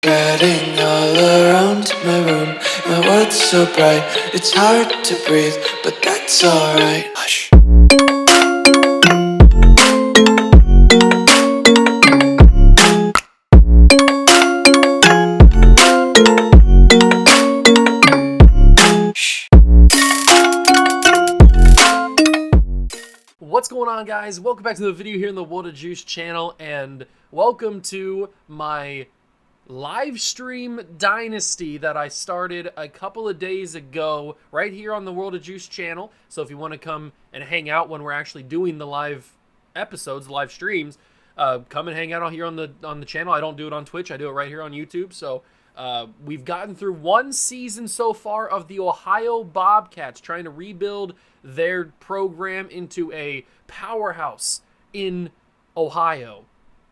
Getting all around my room, my world's so bright, it's hard to breathe, but that's alright. Hush. What's going on, guys? Welcome back to the video here in the World of Juice channel, and welcome to my live stream Dynasty that I started a couple of days ago right here on the World of Juice channel. So if you want to come and hang out when we're actually doing the live episodes, live streams, come and hang out here on the channel. I don't do it on Twitch. I do it right here on YouTube. So we've gotten through one season so far of the Ohio Bobcats trying to rebuild their program into a powerhouse in Ohio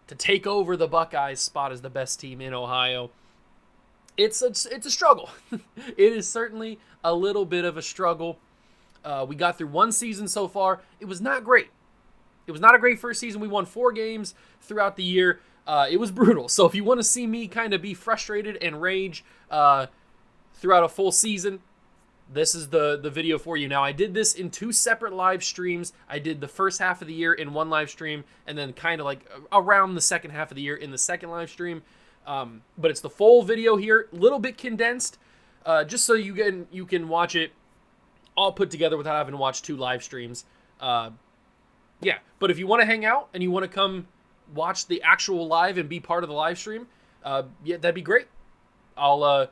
to take over the Buckeyes spot as the best team in Ohio. It's a struggle. It is certainly a little bit of a struggle. We got through one season so far. It was not great. It was not a great first season. We won 4 games throughout the year. It was brutal. So if you want to see me kind of be frustrated and rage throughout a full season, this is the video for you. Now, I did this in 2 separate live streams. I did the first half of the year in one live stream, and then kind of like around the second half of the year in the second live stream. But it's the full video here, a little bit condensed, just so you can watch it all put together without having to watch 2 live streams. Yeah, but if you want to hang out and you want to come watch the actual live and be part of the live stream, yeah, that'd be great. I'll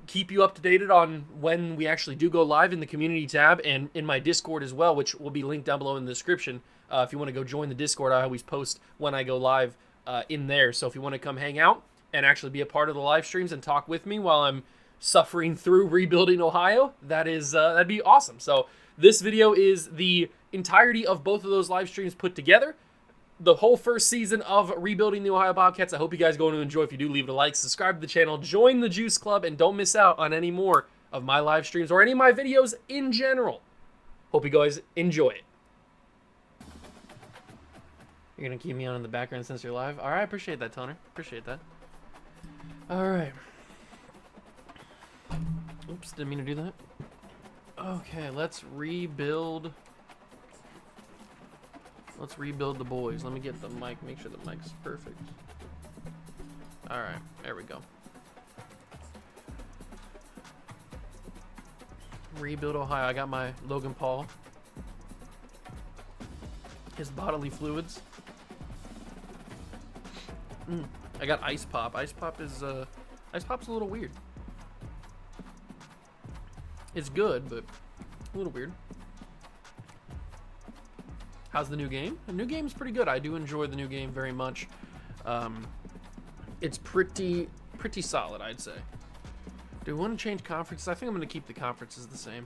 keep you up to date on when we actually do go live in the community tab and in my Discord as well, which will be linked down below in the description. If you want to go join the Discord, I always post when I go live in there. So if you want to come hang out and actually be a part of the live streams and talk with me while I'm suffering through rebuilding Ohio, that'd be awesome. So this video is the entirety of both of those live streams put together. The whole first season of rebuilding the Ohio Bobcats. I hope you guys are going to enjoy. If you do, leave it a like, subscribe to the channel, join the Juice Club, and don't miss out on any more of my live streams or any of my videos in general. Hope you guys enjoy it. You're going to keep me on in the background since you're live? All right, appreciate that, Toner. Appreciate that. All right. Oops, didn't mean to do that. Okay, let's rebuild. Let's rebuild the boys. Let me get the mic, make sure the mic's perfect. All right, there we go. Rebuild Ohio. I got my Logan Paul. His bodily fluids. I got Ice Pop. Ice Pop's a little weird. It's good, but a little weird. How's the new game? The new game's pretty good. I do enjoy the new game very much. It's pretty solid, I'd say. Do we want to change conferences? I think I'm going to keep the conferences the same.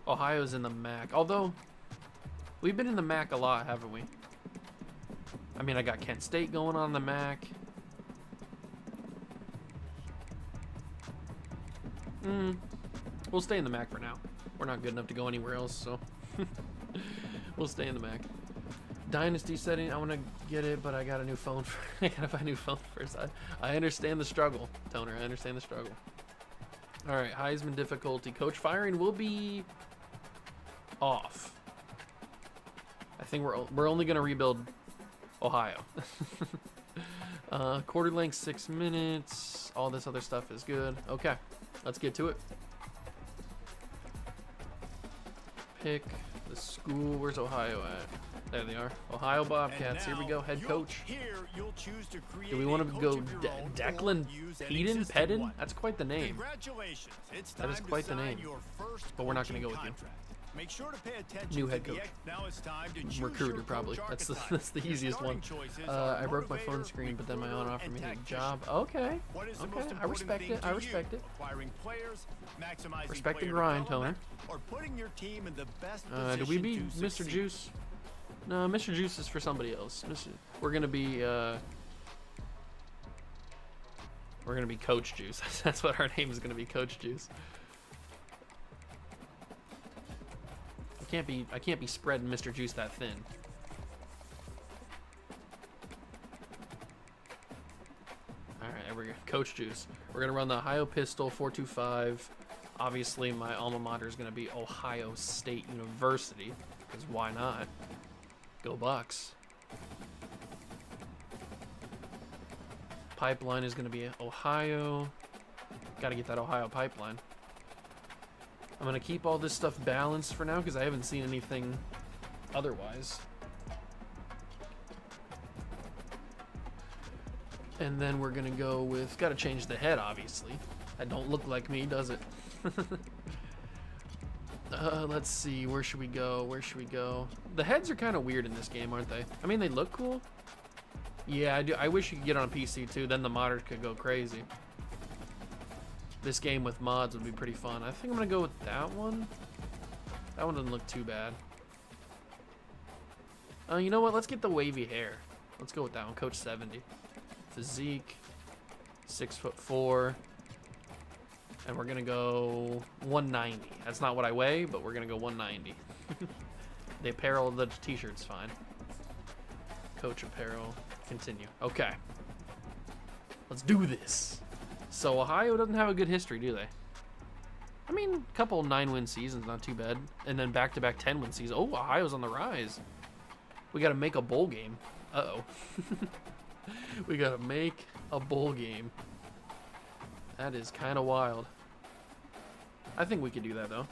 Ohio's in the MAC. Although, we've been in the MAC a lot, haven't we? I mean, I got Kent State going on the MAC. We'll stay in the MAC for now. We're not good enough to go anywhere else, so we'll stay in the MAC. Dynasty setting, I want to get it, but I got a new phone. I gotta find a new phone first. I understand the struggle, Toner. I understand the struggle. All right, Heisman difficulty. Coach firing will be off. I think we're only gonna rebuild Ohio. Quarter length 6 minutes. All this other stuff is good. Okay, let's get to it. Pick the school. Where's Ohio at? There they are. Ohio Bobcats. Here we go. Head coach. Do we want to go Declan Pedin? That's quite the name. That is quite the name. But we're not going to go with you. Make sure to pay attention. New head coach. Now it's time to Recruiter, probably. That's the easiest one. I broke my phone screen, but then my aunt offered me a job. Okay. Okay. I respect it. I respect it. Respect the grind, Toner. Do we beat Mr. Juice? No, Mr. Juice is for somebody else. We're gonna be Coach Juice. That's what our name is gonna be, Coach Juice. I can't be spreading Mr. Juice that thin. There we go. Coach Juice. We're going to run the Ohio Pistol 425. Obviously, my alma mater is going to be Ohio State University, because why not? Go Bucks. Pipeline is going to be Ohio. Got to get that Ohio pipeline. I'm going to keep all this stuff balanced for now because I haven't seen anything otherwise. And then we're going to go with... Got to change the head, obviously. That don't look like me, does it? Let's see. Where should we go? Where should we go? The heads are kind of weird in this game, aren't they? I mean, they look cool. Yeah, I do. I wish you could get on a PC, too. Then the modders could go crazy. This game with mods would be pretty fun. I think I'm going to go with that one. That one doesn't look too bad. You know what? Let's get the wavy hair. Let's go with that one. Coach 70. Physique. 6'4". And we're going to go 190. That's not what I weigh, but we're going to go 190. The apparel, the t-shirt's fine. Coach apparel. Continue. Okay. Let's do this. So Ohio doesn't have a good history, do they? I mean, a couple 9-win seasons, not too bad. And then back-to-back 10-win seasons. Oh, Ohio's on the rise. We got to make a bowl game. Uh-oh. We got to make a bowl game. That is kind of wild. I think we could do that, though.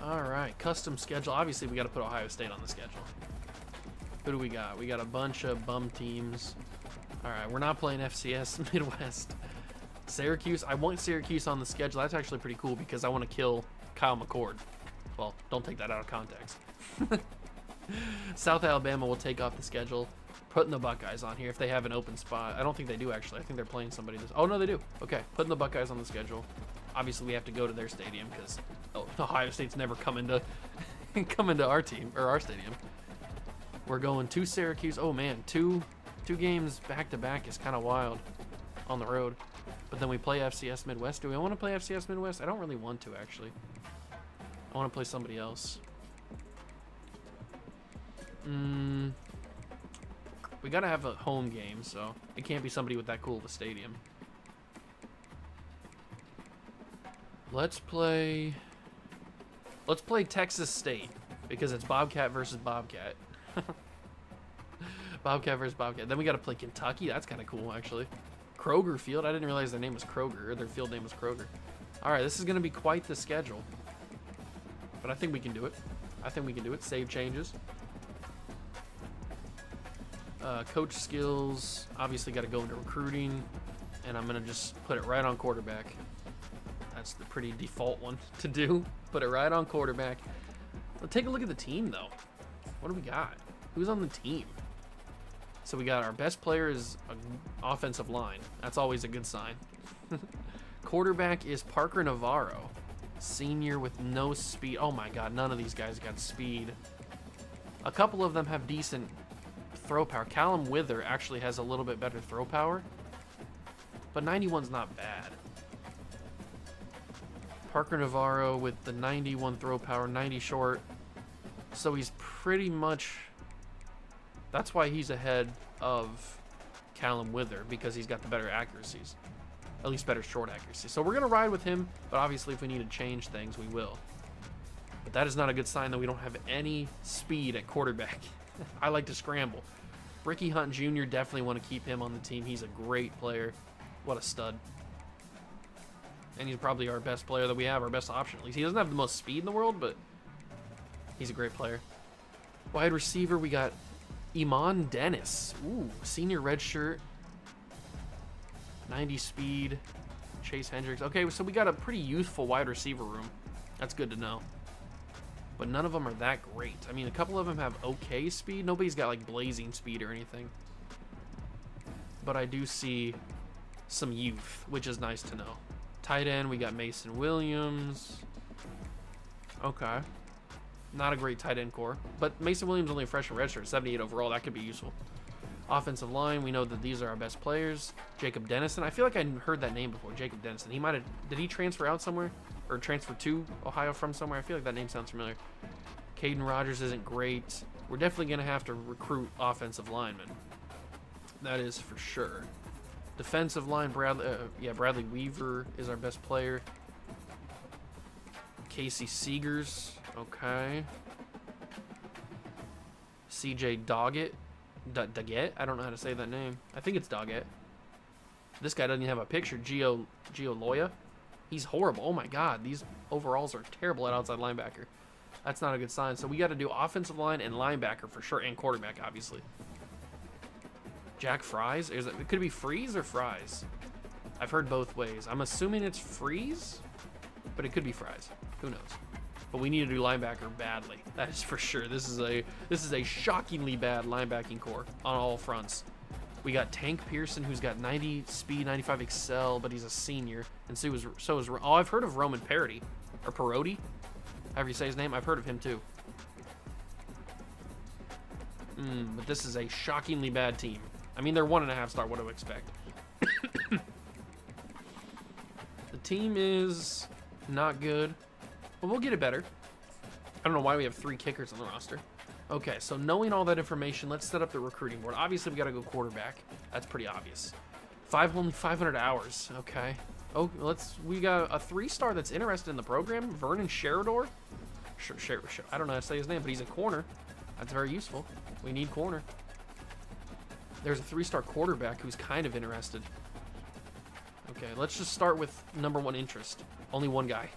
All right, custom schedule. Obviously, we got to put Ohio State on the schedule. Who do we got? We got a bunch of bum teams. All right, we're not playing FCS Midwest. Syracuse. I want Syracuse on the schedule. That's actually pretty cool because I want to kill Kyle McCord. Well, don't take that out of context. South Alabama will take off the schedule. Putting the Buckeyes on here if they have an open spot. I don't think they do, actually. I think they're playing somebody this... Oh, no, they do. Okay, putting the Buckeyes on the schedule. Obviously, we have to go to their stadium because Ohio State's never coming to our team, or our stadium. We're going to Syracuse. Oh, man, two games back-to-back is kind of wild on the road. But then we play FCS Midwest. Do we want to play FCS Midwest? I don't really want to, actually. I want to play somebody else. We gotta have a home game, so it can't be somebody with that cool of a stadium. Let's play Texas State because it's Bobcat versus Bobcat. Bobcat versus Bobcat. Then we gotta play Kentucky. That's kind of cool, actually. Kroger Field. I didn't realize their name was Kroger, or their field name was Kroger. All right, this is gonna be quite the schedule, but I think we can do it. I think we can do it. Save changes. Coach skills, obviously got to go into recruiting, and I'm going to just put it right on quarterback. That's the pretty default one to do. Put it right on quarterback. Let's take a look at the team, though. What do we got? Who's on the team? So we got our best player is an offensive line. That's always a good sign. Quarterback is Parker Navarro, senior with no speed. Oh my God, none of these guys got speed. A couple of them have decent throw power. Callum Wither actually has a little bit better throw power, but 91's not bad. Parker Navarro with the 91 throw power, 90 short, so he's pretty much, that's why he's ahead of Callum Wither, because he's got the better accuracies, at least better short accuracy. So we're gonna ride with him, but obviously if we need to change things, we will. But that is not a good sign that we don't have any speed at quarterback. I like to scramble. Ricky Hunt Jr. definitely want to keep him on the team. He's a great player. What a stud. And he's probably our best player that we have, our best option at least. He doesn't have the most speed in the world, but he's a great player. Wide receiver, we got Iman Dennis. Ooh, senior red shirt. 90 speed. Chase Hendricks. Okay, so we got a pretty youthful wide receiver room. That's good to know. But none of them are that great. I mean, a couple of them have okay speed. Nobody's got, like, blazing speed or anything. But I do see some youth, which is nice to know. Tight end, we got Mason Williams. Okay. Not a great tight end core. But Mason Williams only a freshman redshirt, 78 overall. That could be useful. Offensive line, we know that these are our best players. Jacob Dennison. I feel like I heard that name before, Jacob Dennison. He might have... Did he transfer out somewhere? Or transfer to Ohio from somewhere? I feel like that name sounds familiar. Caden Rogers isn't great. We're definitely going to have to recruit offensive linemen. That is for sure. Defensive line, Bradley Weaver is our best player. Casey Seegers, okay. CJ Doggett, I don't know how to say that name. I think it's Doggett. This guy doesn't even have a picture. Gio Loya, he's horrible. Oh my God, these overalls are terrible at outside linebacker. That's not a good sign. So we got to do offensive line and linebacker for sure, and quarterback obviously. Jack Fries, could it be Freeze or Fries? I've heard both ways. I'm assuming it's Freeze, but it could be Fries. Who knows? But we need to do linebacker badly. That is for sure. This is a shockingly bad linebacking core on all fronts. We got Tank Pearson, who's got 90 speed, 95 excel, but he's a senior. And so is oh, I've heard of Roman Parody or Parodi, however you say his name. I've heard of him too. But this is a shockingly bad team. I mean, they're 1.5 star. What do I expect? The team is not good, but we'll get it better. I don't know why we have 3 kickers on the roster. Okay, so knowing all that information, let's set up the recruiting board. Obviously, we got to go quarterback. That's pretty obvious. Only 500 hours. Okay. Oh, we got a 3-star that's interested in the program. Vernon Sheridor. I don't know how to say his name, but he's a corner. That's very useful. We need corner. There's a 3-star quarterback who's kind of interested. Okay, let's just start with #1 interest. Only one guy.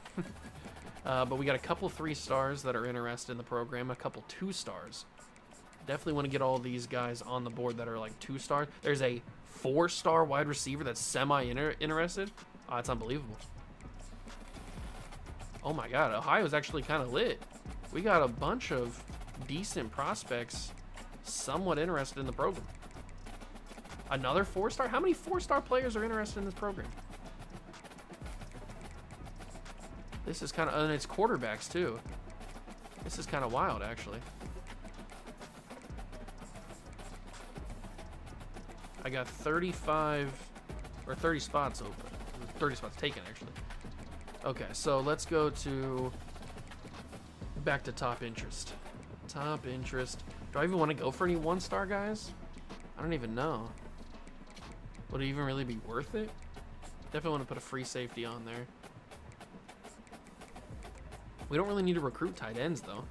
But we got a couple 3-stars that are interested in the program, a couple 2-stars. Definitely want to get all these guys on the board that are like 2-stars. There's a 4-star wide receiver that's semi-interested. Oh, that's unbelievable. Oh my God, Ohio's actually kind of lit. We got a bunch of decent prospects somewhat interested in the program. Another 4-star? How many 4-star players are interested in this program? This is kind of, and it's quarterbacks too. This is kind of wild, actually. I got 35 or 30 spots open. 30 spots taken, actually. Okay, so let's go to back to top interest. Top interest. Do I even want to go for any 1-star guys? I don't even know. Would it even really be worth it? Definitely want to put a free safety on there. We don't really need to recruit tight ends, though.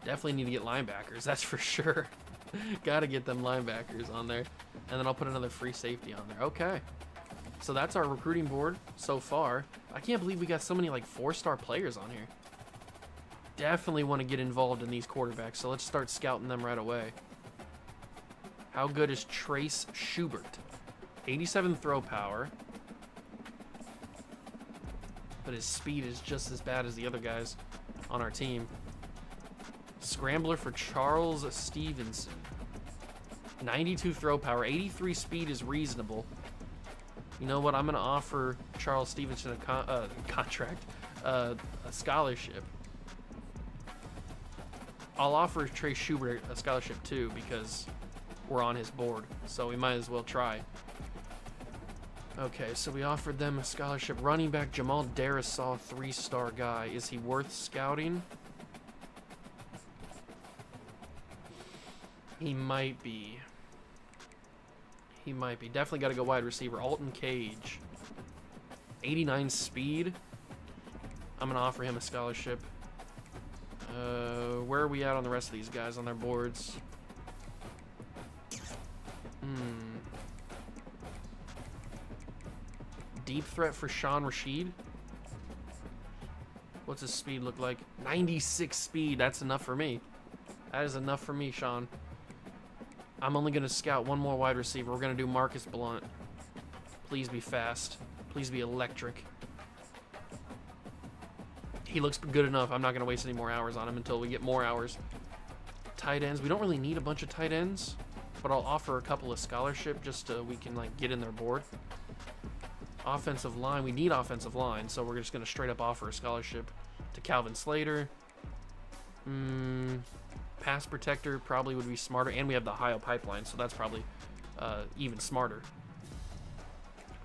Definitely need to get linebackers, that's for sure. Gotta get them linebackers on there. And then I'll put another free safety on there. Okay. So that's our recruiting board so far. I can't believe we got so many, like, 4-star players on here. Definitely want to get involved in these quarterbacks, so let's start scouting them right away. How good is Trace Schubert? 87 throw power. But his speed is just as bad as the other guys on our team. Scrambler for Charles Stevenson. 92 throw power. 83 speed is reasonable. You know what? I'm going to offer Charles Stevenson a contract. A scholarship. I'll offer Trace Schubert a scholarship too because we're on his board. So we might as well try. Okay, so we offered them a scholarship. Running back Jamal Darisaw, 3-star guy. Is he worth scouting? He might be. He might be. Definitely got to go wide receiver. Alton Cage. 89 speed. I'm going to offer him a scholarship. Where are we at on the rest of these guys on their boards? Deep threat for Sean Rashid. What's his speed look like? 96 speed. That's enough for me. That is enough for me, Sean. I'm only going to scout one more wide receiver. We're going to do Marcus Blunt. Please be fast. Please be electric. He looks good enough. I'm not going to waste any more hours on him until we get more hours. Tight ends. We don't really need a bunch of tight ends, but I'll offer a couple of scholarship just so we can like get in their board. Offensive line. We need offensive line, so we're just going to straight up offer a scholarship to Calvin Slater. Pass protector probably would be smarter, and we have the Ohio pipeline, so that's probably even smarter.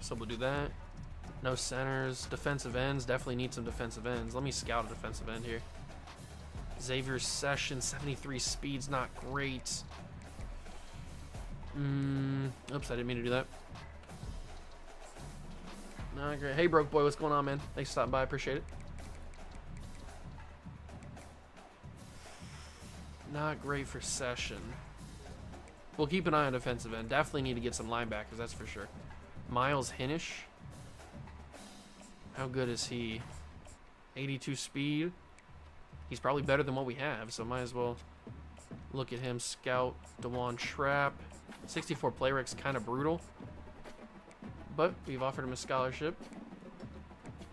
So we'll do that. No centers. Defensive ends. Definitely need some defensive ends. Let me scout a defensive end here. Xavier Session, 73 speed's not great. Oops, I didn't mean to do that. Not great. Hey, Broke Boy, what's going on, man? Thanks for stopping by. Appreciate it. Not great for Session. We'll keep an eye on defensive end. Definitely need to get some linebackers, that's for sure. Miles Hinish. How good is he? 82 speed. He's probably better than what we have, so might as well look at him. Scout, DeJuan Trapp. 64 play rate's kind of brutal, but we've offered him a scholarship.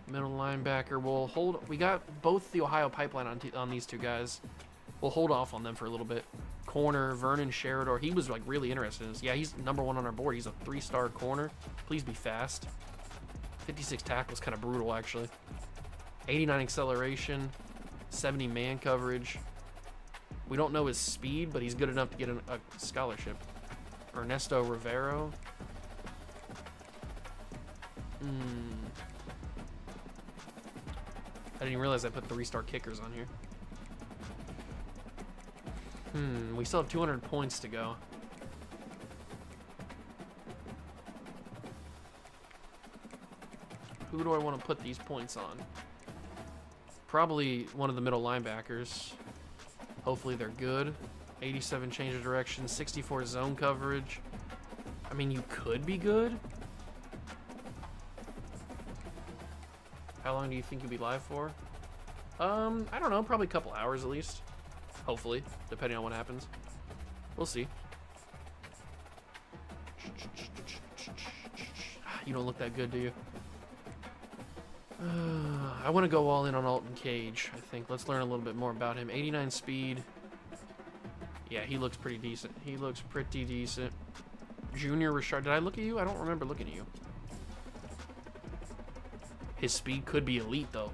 Middle linebacker, we'll hold. We got both the Ohio pipeline on these two guys. We'll hold off on them for a little bit. Corner, Vernon Sheridor. He was like really interested in this. Yeah, he's #1 on our board. He's a 3-star corner. Please be fast. 56 tackles, kind of brutal actually. 89 acceleration. 70 man coverage. We don't know his speed, but he's good enough to get a scholarship. Ernesto Rivero. I didn't even realize I put 3-star kickers on here. We still have 200 points to go. Who do I want to put these points on? Probably one of the middle linebackers. Hopefully they're good. 87 change of direction, 64 zone coverage. I mean, you could be good. How long do you think you'll be live for? I don't know, probably a couple hours at least. Hopefully, depending on what happens. We'll see. You don't look that good, do you? I want to go all in on Alton Cage, I think. Let's learn a little bit more about him. 89 speed. Yeah, he looks pretty decent. He looks pretty decent. Junior Richard. Did I look at you? I don't remember looking at you. His speed could be elite, though.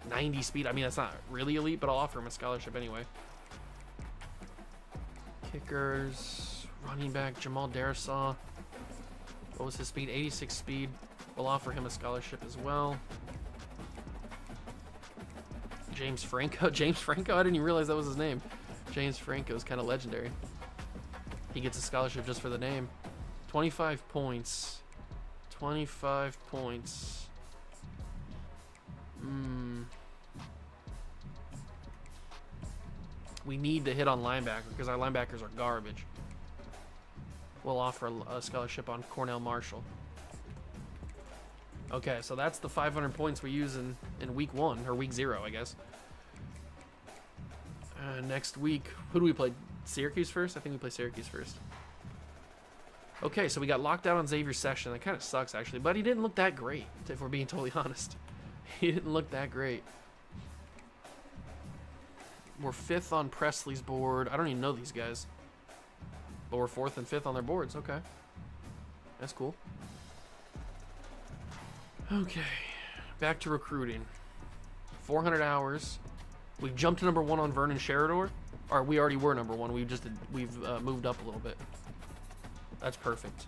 90 speed. I mean, that's not really elite, but I'll offer him a scholarship anyway. Kickers. Running back, Jamal Darisaw. What was his speed? 86 speed. We'll offer him a scholarship as well. James Franco. James Franco? I didn't even realize that was his name. James Franco is kind of legendary. He gets a scholarship just for the name. 25 points. 25 points. We need to hit on linebacker because our linebackers are garbage. We'll offer a scholarship on Cornell Marshall. Okay, so that's the 500 points we use in week 1, or week 0, I guess. Next week, who do we play? Syracuse first? I think we play Syracuse first. Okay, so we got locked out on Xavier Session. That kind of sucks, actually, but he didn't look that great, if we're being totally honest. He didn't look that great. We're 5th on Presley's board. I don't even know these guys. But we're 4th and 5th on their boards. Okay. That's cool. Okay. Back to recruiting. 400 hours. We've jumped to #1 on Vernon Sheridor. Or we already were #1. We've moved up a little bit. That's perfect.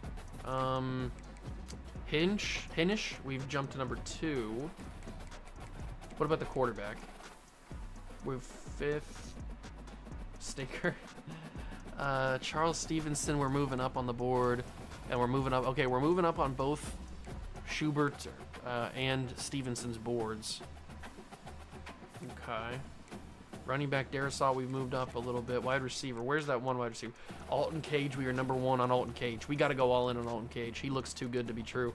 Hinish. We've jumped to #2. What about the quarterback? We're 5th. Stinker. Charles Stevenson, we're moving up on the board. And we're moving up. Okay, we're moving up on both Schubert and Stevenson's boards. Okay. Running back Darisaw, we've moved up a little bit. Wide receiver, where's that one wide receiver? Alton Cage, we are #1 on Alton Cage. We got to go all in on Alton Cage. He looks too good to be true.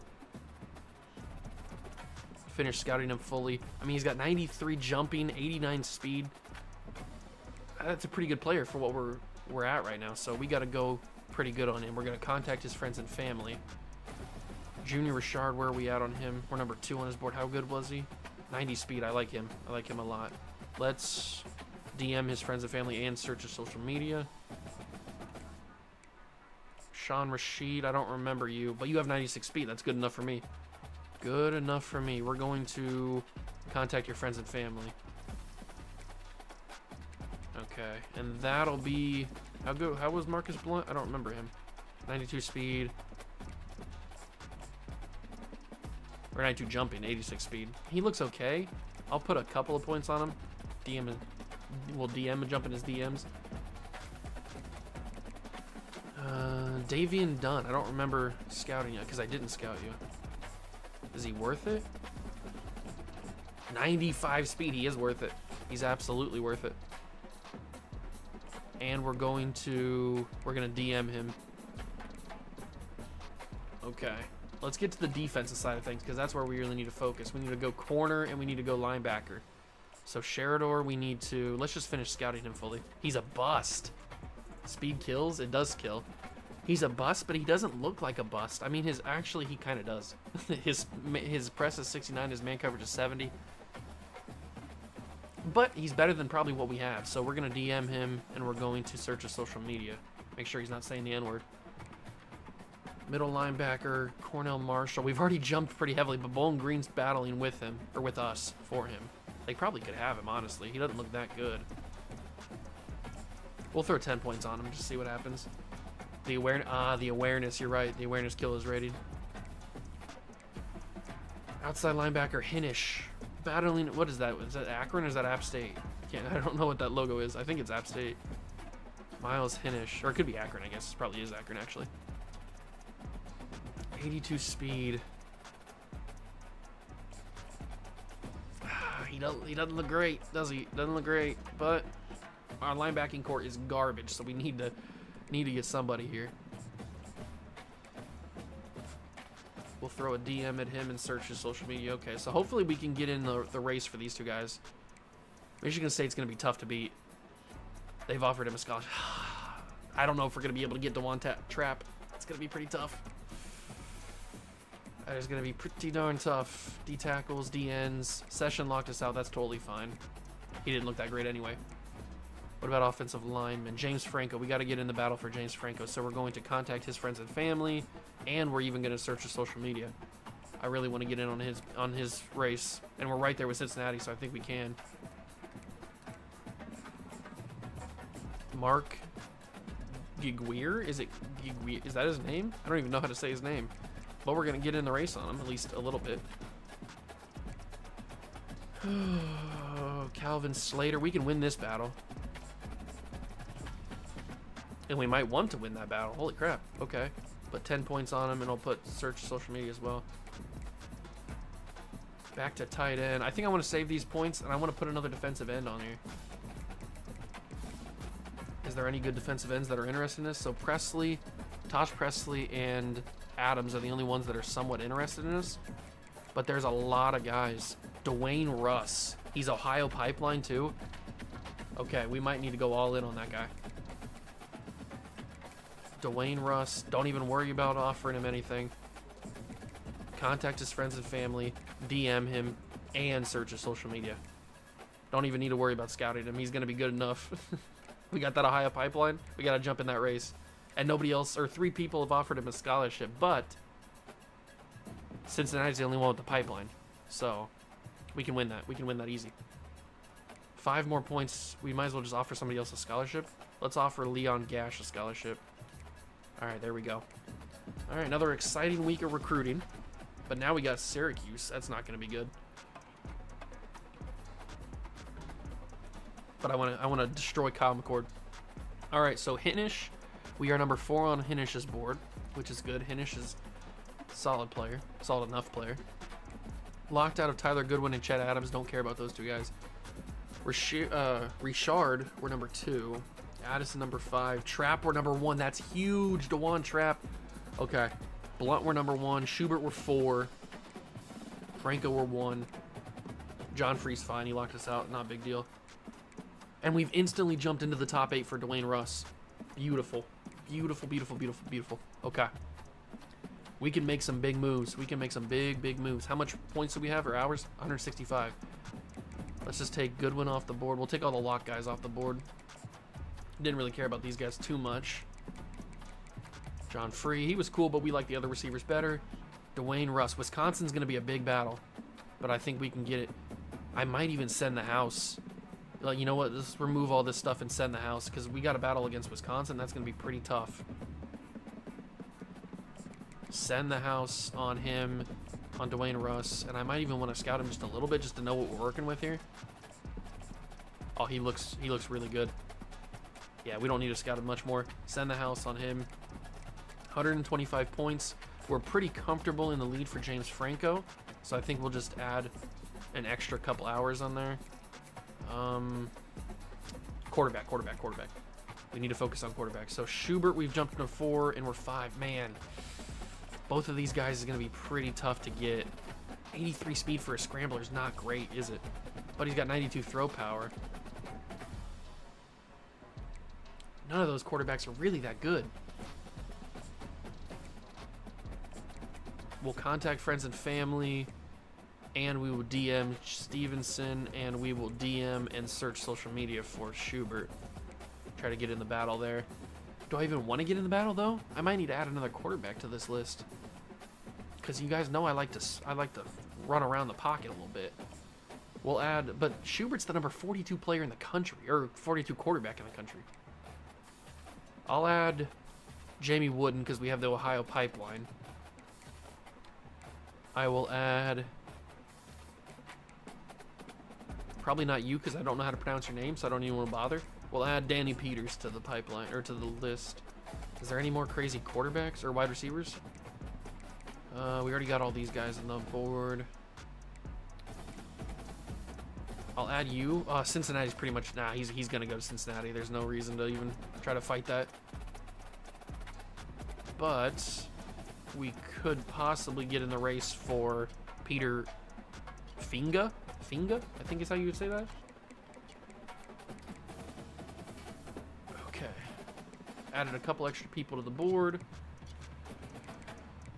Finished scouting him fully. I mean, he's got 93 jumping, 89 speed. That's a pretty good player for what we're at right now. So we got to go pretty good on him. We're going to contact his friends and family. Junior Richard, where are we at on him? We're #2 on his board. How good was he? 90 speed. I like him. I like him a lot. Let's DM his friends and family and search his social media. Sean Rashid, I don't remember you, but you have 96 speed. That's good enough for me. Good enough for me. We're going to contact your friends and family. Okay, and that'll be... How was Marcus Blunt? I don't remember him. 92 speed. Or 92 jumping, 86 speed. He looks okay. I'll put a couple of points on him. We'll DM and jump in his DMs. Davian Dunn. I don't remember scouting you because I didn't scout you. Is he worth it? 95 speed. He is worth it. He's absolutely worth it. And we're gonna DM him. Okay. Let's get to the defensive side of things because that's where we really need to focus. We need to go corner and we need to go linebacker. So Sheridor, we need to... Let's just finish scouting him fully. He's a bust. Speed kills? It does kill. He's a bust, but he doesn't look like a bust. I mean, he kind of does. his press is 69, his man coverage is 70. But he's better than probably what we have. So we're going to DM him, and we're going to search his social media. Make sure he's not saying the N-word. Middle linebacker, Cornell Marshall. We've already jumped pretty heavily, but Bowling Green's battling with him, or with us, for him. They probably could have him, honestly. He doesn't look that good. We'll throw 10 points on him, just see what happens. The awareness, you're right. The awareness kill is rated. Outside linebacker, Hinish. Battling, what is that? Is that Akron or is that App State? I don't know what that logo is. I think it's App State. Miles Hinish. Or it could be Akron, I guess. It probably is Akron, actually. 82 speed. He doesn't look great, does he? Doesn't look great, but our linebacking core is garbage, so we need to get somebody here. We'll throw a DM at him and search his social media. Okay, so hopefully we can get in the race for these two guys. Michigan State's going to be tough to beat. They've offered him a scholarship. I don't know if we're going to be able to get Dewan Trapp. It's going to be pretty tough. That is going to be pretty darn tough. D tackles, DNs. Session locked us out. That's totally fine. He didn't look that great anyway. What about offensive lineman? James Franco. We got to get in the battle for James Franco. So we're going to contact his friends and family, and we're even going to search his social media. I really want to get in on his race, and we're right there with Cincinnati, so I think we can. Mark Giguier? Is that his name? I don't even know how to say his name. But we're going to get in the race on him, at least a little bit. Calvin Slater. We can win this battle. And we might want to win that battle. Holy crap. Okay. Put 10 points on him, and I'll put search social media as well. Back to tight end. I think I want to save these points, and I want to put another defensive end on here. Is there any good defensive ends that are interested in this? So Presley, Tosh Presley, and Adams are the only ones that are somewhat interested in this. But there's a lot of guys. Dwayne Russ. He's Ohio Pipeline, too. Okay, we might need to go all in on that guy. Dwayne Russ. Don't even worry about offering him anything. Contact his friends and family. DM him. And search his social media. Don't even need to worry about scouting him. He's going to be good enough. We got that Ohio Pipeline. We got to jump in that race. And nobody else, or 3 people have offered him a scholarship. But Cincinnati's the only one with the pipeline. So we can win that. We can win that easy. 5 more points. We might as well just offer somebody else a scholarship. Let's offer Leon Gash a scholarship. All right, there we go. All right, another exciting week of recruiting. But now we got Syracuse. That's not going to be good. But I want to destroy Kyle McCord. All right, so Hinish. We are number 4 on Hinish's board, which is good. Hinish is a solid player. Solid enough player. Locked out of Tyler Goodwin and Chet Adams. Don't care about those 2 guys. Richard, we're number 2. Addison, number 5. Trapp, we're number 1. That's huge. Dewan Trapp. Okay. Blunt, we're number 1. Schubert, we're 4. Franco, we're 1. John Free's fine. He locked us out. Not a big deal. And we've instantly jumped into the top 8 for Dwayne Russ. Beautiful. Beautiful, beautiful, beautiful, beautiful. Okay. We can make some big moves. We can make some big, big moves. How much points do we have, or hours? 165. Let's just take Goodwin off the board. We'll take all the lock guys off the board. Didn't really care about these guys too much. John Free, he was cool, but we like the other receivers better. Dwayne Russ. Wisconsin's going to be a big battle, but I think we can get it. I might even send the house. Like, you know what? Let's remove all this stuff and send the house, because we got a battle against Wisconsin. That's going to be pretty tough. Send the house on him. on Dwayne Russ, and I might even want to scout him just a little bit just to know what we're working with here. Oh, he looks really good. Yeah, we don't need to scout him much more. Send the house on him. 125 points. We're pretty comfortable in the lead for James Franco, so I think we'll just add an extra couple hours on there. Quarterback. We need to focus on quarterback. So Schubert, we've jumped to 4, and we're 5. Man, both of these guys is going to be pretty tough to get. 83 speed for a scrambler is not great, is it? But he's got 92 throw power. None of those quarterbacks are really that good. We'll contact friends and family, and we will DM Stevenson, and we will DM and search social media for Schubert. Try to get in the battle there. Do I even want to get in the battle though? I might need to add another quarterback to this list, because you guys know I like to run around the pocket a little bit. We'll add, but Schubert's the number 42 player in the country, or 42 quarterback in the country. I'll add Jamie Wooden because we have the Ohio pipeline. I will add, probably not you because I don't know how to pronounce your name, so I don't even want to bother. We'll add Danny Peters to the pipeline, or to the list. Is there any more crazy quarterbacks or wide receivers? We already got all these guys on the board. I'll add you. Cincinnati's pretty much, nah, he's gonna go to Cincinnati. There's no reason to even try to fight that. But we could possibly get in the race for Peter Finga? Finga? I think is how you would say that. Okay. Added a couple extra people to the board.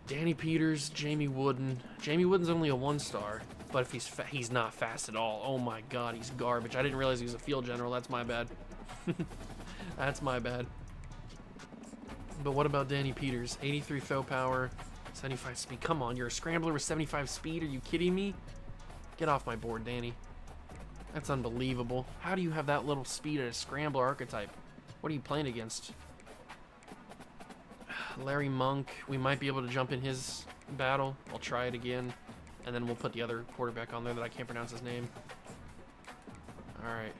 Danny Peters, Jamie Wooden. Jamie Wooden's only a 1-star, but if he's not fast at all. Oh my god, he's garbage. I didn't realize he was a field general. That's my bad. That's my bad. But what about Danny Peters? 83 throw power, 75 speed. Come on, you're a scrambler with 75 speed. Are you kidding me? Get off my board, Danny. That's unbelievable. How do you have that little speed at a scrambler archetype? What are you playing against? Larry Monk. We might be able to jump in his battle. I'll try it again. And then we'll put the other quarterback on there that I can't pronounce his name. Alright.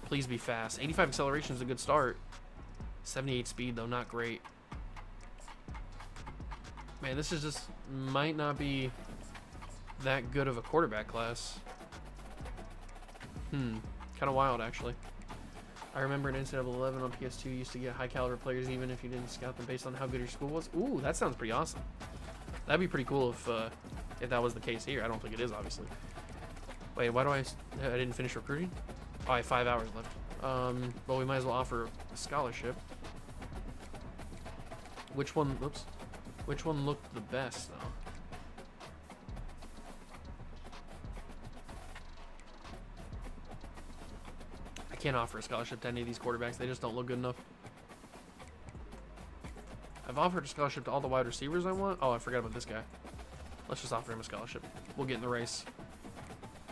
Please be fast. 85 acceleration is a good start. 78 speed, though, not great. Man, this is just might not be that good of a quarterback class. Kind of wild, actually. I remember in NCAA 11 on PS2, you used to get high-caliber players even if you didn't scout them based on how good your school was. Ooh, that sounds pretty awesome. That'd be pretty cool if that was the case here. I don't think it is, obviously. Wait, why do I didn't finish recruiting? Oh, I have 5 hours left. Well, we might as well offer a scholarship. Which one, whoops. Which one looked the best, though? I can't offer a scholarship to any of these quarterbacks. They just don't look good enough. I've offered a scholarship to all the wide receivers I want. Oh, I forgot about this guy. Let's just offer him a scholarship. We'll get in the race.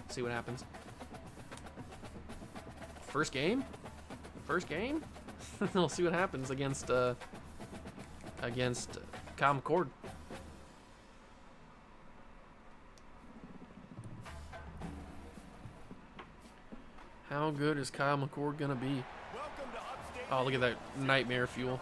See what happens. First game? First game? We'll see what happens against Kyle McCord. How good is Kyle McCord gonna be? Oh, look at that nightmare fuel.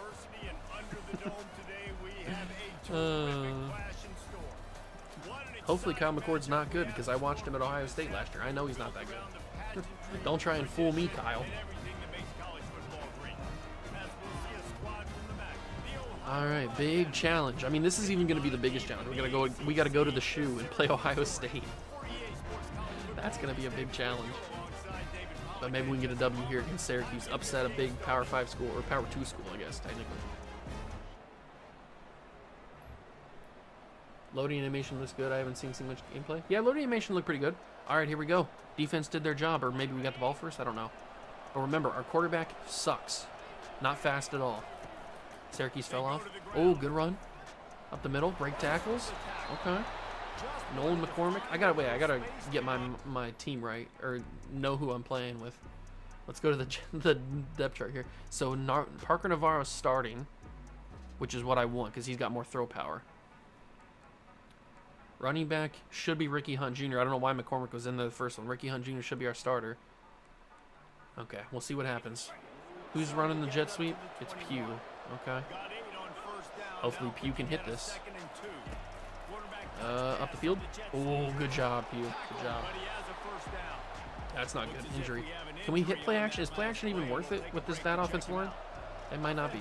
Hopefully Kyle McCord's not good because I watched him at Ohio State last year. I know he's not that good. Don't try and fool me, Kyle. All right, big challenge. I mean, this is even going to be the biggest challenge. We got to go to the shoe and play Ohio State. That's going to be a big challenge. But maybe we can get a W here against Syracuse, upset a big Power 5 school, or Power 2 school, I guess, technically. Loading animation looks good. I haven't seen much gameplay. Yeah, loading animation looked pretty good. All right, here we go. Defense did their job, or maybe we got the ball first. I don't know. But remember, our quarterback sucks. Not fast at all. Syracuse fell off. Oh, good run. Up the middle. Break tackles. Okay. Nolan McCormick. I gotta get my team right, or know who I'm playing with. Let's go to the depth chart here. So Parker Navarro's starting, which is what I want because he's got more throw power. Running back should be Ricky Hunt Jr. I don't know why McCormick was in the first one. Ricky Hunt Jr. should be our starter. Okay, we'll see what happens. Who's running the jet sweep? It's Pugh. Okay. Hopefully Pugh can hit this. Up the field. Oh, good job, Pugh. Good job. That's not good. Injury. Can we hit play action? Is play action even worth it with this bad offensive line? It might not be.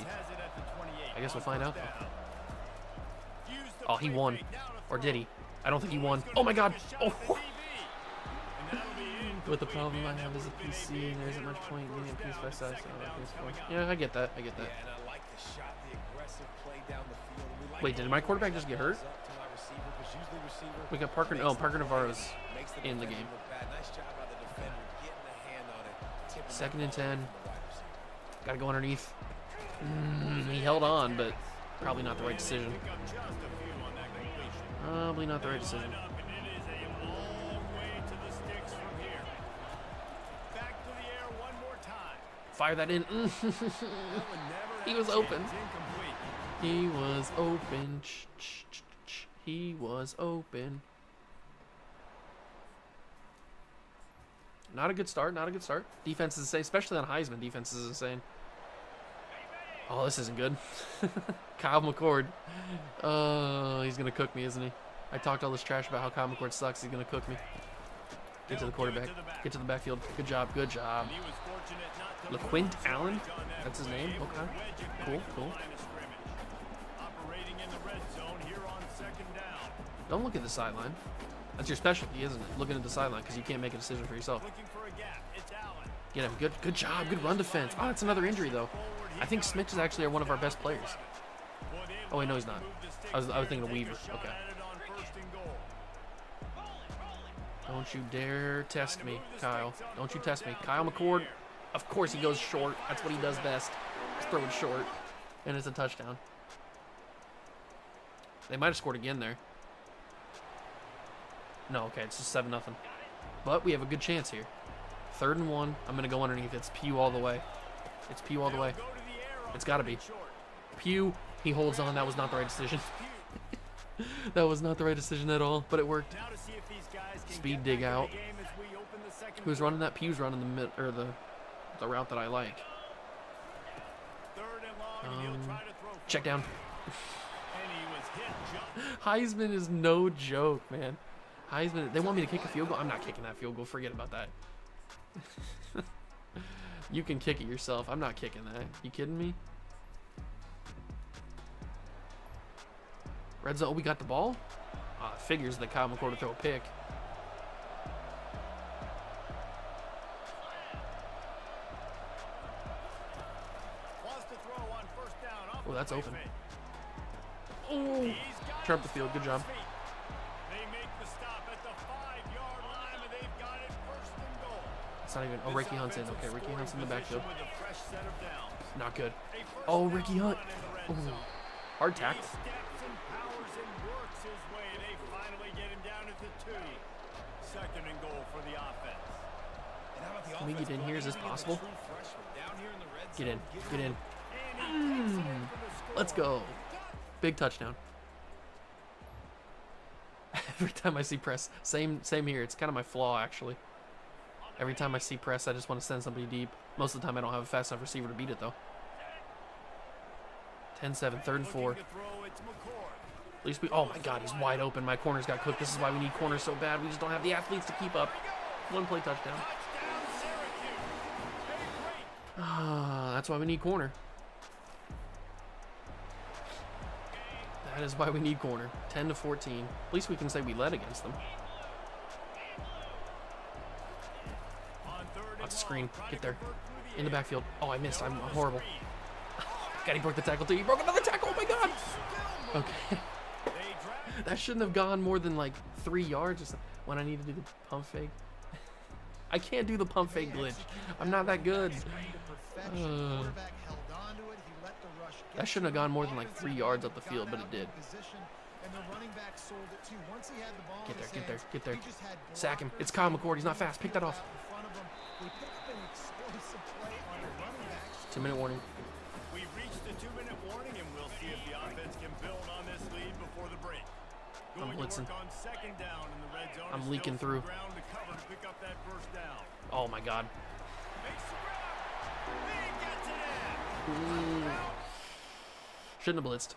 I guess we'll find out, though. Oh, he won. Or did he? I don't think he won. Oh, my God. Oh. But the problem I have is a PC, and there isn't much point in getting a piece by size. Yeah, I get that. I get that. Wait, did my quarterback just get hurt? We got Parker. Oh, Parker Navarro's in the game. 2nd and 10. Gotta go underneath. He held on, but probably not the right decision. Probably not the right decision. Fire that in. He was open. He was open. He was open. Not a good start. Not a good start. Defense is insane, especially on Heisman. Defense is insane. Oh, this isn't good. Kyle McCord. Oh, he's going to cook me, isn't he? I talked all this trash about how Kyle McCord sucks. He's going to cook me. Get to the quarterback. Get to the backfield. Good job. Good job. LaQuint Allen? That's his name? Okay. Cool. Cool. Don't look at the sideline. That's your specialty, isn't it? Looking at the sideline because you can't make a decision for yourself. Get him. Good job. Good run defense. Oh, that's another injury, though. I think Smith is actually one of our best players. Oh, wait, no, he's not. I was thinking of Weaver. Okay. Don't you dare test me, Kyle. Don't you test me. Kyle McCord, of course he goes short. That's what he does best. Just throw it short. And it's a touchdown. They might have scored again there. No, okay, it's just 7-0. But we have a good chance here. 3rd and 1. I'm going to go underneath. It's Pugh all the way. It's Pugh all the way. It's got to be. Pugh, he holds on. That was not the right decision. That was not the right decision at all, but it worked. Speed dig out. Who's running that? Pugh's running the mid or the route that I like. Check down. Heisman is no joke, man. Heisman, they want me to kick a field goal. I'm not kicking that field goal. Forget about that. You can kick it yourself. I'm not kicking that. You kidding me? Red zone. Oh, we got the ball? Figures that Kyle McCord to throw a pick. Oh, that's open. Oh, turn up the field. Good job. It's not even. Oh, Ricky Hunt's in. Okay, Ricky Hunt's in the backfield. Not good. Oh, Ricky Hunt. Ooh. Hard tackle. Can we get in here? Is this possible? Get in. Get in. Let's go. Big touchdown. Every time I see press, same here. It's kind of my flaw, actually. Every time I see press, I just want to send somebody deep. Most of the time, I don't have a fast enough receiver to beat it, though. 10-7, 3rd and 4. At least we... Oh, my God, he's wide open. My corners got cooked. This is why we need corners so bad. We just don't have the athletes to keep up. One play touchdown. That's why we need corner. That is why we need corner. 10-14. At least we can say we led against them. Lots of screen. Get there. In the backfield. Oh, I missed. I'm horrible. God, he broke the tackle too. He broke another tackle. Oh, my God. Okay. That shouldn't have gone more than like 3 yards or something when I need to do the pump fake. I can't do the pump fake glitch. I'm not that good. That shouldn't have gone more than like 3 yards up the field, but it did. Get there, get there, get there. Sack him. It's Kyle McCord. He's not fast. Pick that off. 2-minute warning. We've reached the 2-minute warning, and we'll see if the offense can build on this lead before the break. I'm Going to blitzing. work on second down in the red zone. I'm It's leaking still through. some ground to cover to pick up that first down. Oh my god. Makes the grab. He gets it in. Shouldn't have blitzed.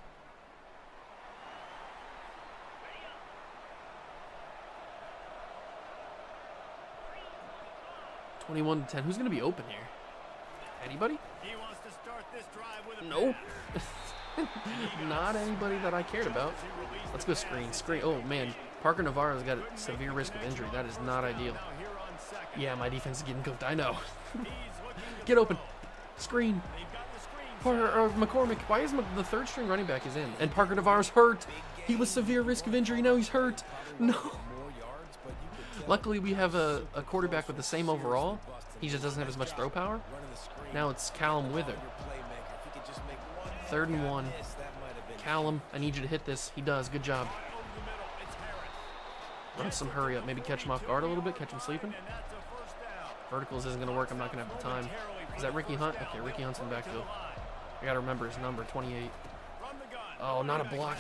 (21-10). Who's gonna be open here? Anybody? He wants to start this drive with a Nope. pass. Not anybody that I cared about. Let's go screen. Screen. Oh man, Parker Navarro's got a severe risk of injury. That is not ideal. Now here on second. Yeah, my defense is getting cooked. I know. He's looking to Get open. Screen. They've got the screen. Parker McCormick. Why is the third string running back is in? And Parker Navarro's hurt. He was severe risk of injury. Now he's hurt. No. Luckily, we have a quarterback with the same overall. He just doesn't have as much throw power. Now it's Callum Wither. 3rd and 1. Callum, I need you to hit this. He does. Good job. Run some hurry up. Maybe catch him off guard a little bit. Catch him sleeping. Verticals isn't going to work. I'm not going to have the time. Is that Ricky Hunt? Okay, Ricky Hunt's in the backfield. I got to remember his number, 28. Oh, not a block.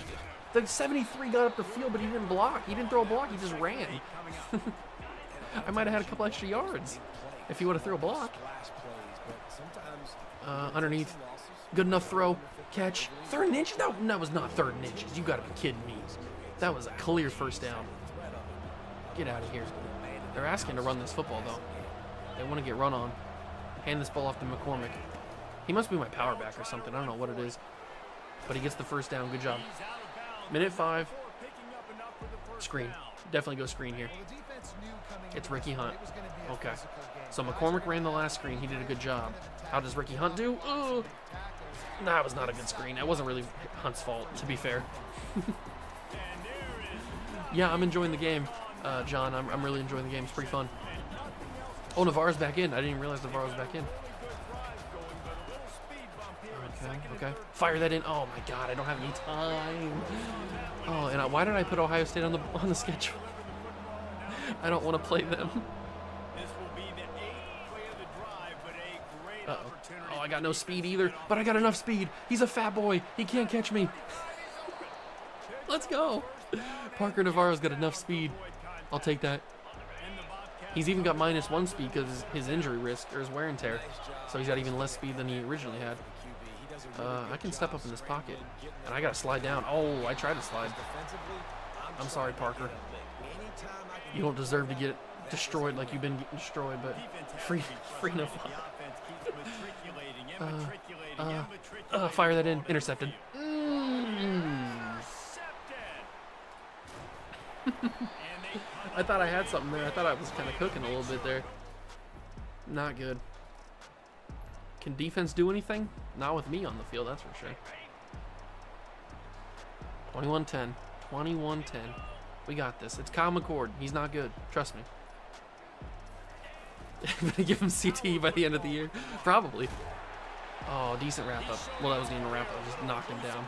The 73 got up the field, but he didn't block. He didn't throw a block. He just ran. I might have had a couple extra yards if he would have threw a block. Underneath. Good enough throw. Catch. 3rd and inches? No, that was not 3rd and inches. You got to be kidding me. That was a clear first down. Get out of here. They're asking to run this football, though. They want to get run on. Hand this ball off to McCormick. He must be my power back or something. I don't know what it is. But he gets the first down. Good job. Minute 5. Screen. Definitely go screen here. It's Ricky Hunt. Okay. So McCormick ran the last screen. He did a good job. How does Ricky Hunt do? That was not a good screen. That wasn't really Hunt's fault, to be fair. Yeah, I'm enjoying the game, John. I'm really enjoying the game. It's pretty fun. Oh, Navarro's back in. I didn't even realize Navarro's back in. Okay. Fire that in. Oh my God, I don't have any time. Oh, and why did I put Ohio State on the schedule? I don't want to play them. This will be the 8th play of the drive, but a great opportunity. Oh, I got no speed either, but I got enough speed. He's a fat boy. He can't catch me. Let's go. Parker Navarro's got enough speed. I'll take that. He's even got -1 speed because his injury risk or his wear and tear. So he's got even less speed than he originally had. I can step up in this pocket, and I got to slide down. Oh, I tried to slide. I'm sorry, Parker. You don't deserve to get destroyed like you've been getting destroyed, but free enough. Fire that in. Intercepted. I thought I had something there. I thought I was kind of cooking a little bit there. Not good. Can defense do anything? Not with me on the field, that's for sure. 21-10. 21-10. We got this. It's Kyle McCord. He's not good. Trust me. I'm gonna give him CT by the end of the year? Probably. Oh, decent wrap up. Well, that wasn't even a wrap up. Just knocked him down.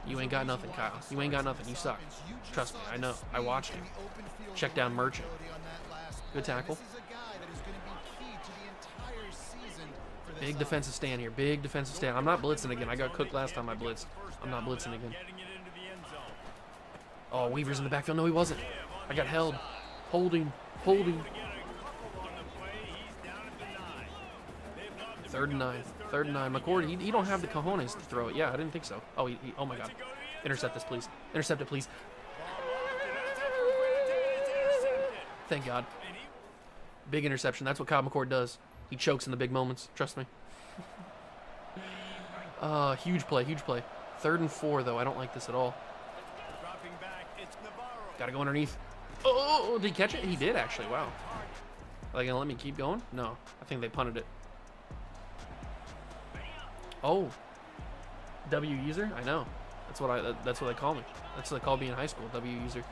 You ain't got nothing, Kyle. You ain't got nothing. You suck. Trust me. I know. I watched you. Check down Merchant. Good tackle. Big defensive stand here. Big defensive stand. I'm not blitzing again. I got cooked last time I blitzed. I'm not blitzing again. Oh, Weaver's in the backfield. No, he wasn't. I got held. Holding. 3rd and 9. 3rd and 9. McCord, he don't have the cojones to throw it. Yeah, I didn't think so. Oh, oh my God. Intercept this, please. Intercept it, please. Thank God. Big interception. That's what Kyle McCord does. He chokes in the big moments. Trust me. Huge play. 3rd and 4, though. I don't like this at all. Gotta go underneath. Oh, did he catch it? He did, actually. Wow. Are they gonna let me keep going? No. I think they punted it. Oh. W user? I know. That's what they call me. That's what they called me in high school. W user.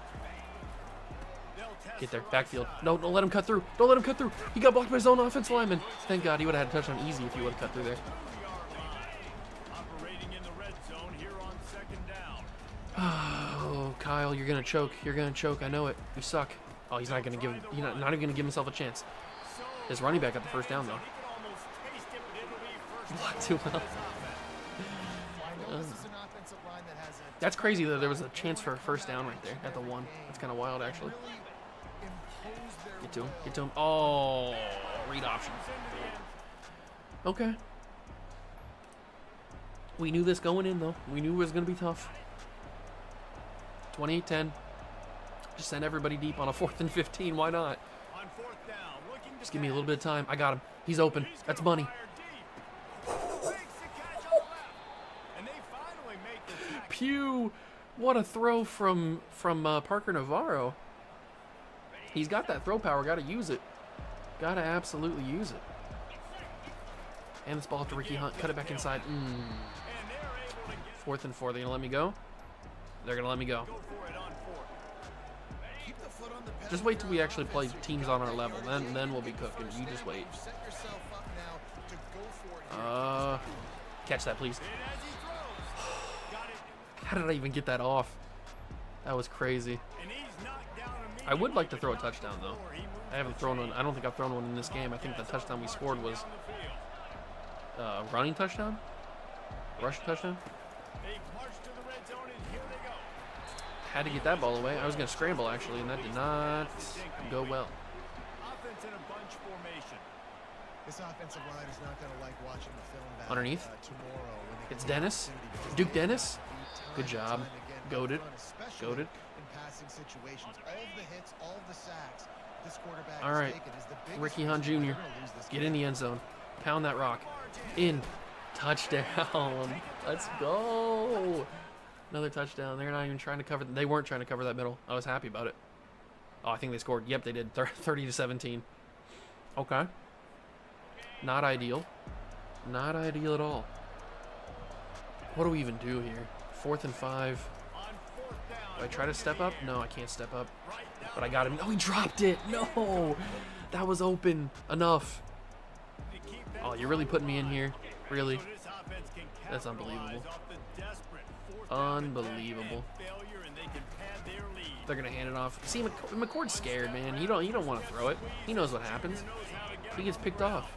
Get there. Backfield. No, don't let him cut through. Don't let him cut through. He got blocked by his own offensive lineman. Thank God he would have had a touchdown easy if he would have cut through there. Oh, Kyle, you're gonna choke. You're gonna choke. I know it. You suck. Oh, he's not gonna give. He's not even gonna give himself a chance. His running back got the first down though. Blocked too well. That's crazy that there was a chance for a first down right there at the 1. That's kind of wild, actually. Get to him. Get to him. Oh, read option. Okay. We knew this going in, though. We knew it was going to be tough. 28-10. Just send everybody deep on a 4th and 15. Why not? Just give me a little bit of time. I got him. He's open. That's money. Pew! What a throw from Parker Navarro. He's got that throw power. Got to use it. Got to absolutely use it. And this ball to Ricky Hunt. Cut it back inside. 4th and 4. They're going to let me go? They're going to let me go. Just wait till we actually play teams on our level. Then we'll be cooking. You just wait. Catch that, please. How did I even get that off? That was crazy. I would like to throw a touchdown, though. I haven't thrown one. I don't think I've thrown one in this game. I think the touchdown we scored was running touchdown? Rushing touchdown? Had to get that ball away. I was going to scramble, actually, and that did not go well. This offensive line is not going to like watching the film back Underneath. Tomorrow when they It's Dennis. Duke Dennis. Good job. Goated. Goated. in passing situations. All of the hits, all of the sacks this quarterback All right. has taken is the biggest Ricky Hunt reason Jr. they're gonna lose this Get game. in the end zone. Pound that rock. In. Touchdown. Let's go. Another touchdown. They're not even trying to cover. They weren't trying to cover that middle. I was happy about it. Oh, I think they scored. Yep, they did. 30-17. Okay. Not ideal. Not ideal at all. What do we even do here? 4th and 5. Do I try to step up? No, I can't step up. But I got him. No, he dropped it. No. That was open enough. Oh, you're really putting me in here? Really? That's unbelievable. Unbelievable. They're gonna hand it off. See, McCord's scared, man. You don't want to throw it. He knows what happens. He gets picked off.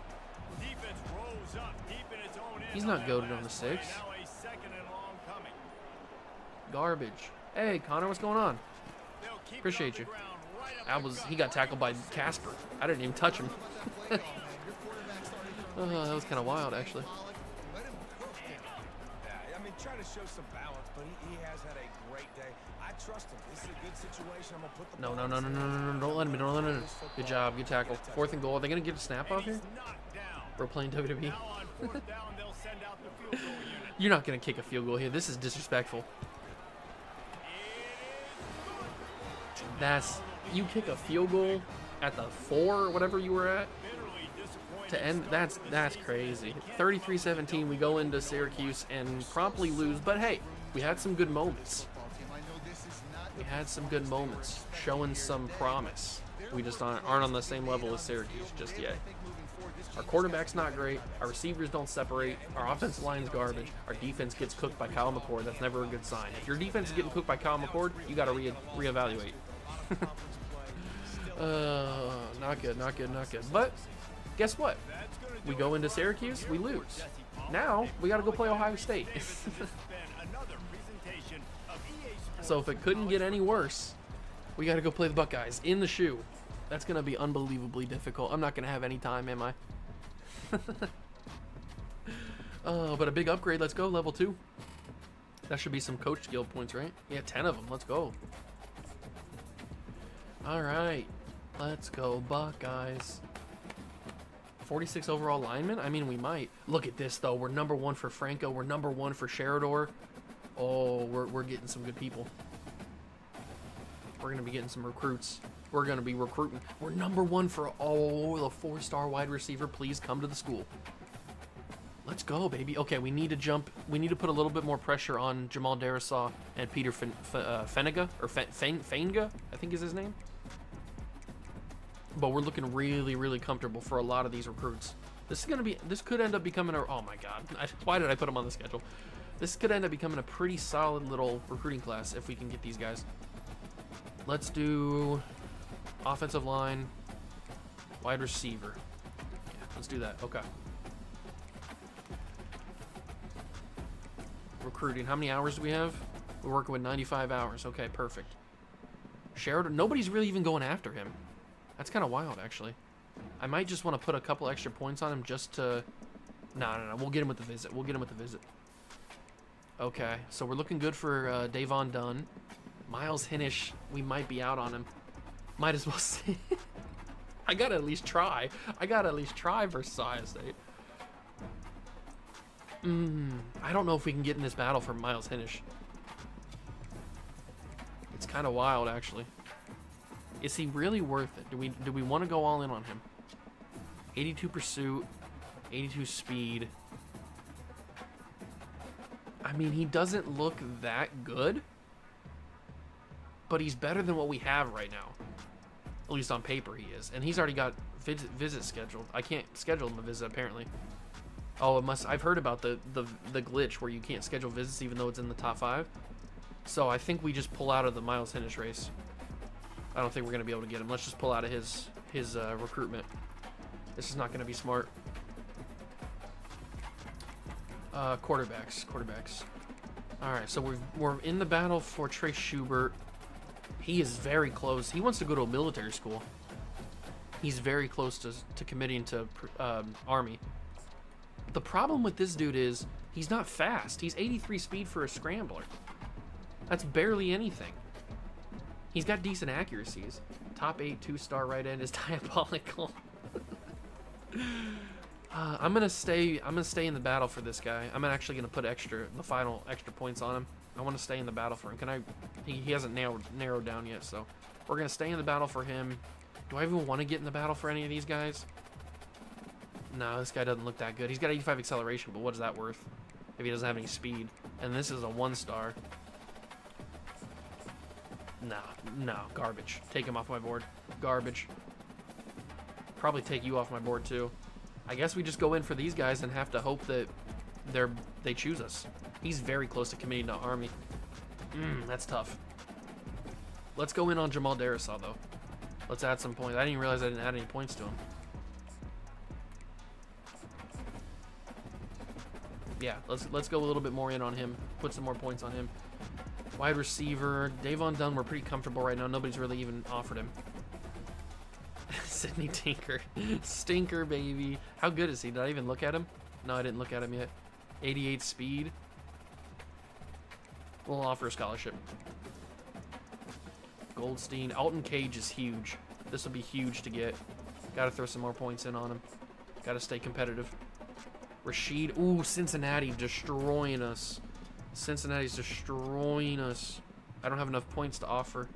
He's not goated on the 6. Garbage. Hey, Connor, what's going on? Appreciate you. He got tackled by Casper. I didn't even touch him. That was kind of wild, actually. I mean, try to show some balance, but he has had a great day. I trust him. This is a good situation. I'm gonna put the No. Don't let him. Don't let him. Good job. Good tackle. 4th and goal. Are they going to get a snap off here? We're playing WWE. You're not going to kick a field goal here. This is disrespectful. You kick a field goal at the 4 or whatever you were at to end. That's crazy. 33-17. We go into Syracuse and promptly lose. But hey, we had some good moments. We had some good moments, showing some promise. We just aren't on the same level as Syracuse just yet. Our quarterback's not great. Our receivers don't separate. Our offensive line's garbage. Our defense gets cooked by Kyle McCord. That's never a good sign. If your defense is getting cooked by Kyle McCord, you got to reevaluate. Not good. But guess what? We go into Syracuse, we lose. Now we got to go play Ohio State. So if it couldn't get any worse, we got to go play the Buckeyes in the shoe. That's going to be unbelievably difficult. I'm not going to have any time, am I? But a big upgrade. Let's go, level 2. That should be some coach skill points, right? Yeah, 10 of them. Let's go. All right. Let's go, Buckeyes. 46 overall linemen? I mean, we might. Look at this, though. We're number 1 for Franco. We're number 1 for Sheridor. Oh, we're getting some good people. We're going to be getting some recruits. We're going to be recruiting. We're number 1 for the 4-star wide receiver. Please come to the school. Let's go, baby. Okay, we need to jump. We need to put a little bit more pressure on Jamal Darisaw and Peter Feniga, or Fainga, I think is his name. But we're looking really, really comfortable for a lot of these recruits. This could end up becoming oh my God. Why did I put them on the schedule? This could end up becoming a pretty solid little recruiting class if we can get these guys. Let's do offensive line, wide receiver. Yeah, let's do that. Okay. Recruiting. How many hours do we have? We're working with 95 hours. Okay, perfect. Sheridan, nobody's really even going after him. That's kind of wild, actually. I might just want to put a couple extra points on him just to... No. We'll get him with the visit. We'll get him with the visit. Okay, so we're looking good for Davon Dunn. Miles Hinish, we might be out on him. Might as well see. I gotta at least try. I gotta at least try versus Ohio State. I don't know if we can get in this battle for Miles Hinish. It's kind of wild, actually. Is he really worth it? Do we want to go all in on him? 82 pursuit, 82 speed. I mean, he doesn't look that good, but he's better than what we have right now. At least on paper he is. And he's already got visits scheduled. I can't schedule him a visit, apparently. Oh, it must. I've heard about the glitch where you can't schedule visits even though it's in the top 5. So I think we just pull out of the Miles Hinish race. I don't think we're gonna be able to get him. Let's just pull out of his recruitment. This is not gonna be smart. Quarterbacks. All right, so we're in the battle for Trey Schubert. He is very close. He wants to go to a military school. He's very close to committing to Army. The problem with this dude is he's not fast. He's 83 speed for a scrambler. That's barely anything. He's got decent accuracies. Top 8 2-star right end is diabolical. I'm gonna stay in the battle for this guy. I'm actually gonna put the final extra points on him. I want to stay in the battle for him. He hasn't narrowed down yet, so we're gonna stay in the battle for him. Do I even want to get in the battle for any of these guys? No, this guy doesn't look that good. He's got 85 acceleration, but what is that worth if he doesn't have any speed? And this is a 1-star. No, garbage. Take him off my board. Garbage. Probably take you off my board too. I guess we just go in for these guys and have to hope that they choose us. He's very close to committing to Army. That's tough. Let's go in on Jamal Darisaw though. Let's add some points. I didn't even realize I didn't add any points to him. Yeah, let's go a little bit more in on him. Put some more points on him. Wide receiver, Davon Dunn, we're pretty comfortable right now. Nobody's really even offered him. Sidney Tinker. Stinker, baby. How good is he? Did I even look at him? No, I didn't look at him yet. 88 speed. We'll offer a scholarship. Goldstein. Alton Cage is huge. This will be huge to get. Got to throw some more points in on him. Got to stay competitive. Rashid. Ooh, Cincinnati destroying us. Cincinnati's destroying us. I don't have enough points to offer.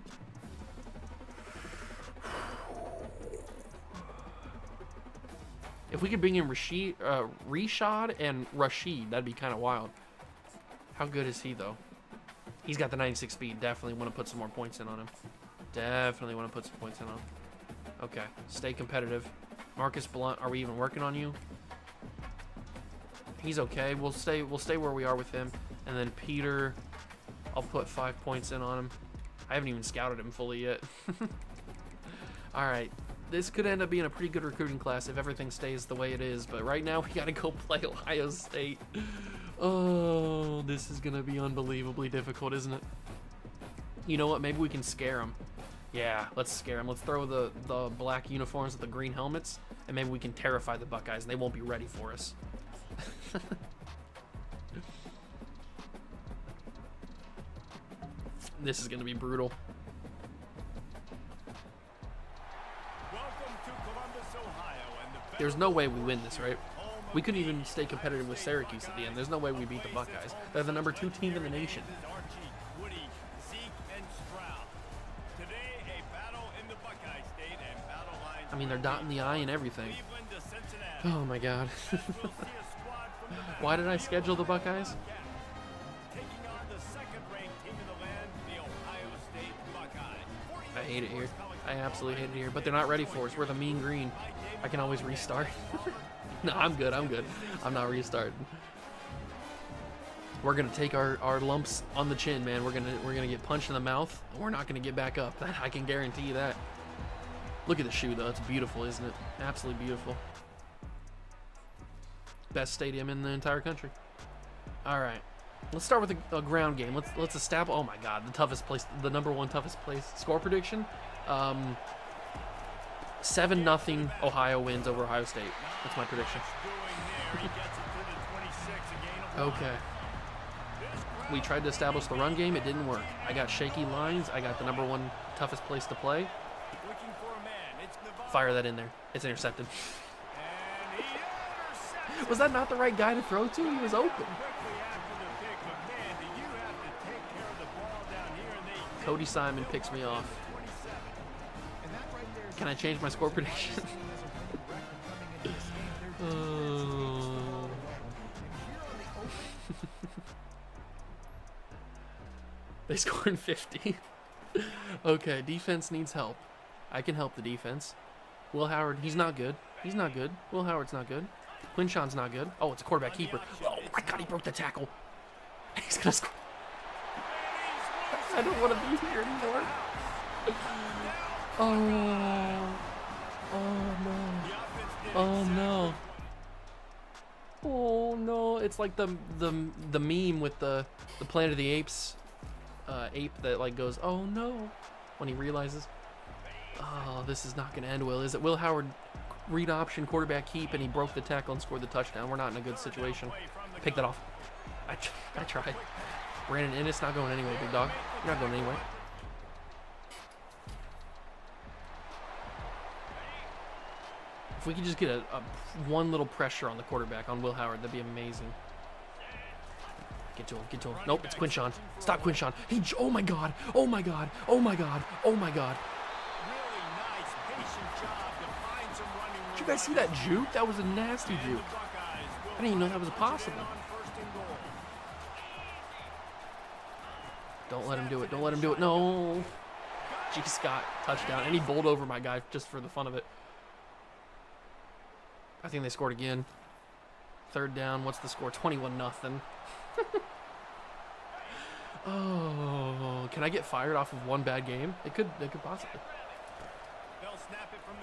If we could bring in Rashad and Rashid, that'd be kind of wild. How good is he, though? He's got the 96 speed. Definitely want to put some more points in on him. Definitely want to put some points in on him. Okay, stay competitive. Marcus Blunt, are we even working on you? He's okay. We'll stay where we are with him. And then Peter, I'll put 5 points in on him. I haven't even scouted him fully yet. All right. This could end up being a pretty good recruiting class if everything stays the way it is, but right now we gotta go play Ohio State. Oh, this is gonna be unbelievably difficult, isn't it? You know what? Maybe we can scare them. Yeah, let's scare them. Let's throw the black uniforms with the green helmets, and maybe we can terrify the Buckeyes, and they won't be ready for us. This is gonna be brutal. There's no way we win this, right? We couldn't even stay competitive with Syracuse at the end. There's no way we beat the Buckeyes. They're the number 2 team in the nation. I mean, they're dotting the I and everything. Oh my God. Why did I schedule the Buckeyes? I hate it here. I absolutely hate it here. But they're not ready for us. We're the mean green. I can always restart. No, I'm good. I'm not restarting. We're gonna take our lumps on the chin, man. We're gonna get punched in the mouth, and we're not gonna get back up. I can guarantee you that. Look at the shoe, though. It's beautiful, isn't it? Absolutely beautiful. Best stadium in the entire country. All right. Let's start with a ground game. Let's establish. Oh my God, the toughest place, the #1 toughest place. Score prediction: 7-0 Ohio wins over Ohio State. That's my prediction. Okay. We tried to establish the run game. It didn't work. I got shaky lines. I got the #1 toughest place to play. Fire that in there. It's intercepted. Was that not the right guy to throw to? He was open. Cody Simon picks me off. Can I change my score prediction? They scored 50. Okay, defense needs help. I can help the defense. Will Howard, he's not good. He's not good. Will Howard's not good. Quinshawn's not good. Oh, it's a quarterback keeper. Oh my God, he broke the tackle. He's gonna score. I don't want to be here anymore. Oh. Oh no. Oh no. Oh no. It's like the meme with the Planet of the Apes ape that like goes, oh no, when he realizes, oh, this is not gonna end well, is it? Will Howard read option quarterback keep and he broke the tackle and scored the touchdown. We're not in a good situation. Pick that off. I tried. Brandon Ennis not going anywhere, big dog. You're not going anywhere. If we could just get a one little pressure on the quarterback, on Will Howard, that'd be amazing. Get to him, get to him. Nope, it's Quinshawn. Stop Quinshawn. Oh my God, oh my God, oh my God, oh my God. Did you guys see that juke? That was a nasty juke. I didn't even know that was possible. Don't let him do it, don't let him do it. No. G. Scott, touchdown. And he bowled over my guy just for the fun of it. I think they scored again. Third down, what's the score? 21-0. Oh, can I get fired off of one bad game? It could possibly.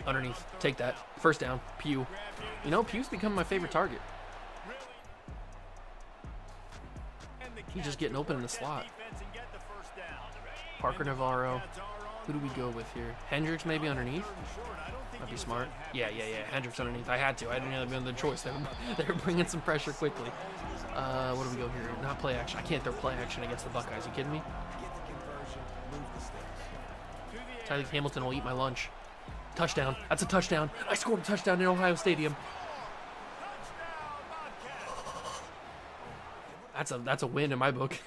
Underneath, take that. First down, Pugh. You know, Pugh's become my favorite target. He's just getting open in the slot. Parker Navarro. Who do we go with here? Hendricks maybe underneath? That'd be smart. Yeah. Hendricks underneath. I had to. I didn't have another choice. They were bringing some pressure quickly. What do we go here? Not play action. I can't throw play action against the Buckeyes. You kidding me? Tyler Hamilton will eat my lunch. Touchdown. That's a touchdown. I scored a touchdown in Ohio Stadium. That's a win in my book.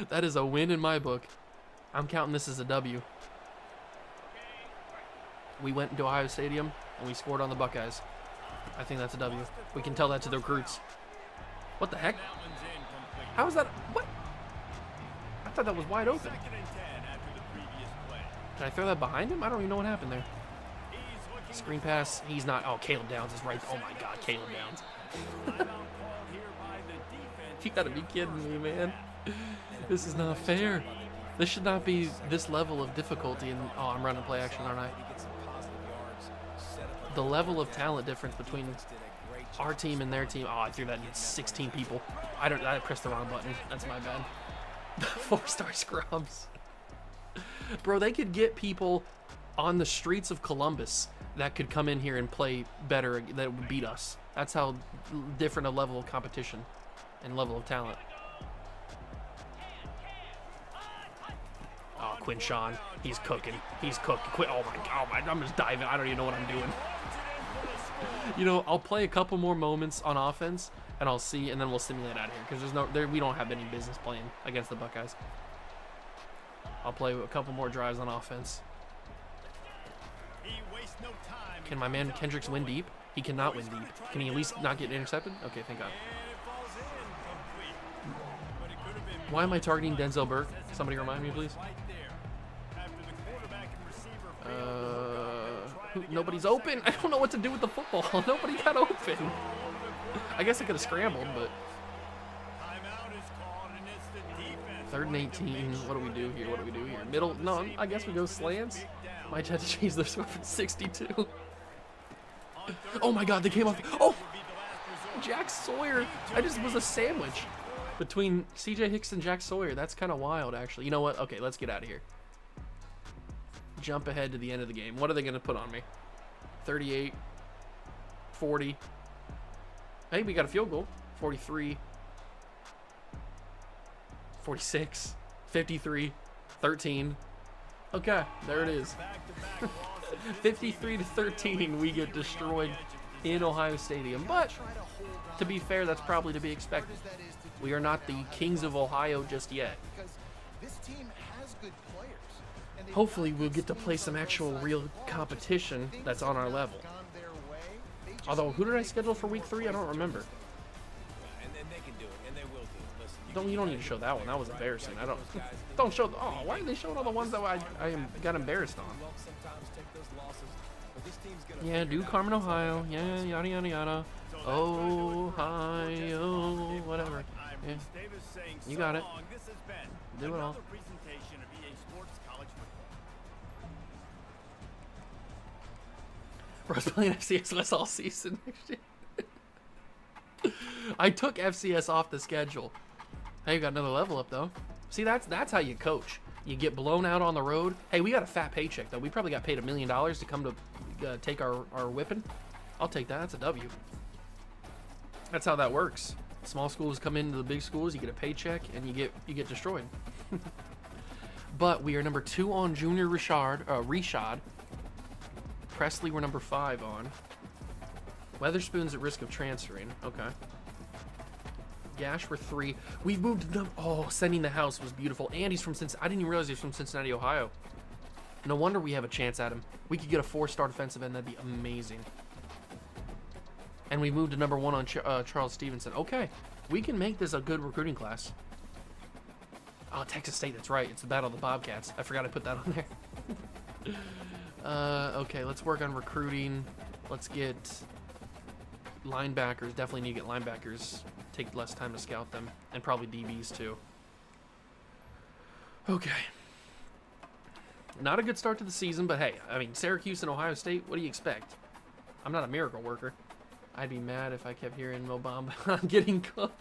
That is a win in my book. I'm counting this as a W. We went into Ohio Stadium and we scored on the Buckeyes. I think that's a W. We can tell that to the recruits. What the heck? How is that? What? I thought that was wide open. Did I throw that behind him? I don't even know what happened there. Screen pass. He's not. Oh, Caleb Downs is right. Oh my God, Caleb Downs. You gotta be kidding me, man. This is not fair. This should not be this level of difficulty. And oh, I'm running play action, aren't I? The level of talent difference between our team and their team. Oh, I threw that in 16 people. I pressed the wrong button. That's my bad. 4-star scrubs. Bro, they could get people on the streets of Columbus that could come in here and play better, that would beat us. That's how different a level of competition and level of talent. Oh, Quinshawn, he's cooking. He's cooking. Oh my, I'm just diving. I don't even know what I'm doing. You know, I'll play a couple more moments on offense, and I'll see, and then we'll simulate out of here because we don't have any business playing against the Buckeyes. I'll play a couple more drives on offense. Can my man Kendricks win deep? He cannot win deep. Can he at least not get intercepted? Okay, thank God. Why am I targeting Denzel Burke? Somebody remind me, please. Nobody's open. I don't know what to do with the football. Nobody got open. I guess I could have scrambled, but. 3rd and 18. What do we do here? What do we do here? Middle? No, I guess we go slants. Might have to change the score from 62. Oh my God, they came off. Oh! Jack Sawyer. I just was a sandwich between CJ Hicks and Jack Sawyer. That's kind of wild, actually. You know what? Okay, let's get out of here. Jump ahead to the end of the game. What are they going to put on me? 38, 40. Hey, we got a field goal. 43, 46, 53, 13. Okay, there it is. 53 to 13, we get destroyed in Ohio Stadium. But to be fair, that's probably to be expected. We are not the kings of Ohio just yet. Hopefully we'll get to play some actual real competition that's on our level. Although, who did I schedule for week 3? I don't remember. You don't need to show that one. That was embarrassing. Don't show. Oh, why are they showing all the ones that I got embarrassed on? Yeah, do Carmen, Ohio. Yeah, yada yada yada. Ohio, whatever. Yeah. You got it. Do it all. Bro, I was playing FCS all season next year. I took FCS off the schedule. Hey, you got another level up though. See, that's how you coach. You get blown out on the road. Hey, we got a fat paycheck though. We probably got paid $1 million to come to take our whipping. I'll take that. That's a W. That's how that works. Small schools come into the big schools. You get a paycheck and you get destroyed. But we are number 2 on Junior Reshad. Presley, we're number 5 on. Weatherspoon's at risk of transferring. Okay. Gash, we're 3. We've moved them. Oh, Sending the House was beautiful. And he's from Cincinnati. I didn't even realize he's from Cincinnati, Ohio. No wonder we have a chance at him. We could get a 4-star defensive end. That'd be amazing. And we moved to number 1 on Charles Stevenson. Okay. We can make this a good recruiting class. Oh, Texas State. That's right. It's the Battle of the Bobcats. I forgot I put that on there. Okay, let's work on recruiting. Let's get linebackers. Definitely need to get linebackers. Take less time to scout them. And probably DBs too. Okay. Not a good start to the season, but hey, I mean, Syracuse and Ohio State, what do you expect? I'm not a miracle worker. I'd be mad if I kept hearing Mo Bamba on getting cooked.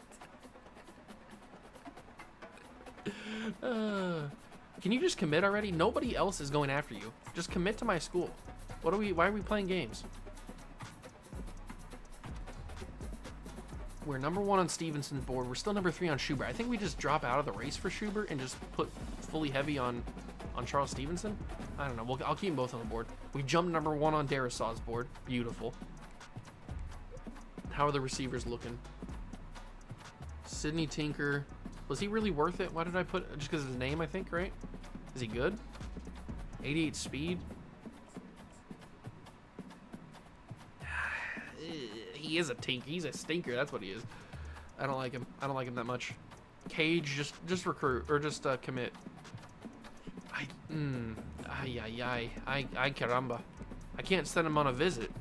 Can you just commit already? Nobody else is going after you. Just commit to my school. Why are we playing games? We're number 1 on Stevenson's board. We're still number 3 on Schubert. I think we just drop out of the race for Schubert and just put fully heavy on Charles Stevenson. I don't know. I'll keep them both on the board. We jumped number 1 on Darisaw's board. Beautiful. How are the receivers looking? Sidney Tinker. Was he really worth it? Why did I put... Just because of his name, I think, right? Is he good? 88 speed. He is a tinker. He's a stinker. That's what he is. I don't like him. I don't like him that much. Cage, just recruit. Or just commit. Ay, caramba. I can't send him on a visit.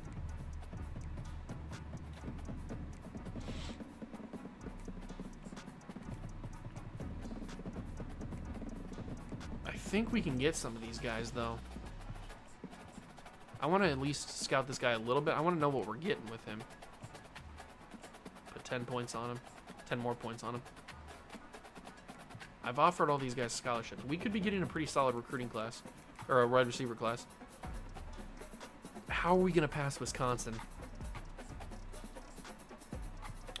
I think we can get some of these guys, though. I want to at least scout this guy a little bit. I want to know what we're getting with him. Put 10 points on him. 10 more points on him. I've offered all these guys scholarships. We could be getting a pretty solid recruiting class. Or a wide receiver class. How are we going to pass Wisconsin?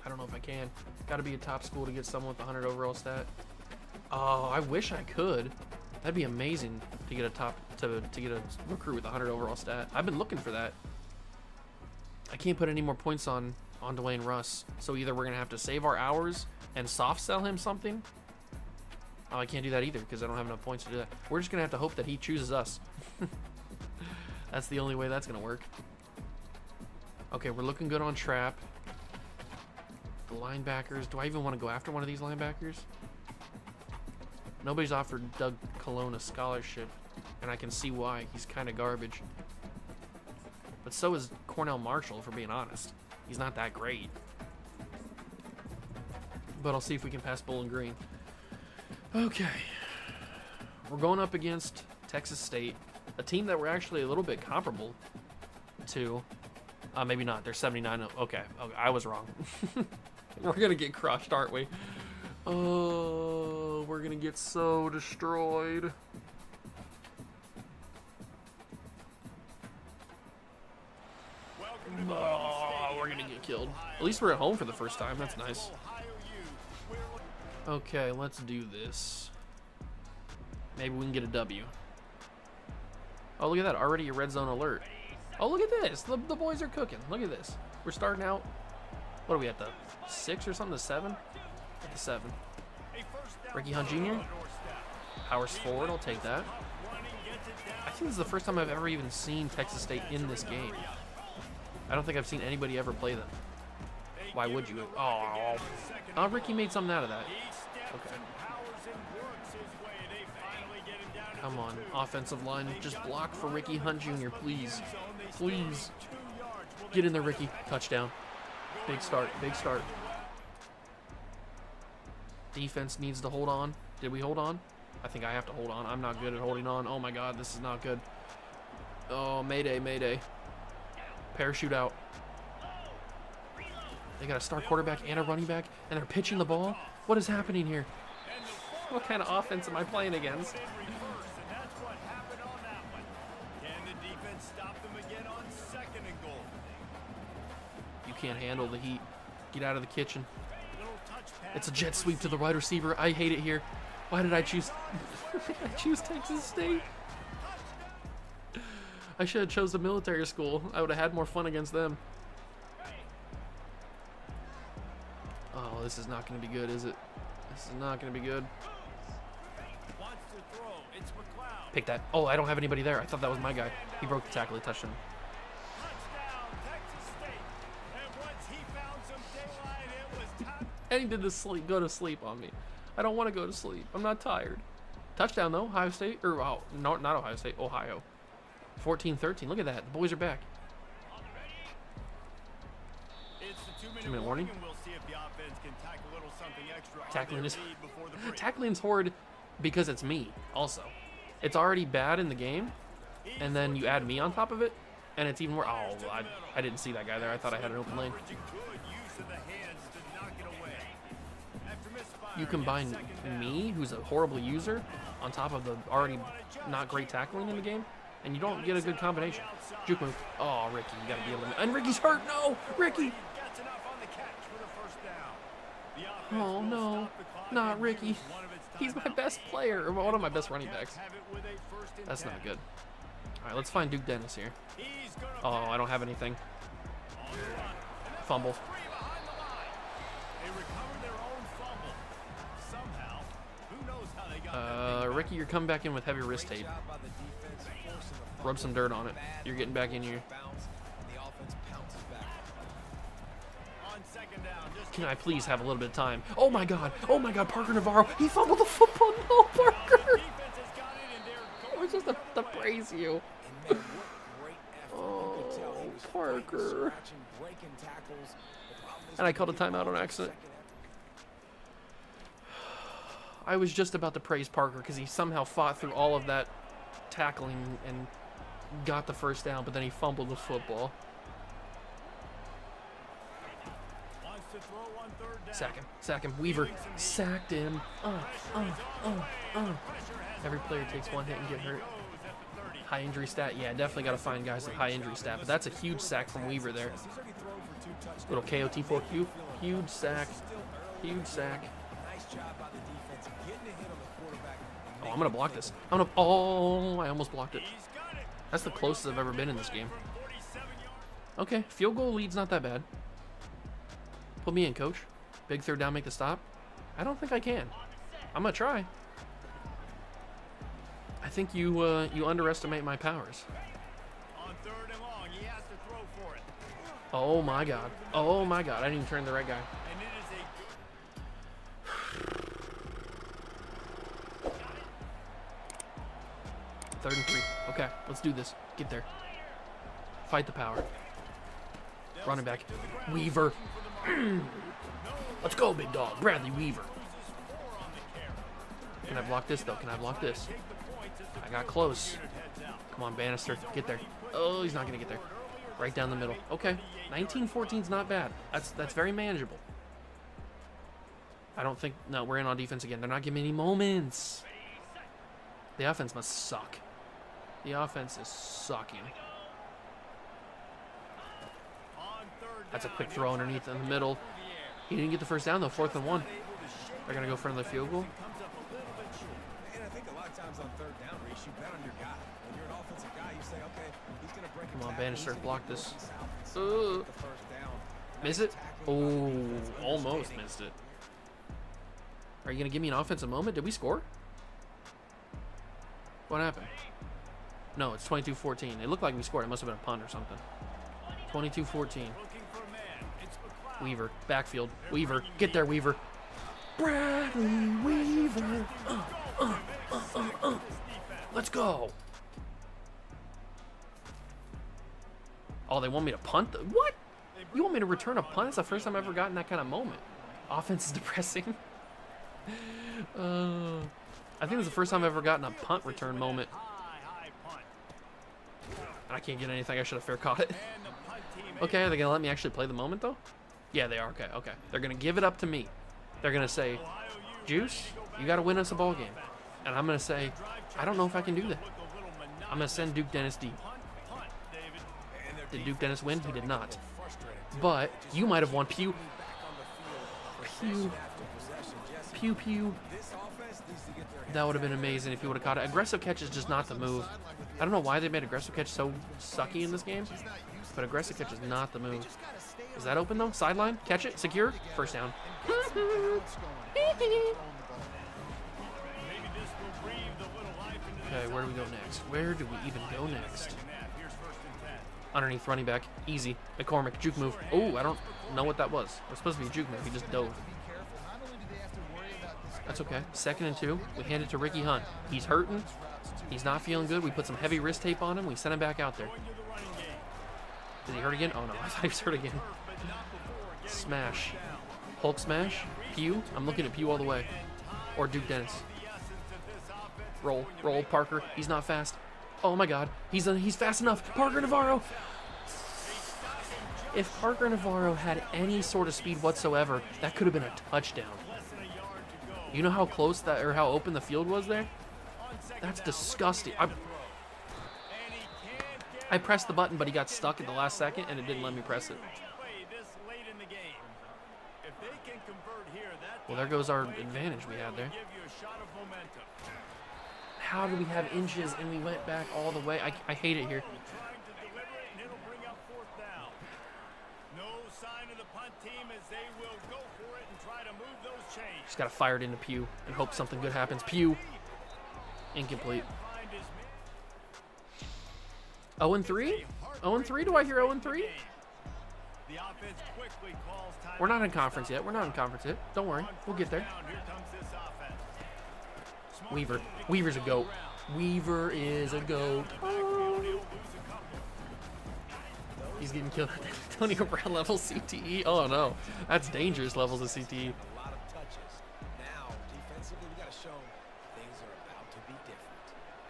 I don't know if I can. Got to be a top school to get someone with 100 overall stat. Oh, I wish I could. That'd be amazing to get to get a recruit with 100 overall stat. I've been looking for that. I can't put any more points on Dwayne Russ. So either we're gonna have to save our hours and soft sell him something. Oh, I can't do that either because I don't have enough points to do that. We're just gonna have to hope that he chooses us. That's the only way that's gonna work. Okay, we're looking good on trap. The linebackers. Do I even want to go after one of these linebackers? Nobody's offered Doug Cologne a scholarship, and I can see why. He's kind of garbage. But so is Cornell Marshall, if we're being honest. He's not that great. But I'll see if we can pass Bowling Green. Okay. We're going up against Texas State, a team that we're actually a little bit comparable to. Maybe not. They're 79. Okay, I was wrong. We're gonna get crushed, aren't we? Oh, we're gonna get so destroyed. Oh, we're gonna get killed. At least we're at home for the first time. That's nice. Okay, let's do this. Maybe we can get a W. Oh, look at that. Already a red zone alert. Oh, look at this. The boys are cooking. Look at this. We're starting out. What are we at, the 6 or something? The 7? At the 7. Ricky Hunt Jr. Powers forward. I'll take that. I think this is the first time I've ever even seen Texas State in this game. I don't think I've seen anybody ever play them. Why would you? Oh, Ricky made something out of that. Okay. Come on, offensive line, just block for Ricky Hunt Jr., please. Please. Get in there, Ricky. Touchdown. Big start, big start. Defense needs to hold on. Did we hold on? I think I have to hold on. I'm not good at holding on. Oh my God, this is not good. Oh, mayday, mayday. Parachute out. They got a star quarterback and a running back, and they're pitching the ball. What is happening here? What kind of offense am I playing against? You can't handle the heat. Get out of the kitchen. It's a jet sweep to the wide receiver. I hate it here. Why did I choose? I choose Texas State. I should have chose the military school. I would have had more fun against them. Oh, this is not going to be good, is it? This is not going to be good. Pick that. Oh, I don't have anybody there. I thought that was my guy. He broke the tackle. He touched him. And he did this go to sleep on me. I don't want to go to sleep. I'm not tired. Touchdown, though. Ohio State. Or, oh, no, not Ohio State. Ohio. 14-13. Look at that. The boys are back. 2-minute warning. Tackling's hard because it's me, also. It's already bad in the game, and then you add me on top of it, and it's even more. Oh, I didn't see that guy there. I thought I had an open lane. You combine me, who's a horrible user, on top of the already not great tackling in the game, and you don't get a good combination. Juke move. Oh, Ricky, you gotta be able to. And Ricky's hurt. No, Ricky. Oh no, not Ricky. He's my best player, or one of my best running backs. That's not good. All right, let's find Duke Dennis here. Oh, I don't have anything. Fumble. Ricky, you're coming back in with heavy wrist tape. Rub some dirt on it. You're getting back in here. Can I please have a little bit of time? Oh my God, Parker Navarro, he fumbled the football. No, Parker. It was just to praise you. Oh, Parker. And I called a timeout on accident. I was just about to praise Parker because he somehow fought through all of that tackling and got the first down, but then he fumbled the football. Sack him. Weaver sacked him. Every player takes one hit and get hurt. High injury stat. Yeah, definitely got to find guys with high injury stat, but that's a huge sack from Weaver there. Little KOT4Q. Huge sack. Oh, I'm going to block this. Oh, I almost blocked it. That's the closest I've ever been in this game. Okay, field goal lead's not that bad. Put me in, coach. Big third down, make the stop. I don't think I can. I'm going to try. I think you underestimate my powers. Oh, my God. I didn't even turn the right guy. 3rd and 3. Okay, let's do this. Get there. Fight the power. Running back. Weaver. Let's go, big dog. Bradley Weaver. Can I block this, though? Can I block this? I got close. Come on, Bannister. Get there. Oh, he's not going to get there. Right down the middle. Okay. 19-14 is not bad. That's very manageable. I don't think... No, we're in on defense again. They're not giving me any moments. The offense must suck. The offense is sucking. That's a quick throw underneath in the middle. He didn't get the first down, though. 4th and 1. They're going to go for another field goal. And I think a lot of times on third down, Reese, you bet on your guy. When you're an offensive guy, you say, okay, he's going to break. Come on, Bannister, block this. The first down. Miss it? Oh, almost missed it. Are you going to give me an offensive moment? Did we score? What happened? No, it's 22-14. It looked like we scored. It must have been a punt or something. 22-14. Weaver, backfield. Weaver, get there, Weaver. Bradley Weaver. Let's go. Oh, they want me to punt? What? You want me to return a punt? It's the first time I've ever gotten that kind of moment. Offense is depressing. I think it's the first time I've ever gotten a punt return moment. And I can't get anything. I should have fair caught it. Okay, are they going to let me actually play the moment, though? Yeah, they are. Okay, okay. They're going to give it up to me. They're going to say, Juice, you got to win us a ball game. And I'm going to say, I don't know if I can do that. I'm going to send Duke Dennis deep. Did Duke Dennis win? He did not. But you might have won. Pew. Pew. Pew, pew. That would have been amazing if he would have caught it. Aggressive catch is just not the move. I don't know why they made aggressive catch so sucky in this game, but aggressive catch is not the move. Is that open, though? Sideline? Catch it? Secure? First down. Okay, where do we go next? Where do we even go next? Underneath running back. Easy. McCormick. Juke move. Oh, I don't know what that was. It was supposed to be a juke move. He just dove. That's okay. 2nd and 2. We hand it to Ricky Hunt. He's hurting. He's not feeling good. We put some heavy wrist tape on him. We send him back out there. Did he hurt again? Oh, no. I thought he was hurt again. Smash. Hulk smash. Pew. I'm looking at Pew all the way. Or Duke Dennis. Roll. Roll. Parker. He's not fast. Oh, my God. He's fast enough. Parker Navarro. If Parker Navarro had any sort of speed whatsoever, that could have been a touchdown. You know how close that, or how open the field was there? That's disgusting. I pressed the button, but he got stuck at the last second, and it didn't let me press it. Well, there goes our advantage we had there. How did we have inches and we went back all the way? I hate it here. Just got to fire it into Pew and hope something good happens. Pew. Incomplete. 0-3? 0-3? Do I hear 0-3? We're not in conference yet. We're not in conference yet. Don't worry. We'll get there. Weaver. Weaver's a goat. Weaver is a goat. Oh. He's getting killed at Antonio Brown level CTE. Oh, no. That's dangerous levels of CTE.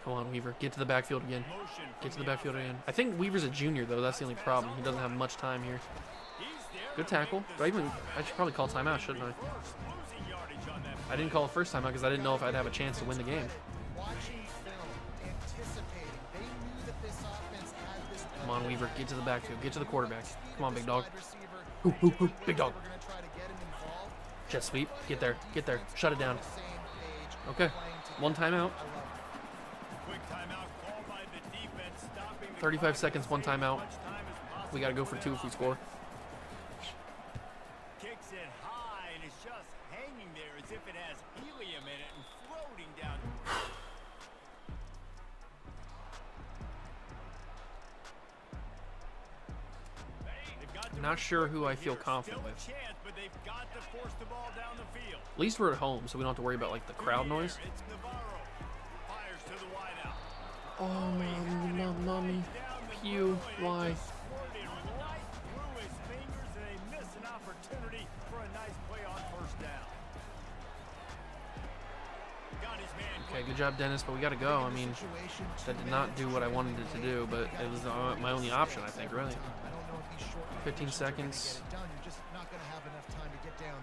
Come on, Weaver. Get to the backfield again. Get to the backfield again. I think Weaver's a junior, though. That's the only problem. He doesn't have much time here. Good tackle. I should probably call timeout, shouldn't I? I didn't call a first timeout because I didn't know if I'd have a chance to win the game. Come on, Weaver. Get to the backfield. Get to the quarterback. Come on, big dog. Ooh, ooh, ooh. Big dog. Jet sweep. Get there. Get there. Shut it down. Okay. 1 timeout. 35 seconds, 1 timeout. We got to go for 2 if we score. Kicks it high and it's just hanging there as if it has helium in it and floating down. Not sure who I feel confident with. At least we're at home, so we don't have to worry about like the crowd noise. Oh, mommy. Pew. Why? Okay, good job, Dennis, but we got to go. I mean, that did not do what I wanted it to do, but it was my only option, I think, really. 15 seconds.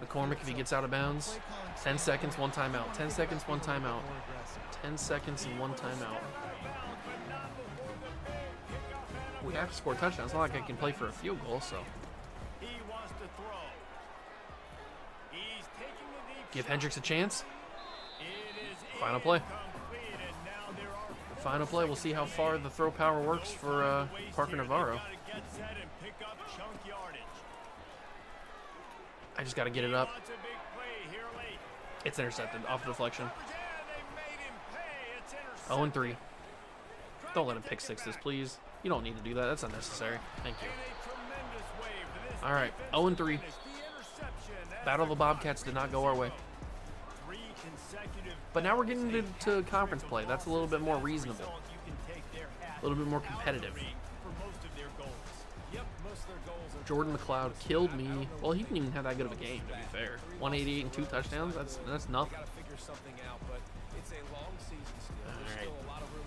McCormick, if he gets out of bounds. 10 seconds, one timeout. 10 seconds, one timeout. 10 seconds and one timeout. We have to score a touchdown. It's not like I can play for a field goal, so. Give Hendricks a chance. Final play. Final play. We'll see how far the throw power works for Parker Navarro. I just got to get it up. It's intercepted off deflection. 0-3. Don't let him pick six this, please. You don't need to do that. That's unnecessary. Thank you. All right, 0-3. Battle of the Bobcats did not go our way. But now we're getting to conference play. That's a little bit more reasonable. A little bit more competitive. Jordan McLeod killed me. Well, he didn't even have that good of a game, to be fair. 188 and 2 touchdowns. That's nothing. All right.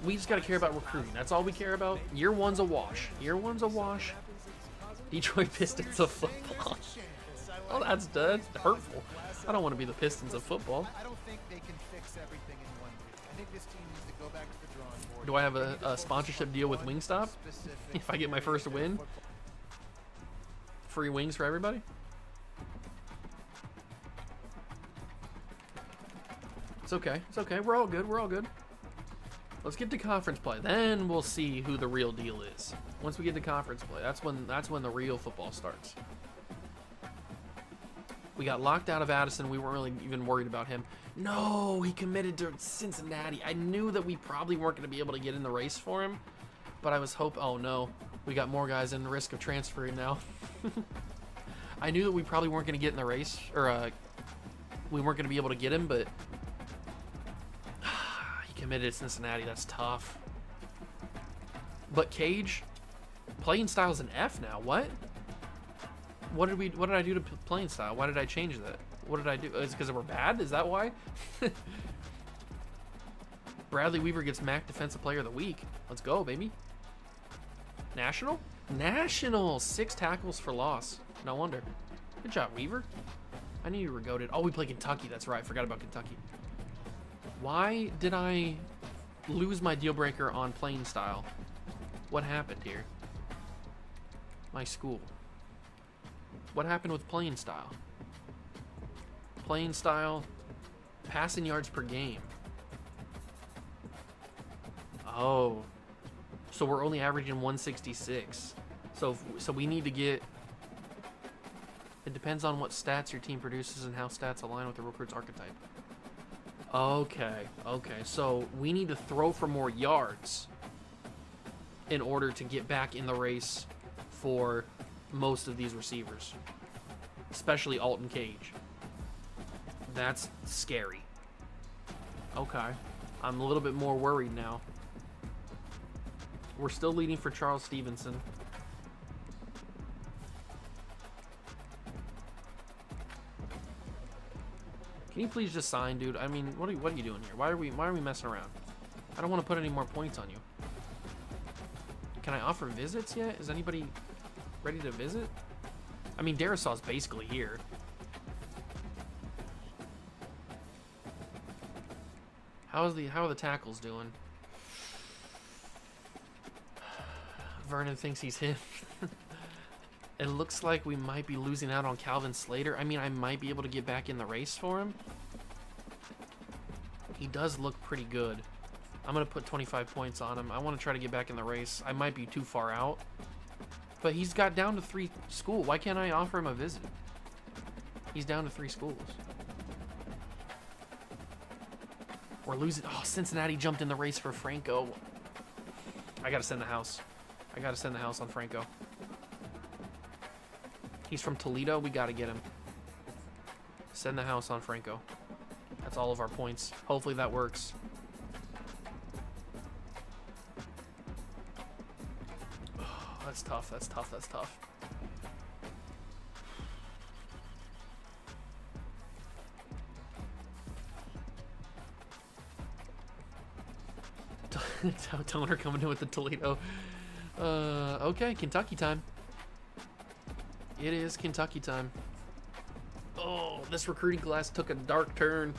We just got to care about recruiting. That's all we care about. Year one's a wash. Year one's a wash. Detroit Pistons of football. Oh, that's hurtful. I don't want to be the Pistons of football. I don't think they can fix everything in 1 week. I think this team needs to go back to the drawing board. Do I have a sponsorship deal with Wingstop? If I get my first win? Free wings for everybody? It's okay. It's okay. We're all good. We're all good. Let's get to conference play. Then we'll see who the real deal is. Once we get to conference play, that's when the real football starts. We got locked out of Addison. We weren't really even worried about him. No, he committed to Cincinnati. I knew that we probably weren't going to be able to get in the race for him, but I was hoping. Oh no, we got more guys in the risk of transferring now. I knew that we probably weren't going to get in the race, or we weren't going to be able to get him, but he committed to Cincinnati. That's tough. But Cage, playing style is an F now. What? What did I do to playing style? Why did I change that? What did I do? Is it because we're bad? Is that why? Bradley Weaver gets MAC Defensive Player of the Week. Let's go, baby. National? National! 6 tackles for loss. No wonder. Good job, Weaver. I knew you were goated. Oh, we play Kentucky. That's right. I forgot about Kentucky. Why did I lose my deal breaker on playing style? What happened here? My school. What happened with playing style? Playing style, passing yards per game. Oh, so we're only averaging 166. So we need to get. It depends on what stats your team produces and how stats align with the recruit's archetype. Okay. So we need to throw for more yards in order to get back in the race for most of these receivers, especially Alton Cage. That's scary. Okay, I'm a little bit more worried now. We're still leading for Charles Stevenson. Can you please just sign, dude? I mean, what are you doing here? Why are we messing around? I don't want to put any more points on you. Can I offer visits yet? Is anybody ready to visit? I mean, Darisaw's basically here. How are the tackles doing? Vernon thinks he's him. It looks like we might be losing out on Calvin Slater. I mean, I might be able to get back in the race for him. He does look pretty good. I'm going to put 25 points on him. I want to try to get back in the race. I might be too far out. But he's got down to 3 schools. Why can't I offer him a visit? He's down to 3 schools. We're losing. Oh, Cincinnati jumped in the race for Franco. I got to send the house. I got to send the house on Franco. He's from Toledo. We got to get him. Send the house on Franco. That's all of our points. Hopefully that works. Oh, that's tough. That's tough. That's tough. Toner coming in with the Toledo. Okay, Kentucky time. It is Kentucky time. Oh, this recruiting class took a dark turn.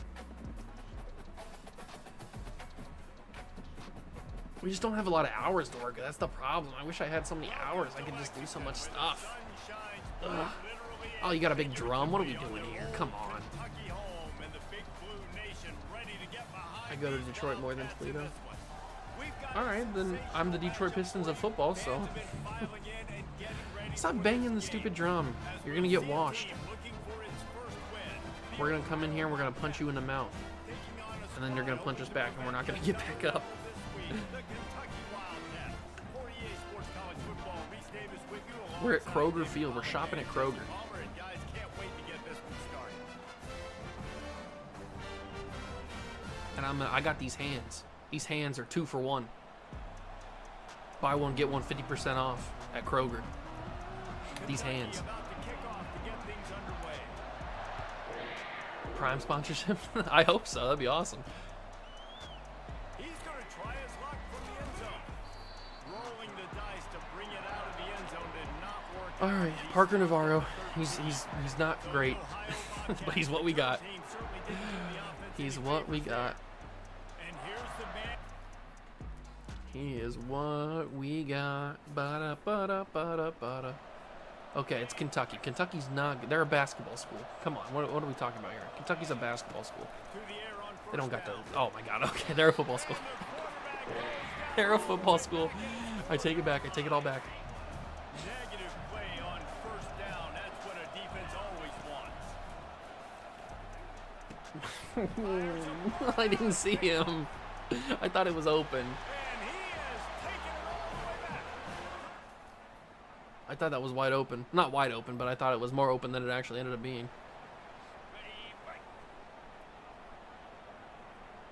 We just don't have a lot of hours to work. That's the problem. I wish I had so many hours. I could just do so much stuff. Ugh. Oh, you got a big drum? What are we doing here? Come on. I go to Detroit more than Toledo. Alright, then I'm the Detroit Pistons of football, so... Stop banging the stupid drum. You're gonna get washed. We're gonna come in here and we're gonna punch you in the mouth. And then you're gonna punch us back and we're not gonna get back up. We're at Kroger Field. We're shopping at Kroger. And I got these hands. These hands are 2 for 1. Buy one, get one 50% off at Kroger. These hands. Prime sponsorship? I hope so. That'd be awesome. He's going to try his luck from the end zone. Rolling the dice to bring it out of the end zone did not work. All right, Parker Navarro. He's not great, but he's what we got. He's what we got. And here's the man. He is what we got. Ba-da, ba-da, ba-da, ba-da. Okay, it's Kentucky. Kentucky's not... They're a basketball school. Come on, what are we talking about here? Kentucky's a basketball school. They don't got the... Oh, my God. Okay, they're a football school. They're a football school. I take it back. I take it all back. Negative play on first down. That's what a defense always wants. I didn't see him. I thought it was open. And he has taken it all the way back. I thought that was wide open. Not wide open, but I thought it was more open than it actually ended up being.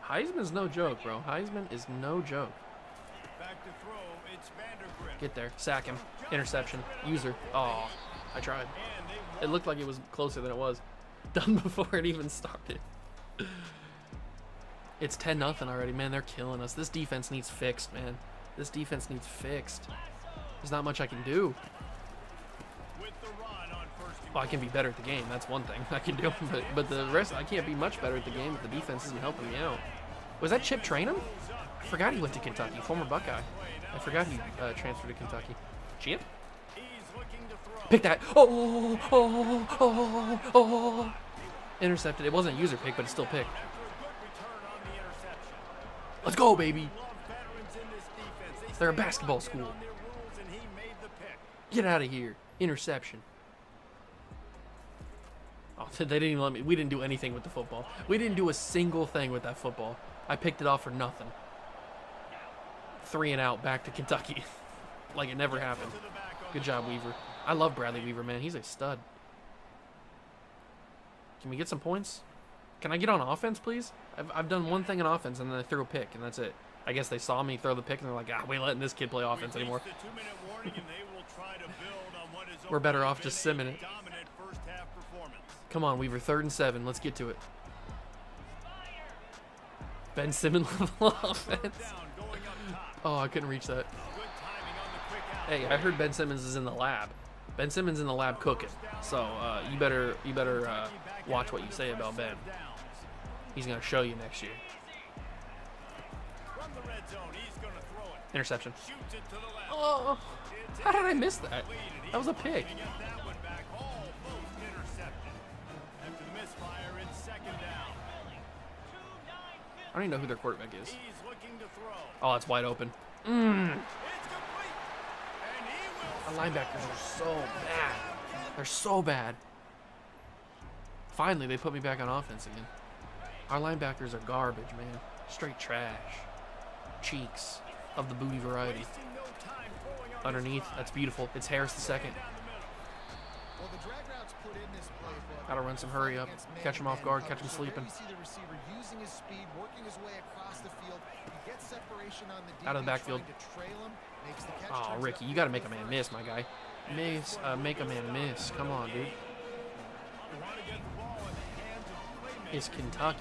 Heisman's no joke, bro. Heisman is no joke. Back to throw. It's Vandergrift. Get there. Sack him. Interception. User. Oh, I tried. It looked like it was closer than it was. Done before it even started. It's 10-0 already, man. They're killing us. This defense needs fixed, man. This defense needs fixed. There's not much I can do. Well, I can be better at the game. That's one thing I can do. But the rest, I can't be much better at the game if the defense isn't helping me out. Was that Chip Trainum? I forgot he went to Kentucky. Former Buckeye. I forgot he transferred to Kentucky. Chip? Pick that. Oh. Intercepted. It wasn't a user pick, but it's still picked. Let's go, baby. They're a basketball school. Get out of here. Interception. Oh, they didn't even let me. We didn't do anything with the football. We didn't do a single thing with that football. I picked it off for nothing. 3 and out back to Kentucky. Like it never happened. Good job, Weaver. I love Bradley Weaver, man. He's a stud. Can we get some points? Can I get on offense, please? I've done one thing in offense, and then I threw a pick, and that's it. I guess they saw me throw the pick, and they're like, we ain't letting this kid play offense anymore. We're better off just simming it. Come on, Weaver. 3rd and 7. Let's get to it. Ben Simmons level offense. Oh, I couldn't reach that. Hey, I heard Ben Simmons is in the lab. Ben Simmons in the lab cooking. So you better watch what you say about Ben. He's gonna show you next year. Interception. Oh, how did I miss that? That was a pick. I don't even know who their quarterback is. Oh, it's wide open. Our linebackers are so bad. They're so bad. Finally, they put me back on offense again. Our linebackers are garbage, man. Straight trash. Cheeks of the booty variety. Underneath, that's beautiful. It's Harris the second. Gotta run some hurry up. Catch him off guard. Catch him sleeping. Out of the backfield. Oh, Ricky, you gotta make a man miss, my guy. Make a man miss. Come on, dude. It's Kentucky.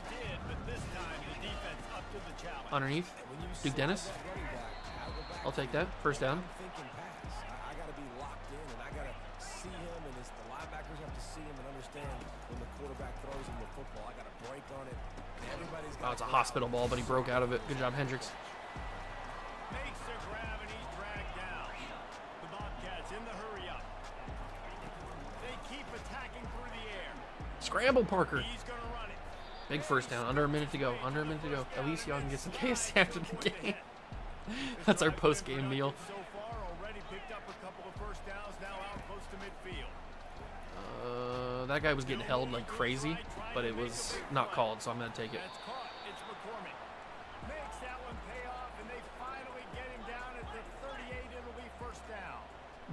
Underneath. Duke Dennis. I'll take that. First down. I'm thinking pass. I got to be locked in, and I got to see him, and the linebackers have to see him and understand when the quarterback throws him the football. I got to break on it. And everybody's got Oh, it's a hospital ball, but he broke out of it. Good job, Hendricks. Makes the grab and he's dragged down. The Bobcats in the hurry up. They keep attacking through the air. Scramble, Parker. He's going to run it. Big first down. Under a minute to go. Under a minute to go. At least y'all can get some KFC after the game. That's our post-game meal. So far, already picked up a couple of first downs, now out close to midfield. That guy was getting held like crazy, but it was not called, so I'm going to take it. That's caught. It's McCormick. Makes that one pay off, and they finally get him down at the 38. It'll be first down.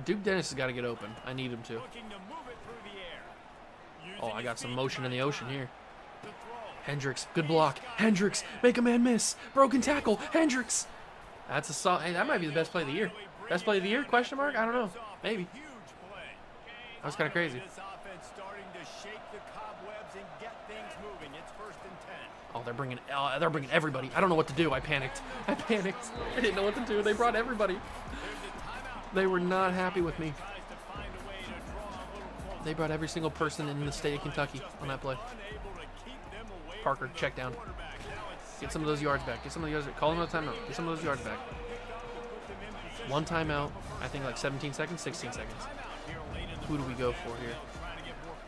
Duke Dennis has got to get open. I need him to. Looking to move it through the air. Oh, I got some motion in the ocean here. The throw. Hendricks, good block. Hendricks, make a man miss. Broken tackle. Hendricks. That's a solid. Hey, that might be the best play of the year. Best play of the year? Question mark? I don't know. Maybe. Huge play. That was kind of crazy. This offense starting to shake the cobwebs and get things moving. It's first and 10. Oh, they're bringing everybody. I don't know what to do. I panicked. I didn't know what to do. They brought everybody. They were not happy with me. Tries to find a way to draw a little closer. They brought every single person in the state of Kentucky on that play. Unable to keep them away Parker, from check the down. quarterback. Now it's Get some of those yards back. Get some of the yards back. Call another timeout. Get some of those yards back. One timeout. I think like 17 seconds, 16 seconds. Who do we go for here?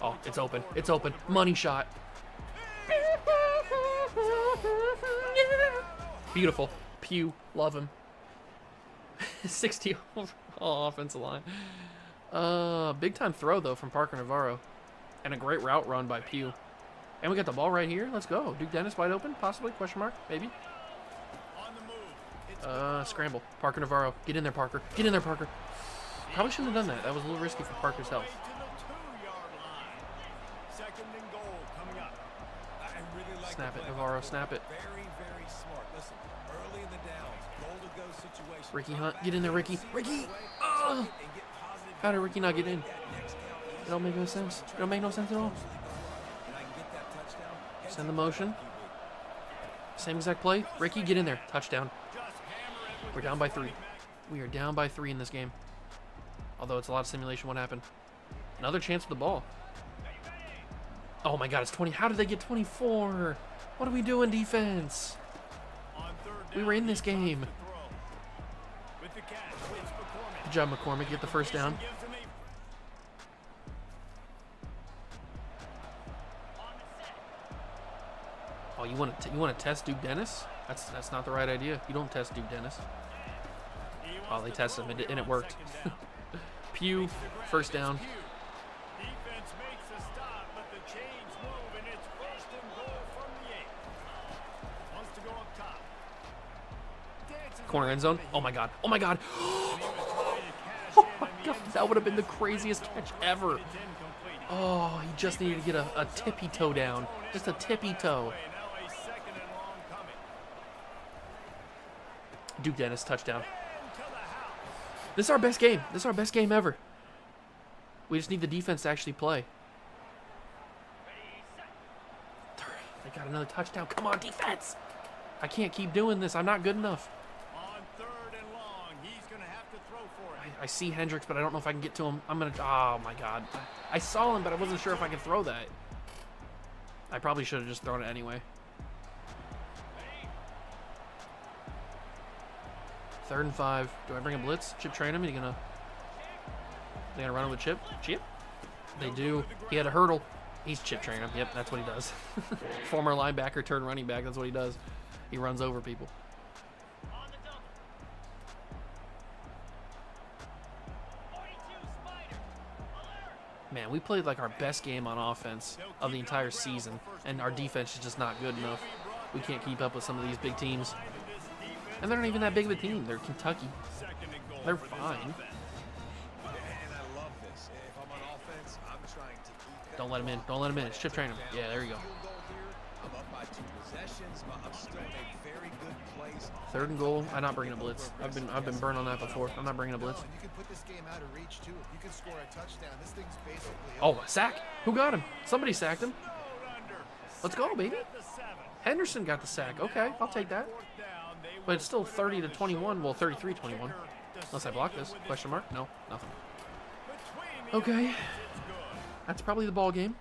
Oh, it's open. It's open. Money shot. Beautiful. Pew. Love him. 60 overall offensive line. Big time throw though from Parker Navarro. And a great route run by Pew. And we got the ball right here. Let's go. Duke Dennis wide open, possibly? Question mark? Maybe. on the move. It's Scramble. Parker Navarro. Get in there, Parker. Get in there, Parker. Probably shouldn't have done that. That was a little risky for Parker's health. to the 2-yard line. Second and goal coming up. I really like Snap the it, play. Navarro. Snap it. Very, very smart. Listen, early in the downs, goal-to-go situation. Ricky Hunt. Get in there, Ricky. Ricky! Oh! How did Ricky not get in? It don't make no sense. It don't make no sense at all. Send the motion. Same exact play. Ricky, get in there. Touchdown. We're down by 3. We are down by 3 in this game. Although it's a lot of simulation. What happened? Another chance with the ball. Oh my god, it's 20. How did they get 24? What are we doing, defense? On third down, We were in this game. throw. With the catch, it's McCormick. Good job, McCormick. Get the first down. Gives him a Oh, you want to test Duke Dennis? That's not the right idea. You don't test Duke Dennis. Oh, they tested him and it worked. Pew, first down. Defense makes a stop, but the chains move, and it's first and goal from the 8. Wants to go up top. Dances Corner end zone. Oh my god. Oh my god. Oh my god, that would have been the craziest catch ever. It's incomplete. Oh, he just needed to get a tippy toe down. Just a tippy toe. Now a second and long coming. Duke Dennis, touchdown. And to the house. This is our best game. This is our best game ever. We just need the defense to actually play. They got another touchdown. Come on, defense. I can't keep doing this. I'm not good enough. On third and long, he's going to have to throw for it. I see Hendricks, but I don't know if I can get to him. I'm going to... Oh, my God. I saw him, but I wasn't sure if I could throw that. I probably should have just thrown it anyway. 3rd and 5. Do I bring a blitz? Chip train him? Are you gonna run him with Chip? Chip? They do. He had a hurdle. He's chip training him. Yep, that's what he does. Former linebacker turned running back. That's what he does. He runs over people. Man, we played like our best game on offense of the entire season, and our defense is just not good enough. We can't keep up with some of these big teams. And they're not even that big of a team. They're Kentucky. They're fine. And I love this. If I'm on offense, I'm trying to keep Don't let him in. Don't let him in. It's chip train him. Yeah, there you go. field goal here. I'm up by 2 possessions, but I'm still in a very good place. 3rd and goal. I'm not bringing a blitz. I've been burned on that before. I'm not bringing a blitz. You can put this game out of reach too. If you can score a touchdown, this thing's basically Oh, a sack. Who got him? Somebody sacked him. Let's go, baby. Henderson got the sack. Okay, I'll take that. Fourth down, they But it's still 30-21. Well, 33-21. Unless I block this. Question mark? No, nothing. Okay. That's probably the ball game.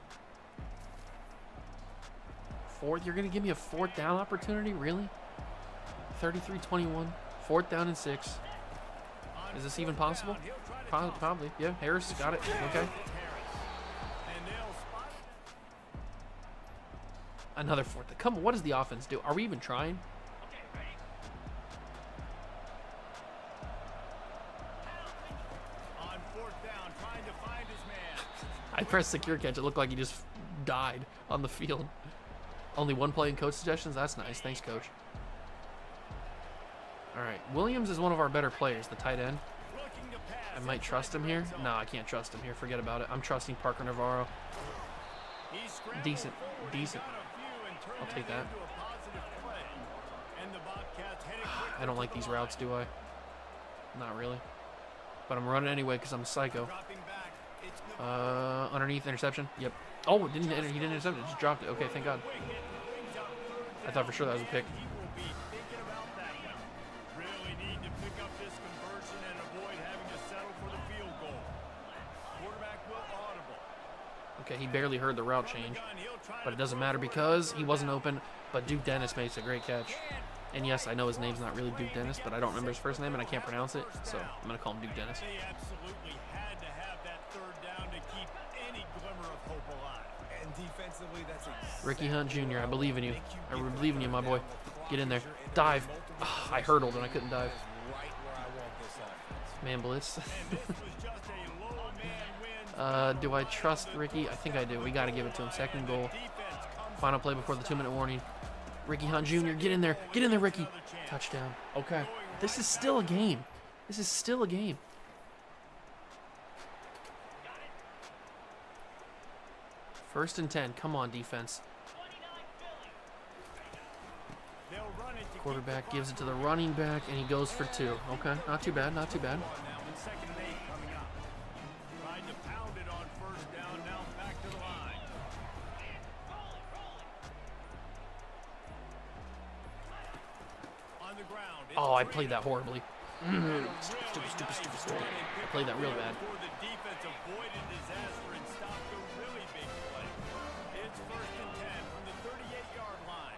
Fourth, you're going to give me a 4th down opportunity? Really? 33-21. 4th down and 6. Is this even possible? Probably. Yeah, Harris got it. Okay. Another 4th. Come on, what does the offense do? Are we even trying? On 4th down, trying to find his man. I pressed secure catch. It looked like he just died on the field. Only one play in coach suggestions? That's nice. Thanks, coach. All right. Williams is one of our better players, the tight end. Looking to pass. I might trust him here. No, I can't trust him here. Forget about it. I'm trusting Parker Navarro. He's scrambled Decent. forward. Decent. Got a few and turned I'll take that that. into a positive play. And the Bobcats headed I don't like these routes, do I? Not really. But I'm running anyway because I'm a psycho. dropping back. It's good. Underneath interception. Yep. Oh, he didn't intercept it. Just dropped it. Okay, thank God. I thought for sure that was a pick. He will be thinking about that now. Really need to pick up this conversion and avoid having to settle for the field goal. Quarterback will audible. Okay, he barely heard the route change. But it doesn't matter because he wasn't open. But Duke Dennis makes a great catch. And yes, I know his name's not really Duke Dennis, but I don't remember his first name and I can't pronounce it. So I'm going to call him Duke Dennis. They absolutely had to have that 3rd down to keep any glimmer of hope alive. And defensively, that's exactly Ricky Hunt Jr., I believe in you. I believe in you, my boy. Get in there. Dive. Ah, I hurdled and I couldn't dive. right where I want this offense. Man blitz. And this was just a low man win. Do I trust Ricky? I think I do. We got to give it to him. 2nd goal. Defense comes Final play before the 2-minute warning. Ricky Hunt Jr., get in there. Get in there, Ricky. Touchdown. Okay. This is still a game. This is still a game. First and 10. Come on, defense. they'll run it to keep Quarterback gives it to the running back, and he goes for 2. Okay, not too bad, not too bad. on now with 2nd and 8 coming up. Trying to pound it on 1st down, now back to the line. On the ground. it's Oh, I a played that horribly. Really Stupid. nice I played that real bad. before the defense avoided disaster and stopped a really big play. It's 1st and 10 from the 38-yard line.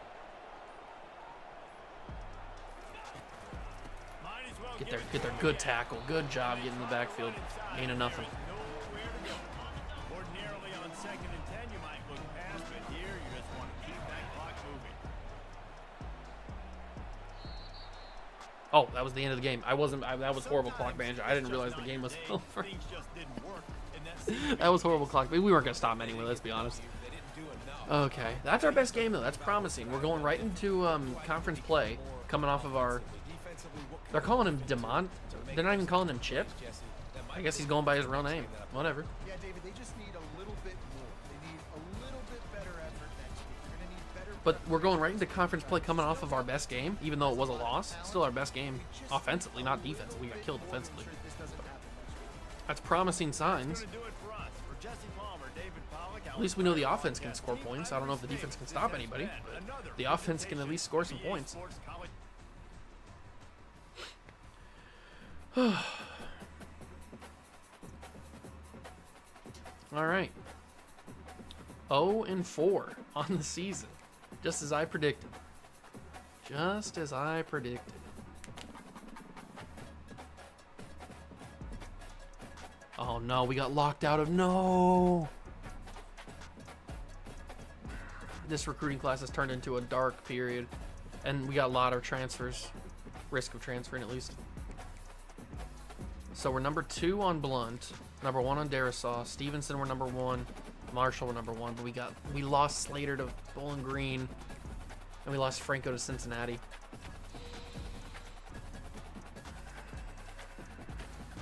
Might as well Get there. Good tackle. Good job getting in the backfield. Ain't a nothing. Nowhere to go. Ordinarily on 2nd and 10 you might look past, but here you just want to keep that clock moving. Oh, that was the end of the game. That was horrible clock management. I didn't realize the game was over. Things just didn't work, and that's That was horrible clock. We weren't going to stop anyway, let's be honest. They didn't do enough. Okay, that's our best game, though. That's promising. We're going right into conference play, coming off of our... Defensively, what They're calling him Demont. They're not even calling him Chip. Jesse, that might I guess he's going by his real name. Whatever. Yeah, David, they just need a little bit more. They need a little bit better effort next week. They're going to need better. But we're going right into conference play coming off of our best game, even though it was a loss. Still our best game offensively, not defensively. We got killed defensively. This doesn't happen next week. That's promising signs. going to do it for us. For Jesse Palmer, David Pollock, At least we know the offense can score points. I don't know if the defense can stop anybody, but the offense can at least score some points. All right. 0-4 on the season. Just as I predicted. Just as I predicted. Oh no, we got locked out of no. This recruiting class has turned into a dark period. And we got a lot of transfers. Risk of transferring at least. So we're number 2 on Blunt, number 1 on Darisaw, Stevenson we're number 1, Marshall we're number 1, but we lost Slater to Bowling Green, and we lost Franco to Cincinnati.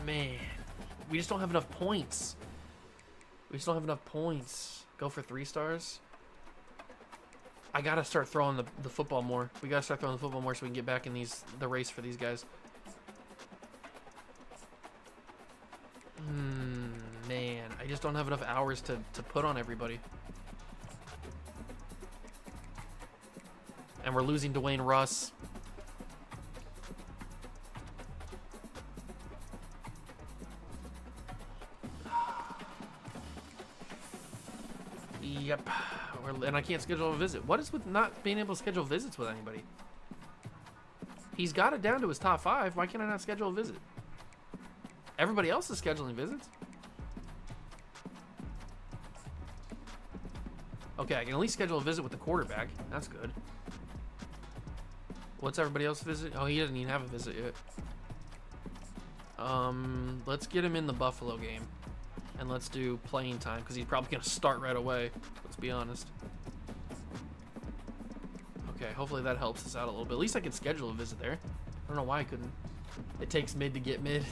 Man, we just don't have enough points. Go for 3 stars. I gotta start throwing the football more. We gotta start throwing the football more so we can get back in the race for these guys. Man, I just don't have enough hours to put on everybody. And we're losing Dwayne Russ. Yep. And I can't schedule a visit. What is with not being able to schedule visits with anybody? He's got it down to his top 5. Why can't I not schedule a visit? Everybody else is scheduling visits. Okay, I can at least schedule a visit with the quarterback. That's good. What's everybody else visit? Oh, he doesn't even have a visit yet. Let's get him in the Buffalo game. And let's do playing time, because he's probably going to start right away. Let's be honest. Okay, hopefully that helps us out a little bit. At least I can schedule a visit there. I don't know why I couldn't. It takes mid to get mid.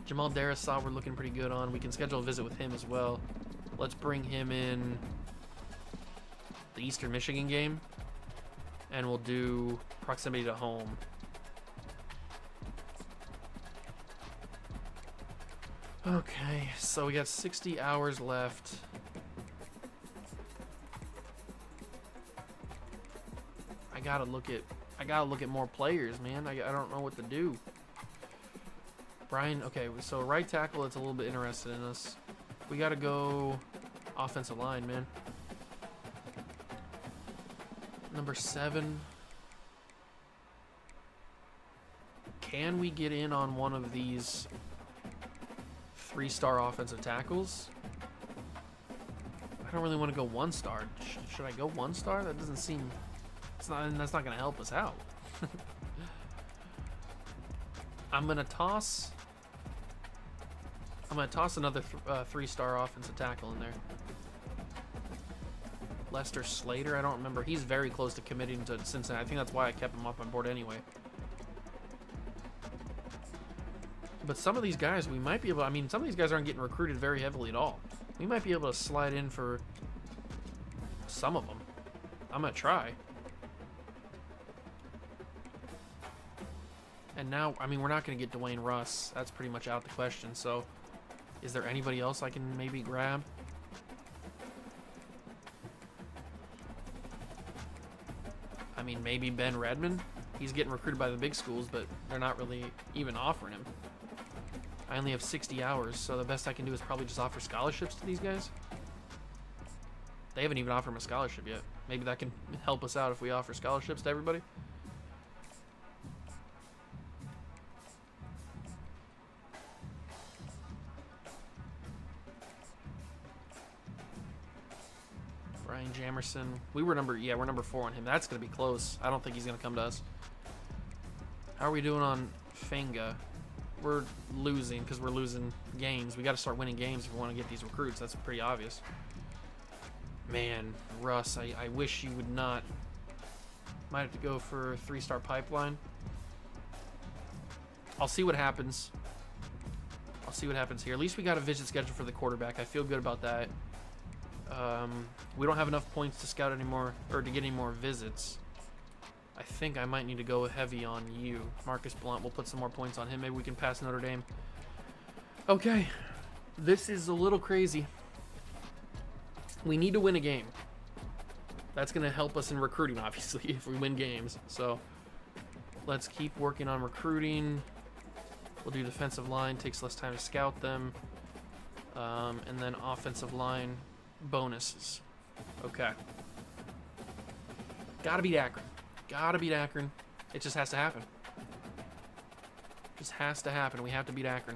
Jamal Darrisaw we're looking pretty good on. We can schedule a visit with him as well. Let's bring him in the Eastern Michigan game. And we'll do proximity to home. Okay, so we got 60 hours left. I gotta look at more players, man. I don't know what to do. Brian, okay, so right tackle, it's a little bit interested in us. We gotta go offensive line, man. Number 7. Can we get in on one of these 3-star offensive tackles? I don't really want to go 1-star. Should I go 1-star? That doesn't seem... that's not going to help us out. I'm going to toss another 3-star offensive tackle in there. Lester Slater, I don't remember. He's very close to committing to Cincinnati. I think that's why I kept him up on board anyway. But some of these guys, we might be able... I mean, some of these guys aren't getting recruited very heavily at all. We might be able to slide in for some of them. I'm going to try. And now, I mean, we're not going to get Dwayne Russ. That's pretty much out the question. So, is there anybody else I can maybe grab? I mean, maybe Ben Redmond. He's getting recruited by the big schools, but they're not really even offering him. I only have 60 hours, so the best I can do is probably just offer scholarships to these guys. They haven't even offered him a scholarship yet. Maybe that can help us out if we offer scholarships to everybody. Brian Jamerson. We're number 4 on him. That's going to be close. I don't think he's going to come to us. How are we doing on Fanga? We're losing because we're losing games. We got to start winning games if we want to get these recruits. That's pretty obvious. Man, Russ, I wish you would not. Might have to go for 3-star pipeline. I'll see what happens. I'll see what happens here. At least we got a visit scheduled for the quarterback. I feel good about that. We don't have enough points to scout anymore, or to get any more visits. I think I might need to go heavy on you. Marcus Blunt, we'll put some more points on him. Maybe we can pass Notre Dame. Okay. This is a little crazy. We need to win a game. That's going to help us in recruiting, obviously, if we win games. So, let's keep working on recruiting. We'll do defensive line. Takes less time to scout them. And then offensive line bonuses. Okay. Gotta beat Akron. Gotta beat Akron. It just has to happen. Just has to happen. We have to beat Akron.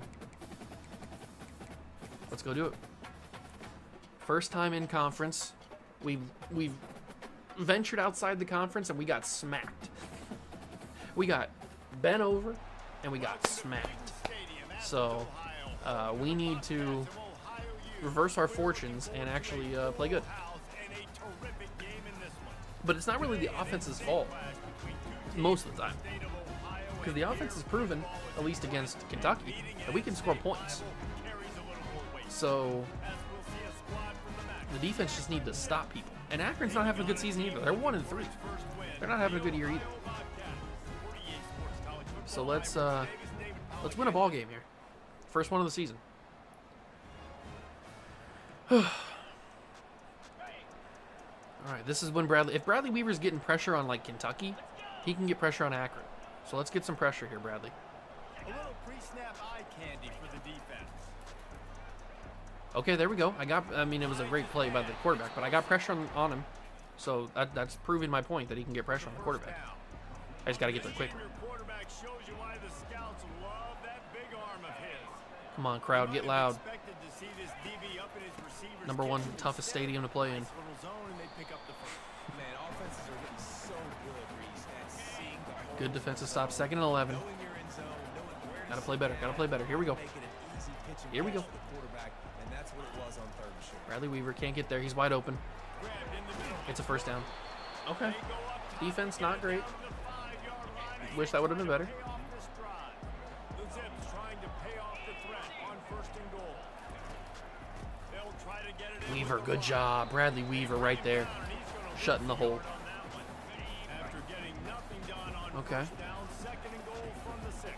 Let's go do it. First time in conference. We've ventured outside the conference and we got smacked. We got bent over and we got smacked. So we need to reverse our fortunes and actually play good. But it's not really the offense's fault most of the time, because the offense has proven, at least against Kentucky, that we can score points. So the defense just needs to stop people. And Akron's not having a good season either. They're 1-3. They're not having a good year either. So let's win a ball game here. First one of the season. All right, this is when if Bradley Weaver's getting pressure on like Kentucky, he can get pressure on Akron. So let's get some pressure here, Bradley. A little pre-snap eye candy for the defense. Okay, there we go. I mean, it was a great play by the quarterback, but I got pressure on him. So that's proving my point that he can get pressure on the quarterback. I just got to get there quicker. Your quarterback shows you why the scouts love that big arm of his. Come on, crowd, get loud. Expected to see this DB up in his receiver's Number one cage. toughest stadium to play in. Nice little zone, and they pick up the first. Man, offenses are getting so good, Reese, at seeing the whole Good defensive stop. 2nd and 11. knowing you're in zone, knowing where to Gotta play better. sit Gotta down, play better. Here we go. making an easy pitching Here we pass go. to the quarterback, and that's what it was on 3rd and short. Bradley Weaver can't get there. He's wide open. Grabbed in the middle. It's a first down. Okay. They go up top, Defense not great. down to the 5-yard line. Wish that would have been better. Pay off this drive. The Zips trying to pay off the threat on 1st and goal. They'll try to get it in Weaver, with the good ball. job. Bradley Weaver right there. And he's gonna Shutting the hole. on that one. After getting nothing done on Okay. 1st down, 2nd and goal from the 6.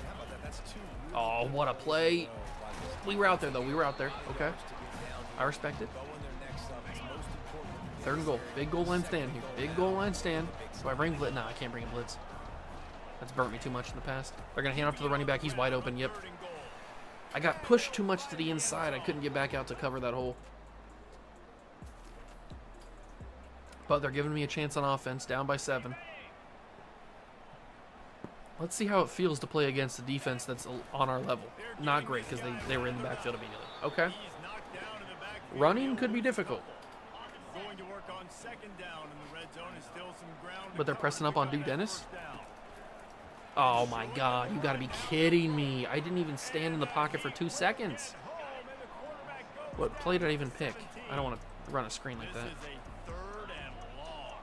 How about that? That's two really Oh, good what a plays play. by this We were out there, though. We were out there. Okay. to get down I respect it. Going their next up is most important. 3rd and goal. Big goal line stand here. Big goal line stand. Do I bring blitz? No, I can't bring a blitz. That's burnt me too much in the past. They're going to hand off to the running back. He's wide open. Yep. 3rd and goal. I got pushed too much to the inside. I couldn't get back out to cover that hole. But they're giving me a chance on offense. Down by 7. Let's see how it feels to play against a defense that's on our level. Not great because they were in the backfield immediately. Okay. He's knocked down in the backfield. Running could be difficult. Going to work on 2nd down in the red zone is still some ground. But they're pressing up on Duke Dennis. Oh my God, you gotta be kidding me. I didn't even stand in the pocket for 2 seconds. What play did I even pick? I don't want to run a screen like This that. is a 3rd and long.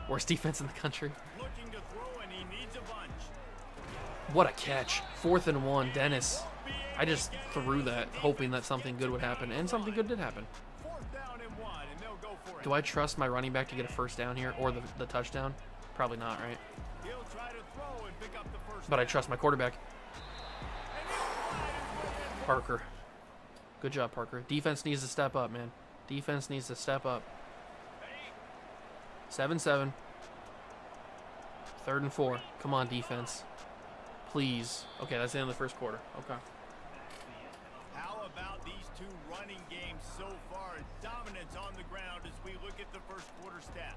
Worst defense in the country. Looking to throw and he needs a bunch. What a catch. 4th and 1, Dennis. I just threw that hoping that something good would happen, and something good did happen. 4th down and 1, and they'll go for it. Do I trust my running back to get a first down here or the touchdown? Probably not, right? He'll try to throw and pick up the first But I down. trust my quarterback. Parker. Good job, Parker. Defense needs to step up, man. Defense needs to step up. 7-7. 3rd and 4. Come on, defense. Please. Okay, that's the end of the 1st quarter. Okay. How about these two running games so far? Dominance on the ground as we look at the 1st quarter stats.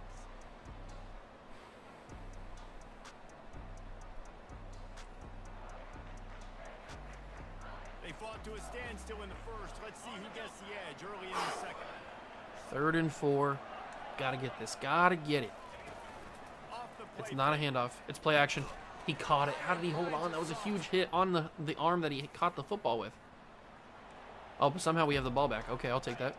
They fought to a standstill in the 1st. Let's see who gets the edge early in the 2nd. 3rd and 4. Gotta get this. Gotta get it. Off the play. It's not a handoff. It's play action. He caught it. How did he hold on? That was a huge hit on the arm that he caught the football with. Oh, but somehow we have the ball back. Okay, I'll take that.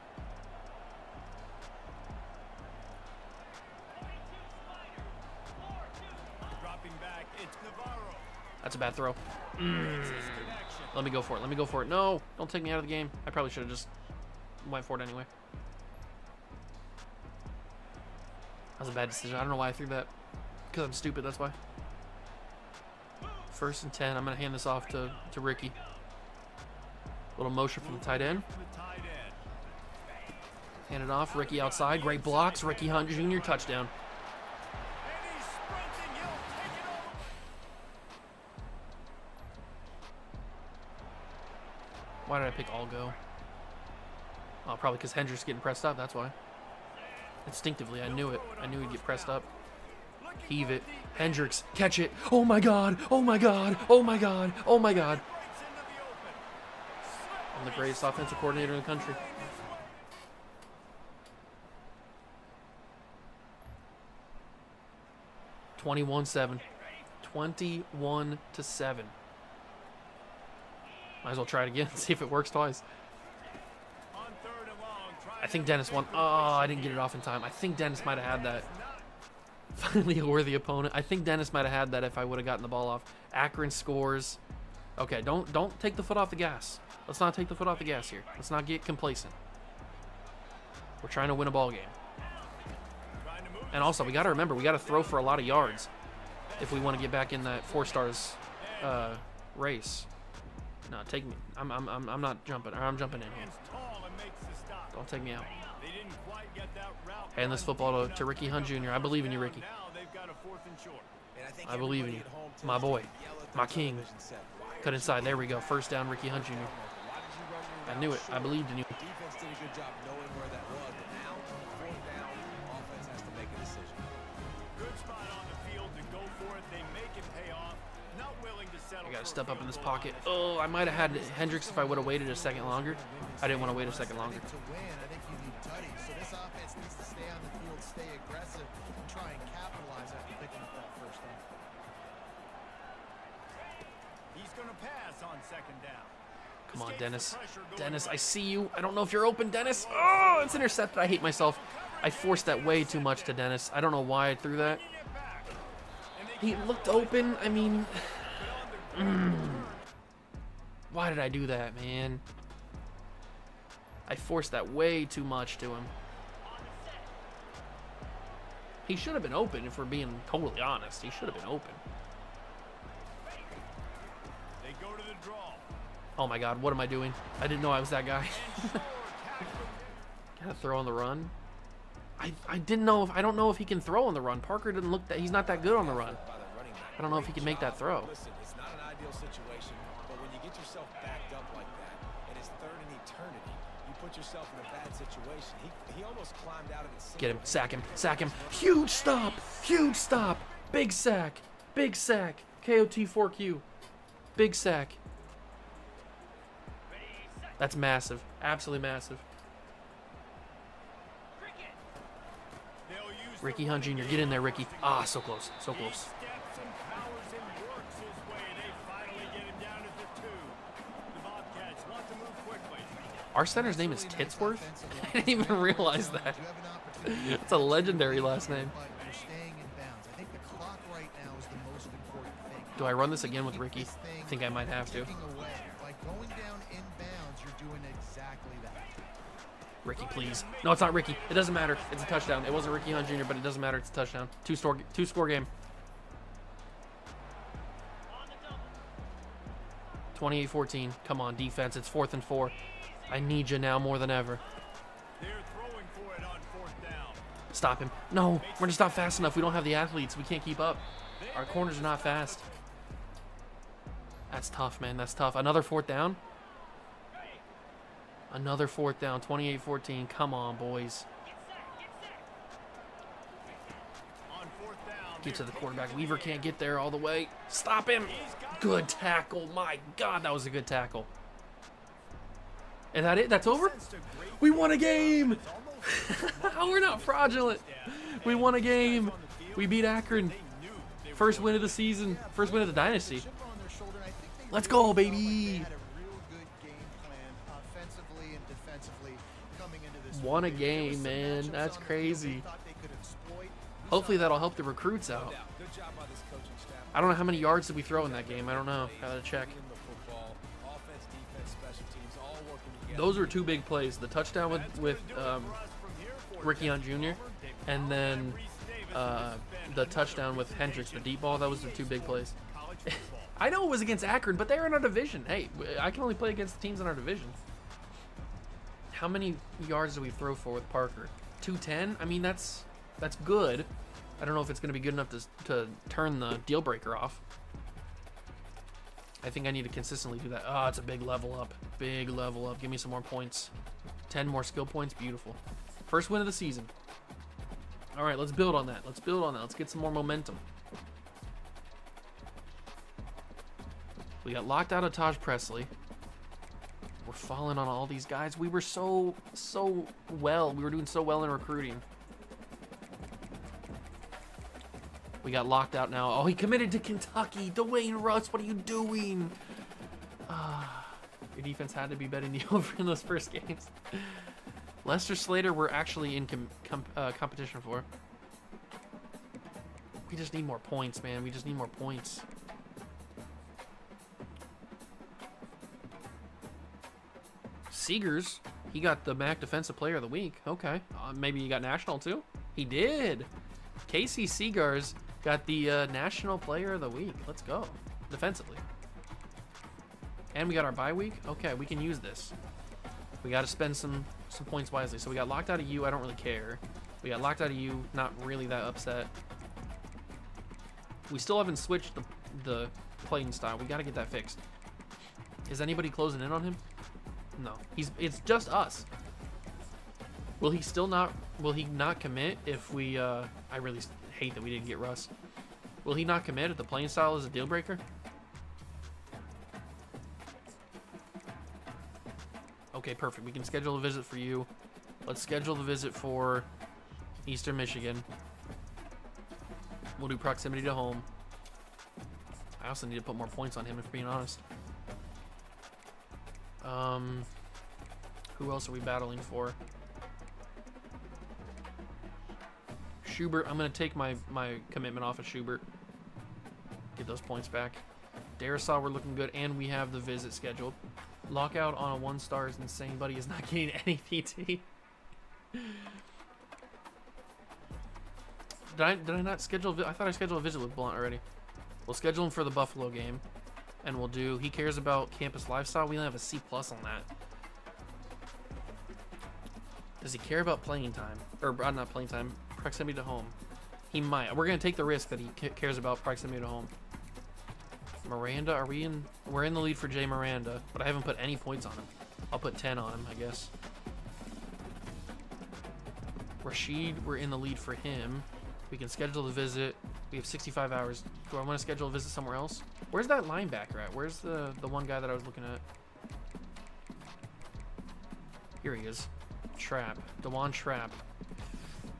Dropping back, it's Navarro. That's a bad throw. Connection. Let me go for it. Let me go for it. No, don't take me out of the game. I probably should have just went for it anyway. That was a bad decision. I don't know why I threw that. Because I'm stupid, that's why. 1st and 10. I'm going to hand this off to Ricky. Little motion from the tight end. From the tight end. Hand it off. Ricky outside. Great blocks. Ricky Hunt Jr. touchdown. And he's sprinting. He'll take it over. Why did I pick all go? Oh, probably because Hendricks getting pressed up. That's why. Instinctively, I knew it. I knew he'd get pressed up. Heave it. Hendricks, catch it. Oh my God. Oh my God. Oh my God. Oh my God. Breaks into the open. I'm the greatest offensive coordinator in the country. $21-7. 21-7. Might as well try it again. See if it works twice. On 3rd and long, trying I think to Dennis won. Oh, I didn't get it off in time. I think Dennis might have had that. Finally a worthy opponent. I think Dennis might have had that if I would have gotten the ball off. Akron scores. Okay, don't take the foot off the gas. Let's not take the foot off the gas here. Let's not get complacent. We're trying to win a ball game. trying to move. And also, we got to remember, we got to throw for a lot of yards if we want to get back in that 4 stars race. No, take me. I'm not jumping. Or I'm jumping in here. Stands tall and makes the stop. Don't take me out. They didn't quite get that route. Hand this football to Ricky Hunt Jr. I believe in you, Ricky. Now they've got a 4th and short. And I I believe in you. My boy. My king. Cut inside. There we go. First down, Ricky Hunt Jr. I knew it. I believed in you. Defense did a good job knowing where that was, but now, fourth down, offense has to make a decision. Good spot on the field to go for it. They make it pay off. Not willing to settle. I got to for a step up in field this goal pocket. on this. Oh, I might have had Hendricks if I would have waited a second longer. I didn't want to wait a second longer. To win, I think you need tutties. So this offense needs to stay on the field, stay aggressive, and try and capitalize after picking up that first down. He's going to pass on second down. Come on, Escapes the Dennis. pressure going Dennis, I right. see you. I don't know if you're open, Dennis. Oh, it's intercepted. I hate myself. I forced that way too much to Dennis. I don't know why I threw that. Bringing it back. And they He can't looked run it. open. I mean, But on the why did I do that, man? I forced that way too much to him. He should have been open, if we're being totally honest. He should have been open. They go to the draw. Oh my God, what am I doing? I didn't know I was that guy. Gotta throw on the run. I didn't know if I don't know if he can throw on the run. Parker didn't look that he's not that good on the run. By the running back. I don't know if he can make that throw. Listen, it's not an ideal situation, but when you get yourself backed up like that, and it's third in eternity, you put yourself in a bad situation. He almost climbed out of it. Get him, sack him, sack him. Huge stop, huge stop. Big sack, big sack. KOT4Q, big sack. That's massive, absolutely massive. They'll use Ricky the Hunt Jr., running get in there, game. Ricky. Ah, so close, so He close. steps and powers and works his way. They finally get him down at the 2. The Bobcats want to move quickly. Our center's name is Titsworth? I didn't even realize that. You have an opportunity. It's a legendary last name. But you're staying in bounds. I think the clock right now is the most important thing. Do I run this again with Ricky? This thing I think I might have to. ticking away. By going down in bounds, you're doing exactly that. Ricky, please. No, it's not Ricky. It doesn't matter. It's a touchdown. It wasn't Ricky Hunt Jr., but it doesn't matter. It's a touchdown. Two-score game. 28-14. Come on, defense. It's 4th and 4. I need you now more than ever. They're throwing for it on fourth down. Stop him. No, we're just not fast enough. We don't have the athletes. We can't keep up. Our corners are not fast. That's tough, man. That's tough. Another 4th down. Another 4th down. 28-14. Come on, boys. On fourth down. Get to the quarterback. Weaver can't get there all the way. Stop him. Good tackle. My God, that was a good tackle. Is that it? That's over? We won a game. We're not fraudulent. We won a game. We beat Akron. First win of the season. First win of the Dynasty. Chip on their shoulder, and I think they Let's really go, felt like they baby. had a real good game plan, offensively and defensively, coming into this Won a one. There was game, some man. matchups That's on the field crazy. they thought they could exploit. We Hopefully saw that'll help the recruits out. Good job by this coaching staff. I don't know how many yards did we throw in that game. I don't know. Gotta check. In the football, offense, defense, special teams, all working together. Those were 2 big plays. The touchdown with Ricky Hunt Jr. and then the touchdown with Hendricks, the deep ball. That was the 2 big plays. I know it was against Akron, but they're in our division. Hey, I can only play against the teams in our division. How many yards do we throw for with Parker? 210? I mean, that's good. I don't know if it's going to be good enough to turn the deal breaker off. I think I need to consistently do that. Oh, it's a big level up. Big level up. Give me some more points. 10 more skill points. Beautiful. First win of the season. All right, let's build on that. Let's build on that. Let's get some more momentum. We got locked out of Taj Presley. We're falling on all these guys. We were so well. We were doing so well in recruiting. We got locked out now. Oh, he committed to Kentucky. Dwayne Russ, what are you doing? Your defense had to be betting the over in those first games. Lester Slater, we're actually in competition for. We just need more points, man. We just need more points. Seegers, he got the MAC Defensive Player of the Week. Okay. Maybe he got national too? He did. Casey Seegers got the National Player of the Week. Let's go. Defensively. And we got our bye week. Okay, we can use this. We got to spend some points wisely. So we got locked out of you. I don't really care. We got locked out of you. Not really that upset. We still haven't switched the playing style. We got to get that fixed. Is anybody closing in on him? No. It's just us. Will he not commit if we I really hate that we didn't get Russ. Will he not commit if the playing style is a deal breaker? Okay, perfect. We can schedule a visit for you. Let's schedule the visit for Eastern Michigan. We'll do proximity to home. I also need to put more points on him, if being honest. Who else are we battling for? Schubert. I'm going to take my commitment off of Schubert. Get those points back. Darisaw, we're looking good, and we have the visit scheduled. Lockout on a 1-star is insane. Buddy is not getting any PT. Did I not schedule? I thought I scheduled a visit with Blunt already. We'll schedule him for the Buffalo game, and we'll do. He cares about campus lifestyle. We only have a C+ on that. Does he care about playing time? Or not playing time. Proximity to home. He might. We're gonna take the risk that he cares about proximity to home. Miranda, are we in? We're in the lead for Jay Miranda, but I haven't put any points on him. I'll put 10 on him, I guess. Rashid, we're in the lead for him. We can schedule the visit. We have 65 hours. Do I want to schedule a visit somewhere else? Where's that linebacker at? Where's the one guy that I was looking at? Here he is. Trapp. DeJuan Trapp.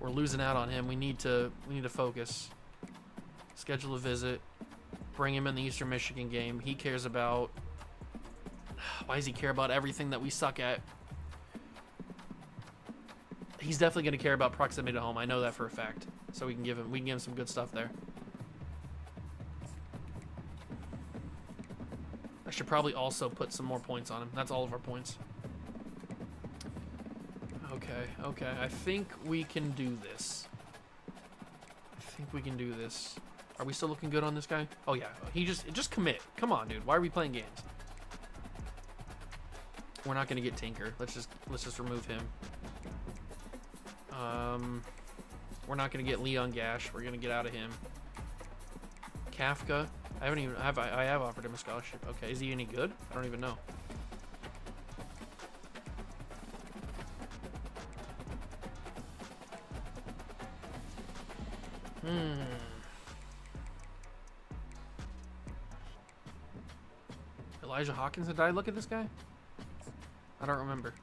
We're losing out on him. We need to focus. Schedule a visit. Bring him in the Eastern Michigan game. He cares about... Why does he care about everything that we suck at? He's definitely going to care about proximity to home. I know that for a fact. So we can give him some good stuff there. I should probably also put some more points on him. That's all of our points. Okay. I think we can do this. Are we still looking good on this guy? Oh yeah. He just commit. Come on, dude. Why are we playing games? We're not gonna get Tinker. Let's just remove him. We're not gonna get Leon Gash. We're gonna get out of him. Kafka. I have offered him a scholarship. Okay, is he any good? I don't even know. Elijah Hawkinson. Did I look at this guy? I don't remember.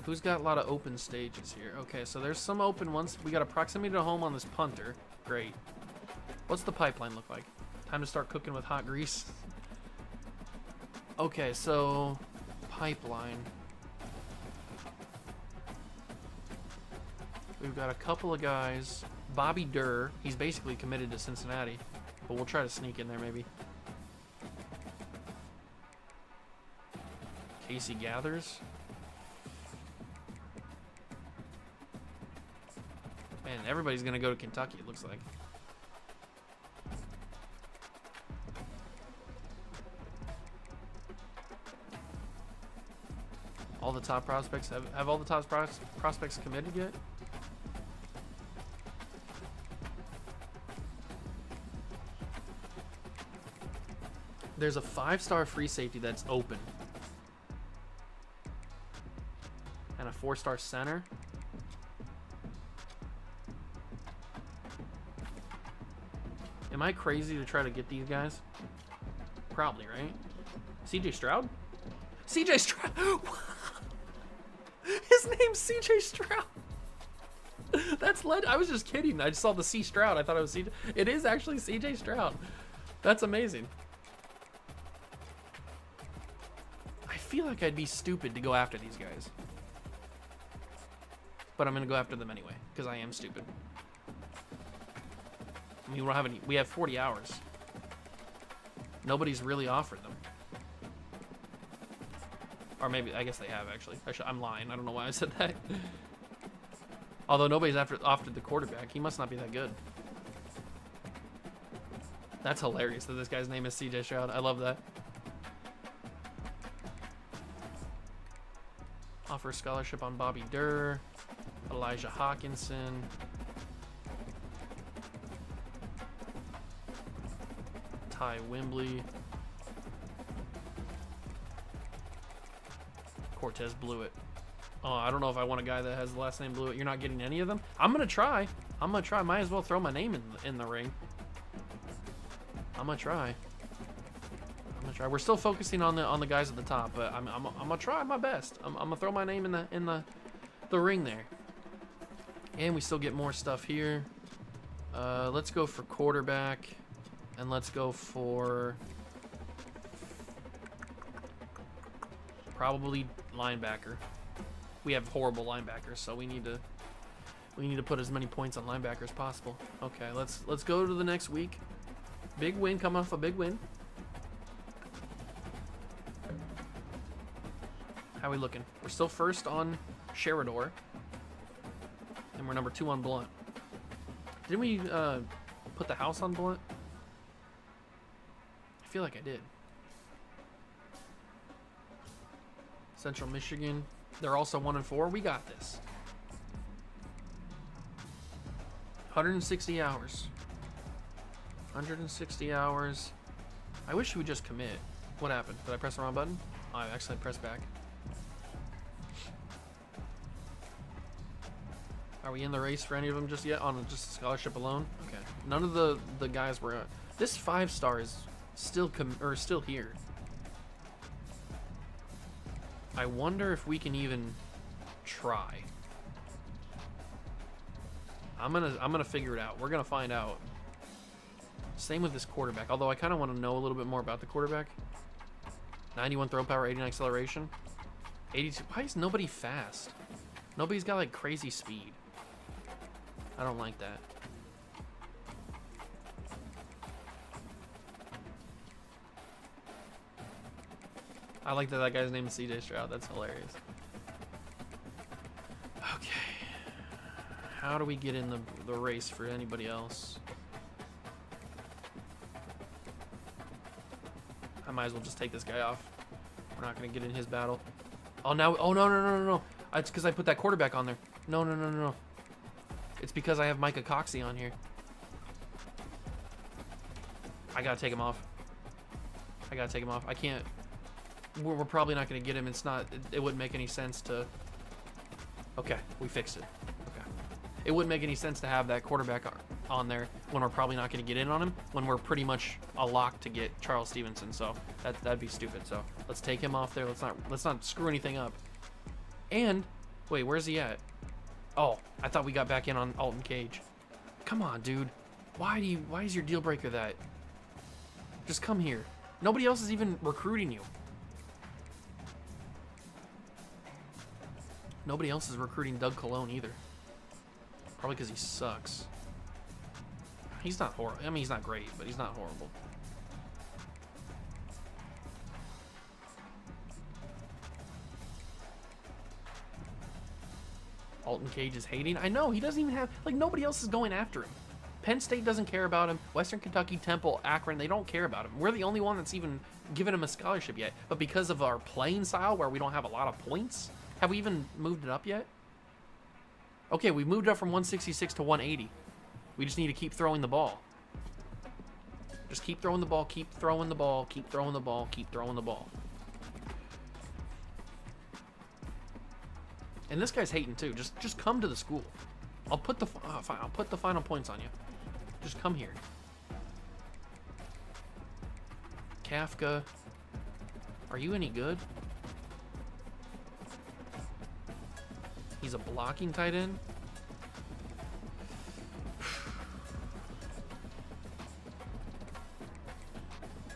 Who's got a lot of open stages here? Okay, so there's some open ones. We got a proximity to home on this punter. Great. What's the pipeline look like? Time to start cooking with hot grease. Okay, so pipeline. We've got a couple of guys. Bobby Durr, he's basically committed to Cincinnati, but we'll try to sneak in there maybe. Casey Gathers. Man, everybody's gonna go to Kentucky, it looks like. All the top prospects have all the top prospects committed yet? There's a 5-star free safety that's open. And a 4-star center. Am I crazy to try to get these guys? Probably, right? CJ Stroud? CJ Stroud! His name's CJ Stroud! That's I was just kidding. I just saw the C Stroud. I thought it was CJ. It is actually CJ Stroud. That's amazing. I feel like I'd be stupid to go after these guys. But I'm going to go after them anyway, because I am stupid. I mean, we have 40 hours. Nobody's really offered them. Or maybe, I guess they have, actually. I'm lying. I don't know why I said that. Although nobody's offered the quarterback. He must not be that good. That's hilarious that this guy's name is CJ Stroud. I love that. Offer scholarship on Bobby Durr. Elijah Hawkinson. Ty Wembley. Cortez Blewett. Oh, I don't know if I want a guy that has the last name Blewett. You're not getting any of them? I'm gonna try. I'm gonna try. Might as well throw my name in the ring. I'm gonna try. We're still focusing on the guys at the top, but I'm gonna try my best. I'm gonna throw my name in the ring there. And we still get more stuff here. Let's go for quarterback, and let's go for probably linebacker. We have horrible linebackers, so we need to put as many points on linebacker as possible. Okay, let's go to the next week. Big win, coming off a big win. How are we looking? We're still first on Sheridor, and we're number 2 on Blunt. Didn't we put the house on Blunt? I feel like I did. Central Michigan. They're also 1-4. We got this. 160 hours. 160 hours. I wish we would just commit. What happened? Did I press the wrong button? Oh, I actually pressed back. Are we in the race for any of them just yet? On just scholarship alone? Okay. None of the guys were. This 5-star is still still here. I wonder if we can even try. I'm gonna figure it out. We're gonna find out. Same with this quarterback. Although I kind of want to know a little bit more about the quarterback. 91 throw power, 89 acceleration, 82. Why is nobody fast? Nobody's got like crazy speed. I don't like that. I like that guy's name is CJ Stroud. That's hilarious. Okay. How do we get in the race for anybody else? I might as well just take this guy off. We're not going to get in his battle. Oh, now. Oh, no. It's because I put that quarterback on there. No. It's because I have Micah Coxey on here. I got to take him off. I can't. We're probably not going to get him. It's not. It wouldn't make any sense to. Okay, we fixed it. Okay. It wouldn't make any sense to have that quarterback on there when we're probably not going to get in on him, when we're pretty much a lock to get Charles Stevenson. So that'd be stupid. So let's take him off there. Let's not screw anything up. And wait, where's he at? Oh, I thought we got back in on Alton Cage. Come on, dude. Why is your deal breaker that? Just come here. Nobody else is even recruiting you. Nobody else is recruiting Doug Cologne either. Probably because he sucks. He's not horrible. I mean, he's not great, but he's not horrible. Alton Cage is hating. I know, he doesn't even have, like, nobody else is going after him. Penn State doesn't care about him. Western Kentucky, Temple, Akron, they don't care about him. We're the only one that's even given him a scholarship yet. But because of our playing style, where we don't have a lot of points, have we even moved it up yet? Okay, we moved up from 166 to 180. We just need to keep throwing the ball. Just keep throwing the ball, keep throwing the ball, keep throwing the ball, keep throwing the ball. And this guy's hating too. Just come to the school. I'll put the final points on you. Just come here. Kafka, are you any good? He's a blocking tight end.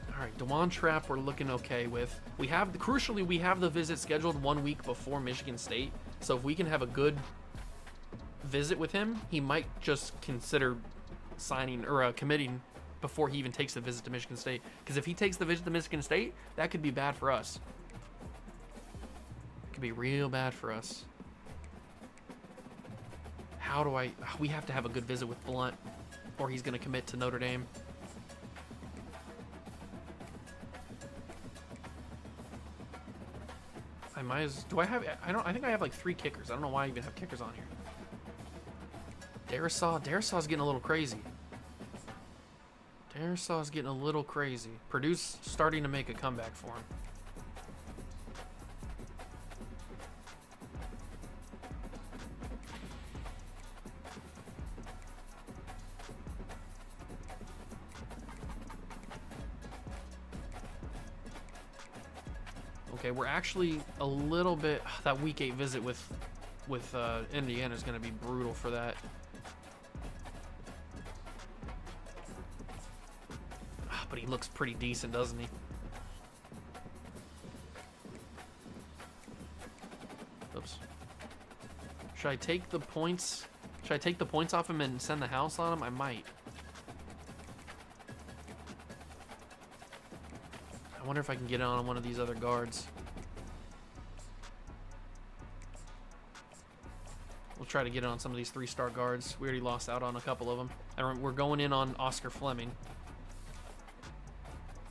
All right, Dewan Trapp we're looking okay with. Crucially, we have the visit scheduled 1 week before Michigan State. So if we can have a good visit with him, he might just consider signing or committing before he even takes the visit to Michigan State. Because if he takes the visit to Michigan State, that could be bad for us. It could be real bad for us. We have to have a good visit with Blunt, or he's going to commit to Notre Dame. I think I have like 3 kickers. I don't know why I even have kickers on here. Darrisaw's getting a little crazy. Airsoft's getting a little crazy. Purdue's starting to make a comeback for him. Okay, we're actually a little bit... That week 8 visit with Indiana is going to be brutal for that. But he looks pretty decent, doesn't he? Oops. Should I take the points? Should I take the points off him and send the house on him? I might. I wonder if I can get on one of these other guards. We'll try to get on some of these 3-star guards. We already lost out on a couple of them. And we're going in on Oscar Fleming.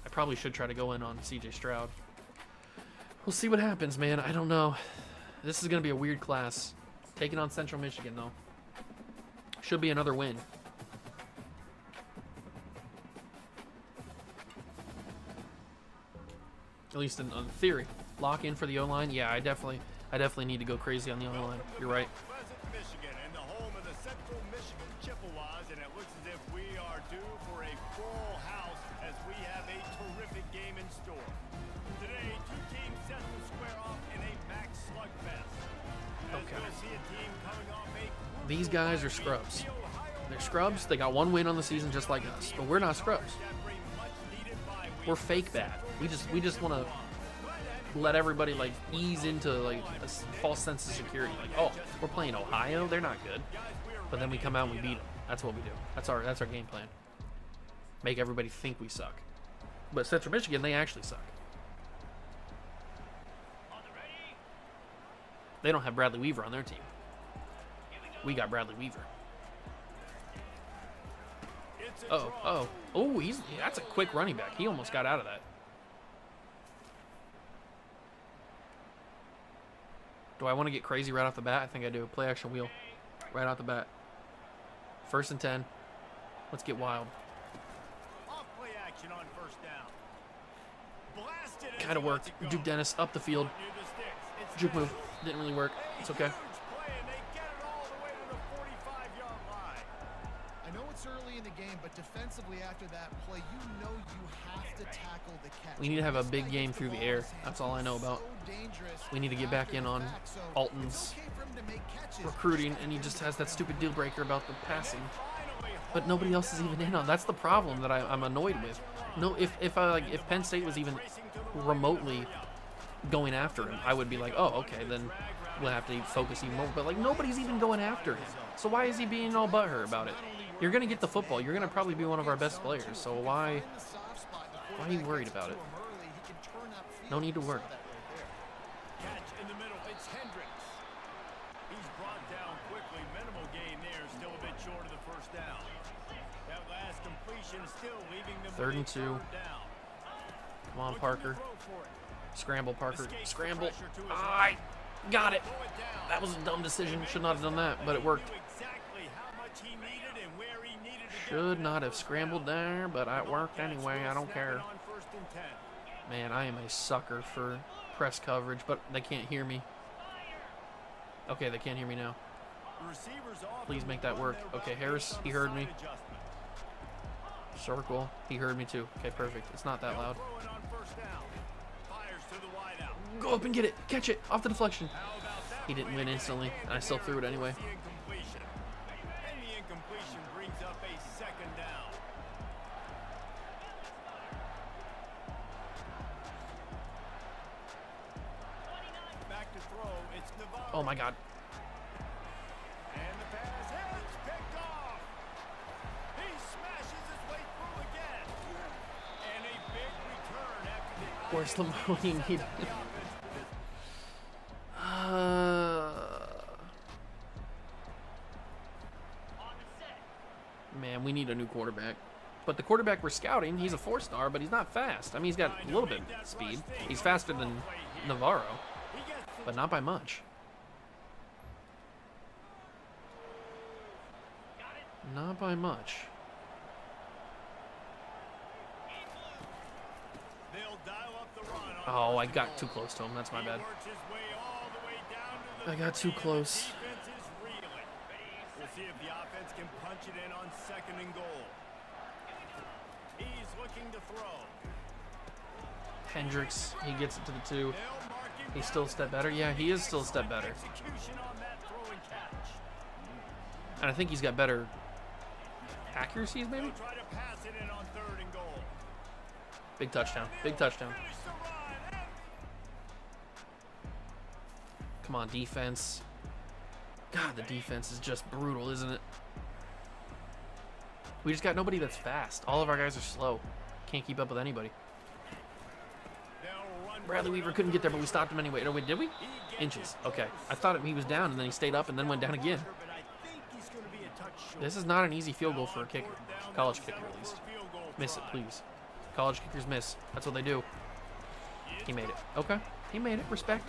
I probably should try to go in on CJ Stroud. We'll see what happens, man. I don't know. This is going to be a weird class. Taking on Central Michigan, though. Should be another win. At least in theory. Lock in for the O-line. Yeah, I definitely need to go crazy on the O-line. You're right. Pleasant, Michigan, and the home of the Central Michigan Chippewas, and it looks as if we are due for a full house as we have a terrific game in store. Today, two teams set to square off in a max slugfest. Okay. We'll see a team coming off a These guys are scrubs. They're scrubs. They got one win on the season just like us, but we're not scrubs. We're fake bad. We just want to let everybody like ease into like a false sense of security. Like, oh, we're playing Ohio. They're not good, but then we come out and we beat them. That's what we do. That's our game plan. Make everybody think we suck. But Central Michigan, they actually suck. They don't have Bradley Weaver on their team. We got Bradley Weaver. Oh, that's a quick running back. He almost got out of that. Do I want to get crazy right off the bat? I think I do. Play action wheel. Right off the bat. 1st and 10. Let's get wild. Off play action on first down. Blasted as Kind of he lets worked. it go. Duke Dennis up the field. Near the sticks. It's Juke move. Didn't really work. It's okay. huge play, and they get it all the way to the 45-yard line. I know it's early in the game, but defensively after that play, you know you have to tackle the catch. We need to have a This big guy game gets through the ball in air. his hands. That's all I know about. So dangerous We need to get back after in the on fact. So Alton's it's okay for him to make catches. recruiting, and he just has that stupid deal breaker about the passing. But nobody else is even in on. That's the problem that I'm annoyed with. No, if Penn State was even remotely going after him, I would be like, oh, okay, then we'll have to focus even more. But like nobody's even going after him. So why is he being all butthurt about it? You're gonna get the football. You're gonna probably be one of our best players. So why are you worried about it? No need to worry. Catch in the middle. It's Hendricks. He's brought down quickly. Minimal gain there. Still a bit short of the first down. That last completion still leaving them 3rd and with a 2. down. Come on, Looking to Parker. throw for it. Scramble, Parker. Escapes the Scramble. pressure to his I got it. Throw it down. That was a dumb decision. Should not have done that, but it worked. Knew exactly how much he needed and where he needed to get Should to not that have first scrambled down. there, but it worked Bobcats anyway. will I don't snap care. it on 1st and 10. Man, I am a sucker for press coverage, but they can't hear me. Okay, they can't hear me now. The receivers off Please and make that run work. their Okay, route Harris, based on he the heard side me. adjustment. Circle. He heard me too. Okay, perfect. It's not that They'll loud. throw it on first down. Fires to the wideout. Go up and get it. Catch it. Off the deflection. How about that He didn't play win to get instantly, handed and I still there threw it anyway. towards the incompletion. And the incompletion brings up a 2nd down. Back to throw. It's Navarro. Oh my god. And the pass hits, picked off. He smashes his way through again. And a big return after the Where's the money needed? the offense. Man, we need a new quarterback. But the quarterback we're scouting, he's a 4-star, but he's not fast. I mean, he's got a little bit of speed. He's faster than Navarro, He gets the but not by much. Not by much. Oh, I got too close to him. That's my bad. Works his way all the way down to the I got too close. defense is reeling. We'll see if the offense can punch it in on 2nd and goal. He's looking to throw. Hendricks, he gets it to the 2. They'll mark him He's down. still a step better. Yeah, he is still a step better. Execution on that throw and catch. And I think he's got better accuracies, maybe? They'll try to pass it in on 3rd and goal. Big touchdown. Big touchdown. Finish the run. And Come on, defense. God, the defense is just brutal, isn't it? We just got nobody that's fast. All of our guys are slow. Can't keep up with anybody. they'll run Bradley Weaver couldn't get there, but we stopped him anyway. Oh, wait, did we? Inches. Okay. I thought he was down, and then he stayed up and then went down again. but I think he's going to be a touch short. This is not an easy field goal for a kicker. College kicker, at least. Field goal Miss it, try. please. College kickers miss. That's what they do. He made it. Okay. He made it. Respect.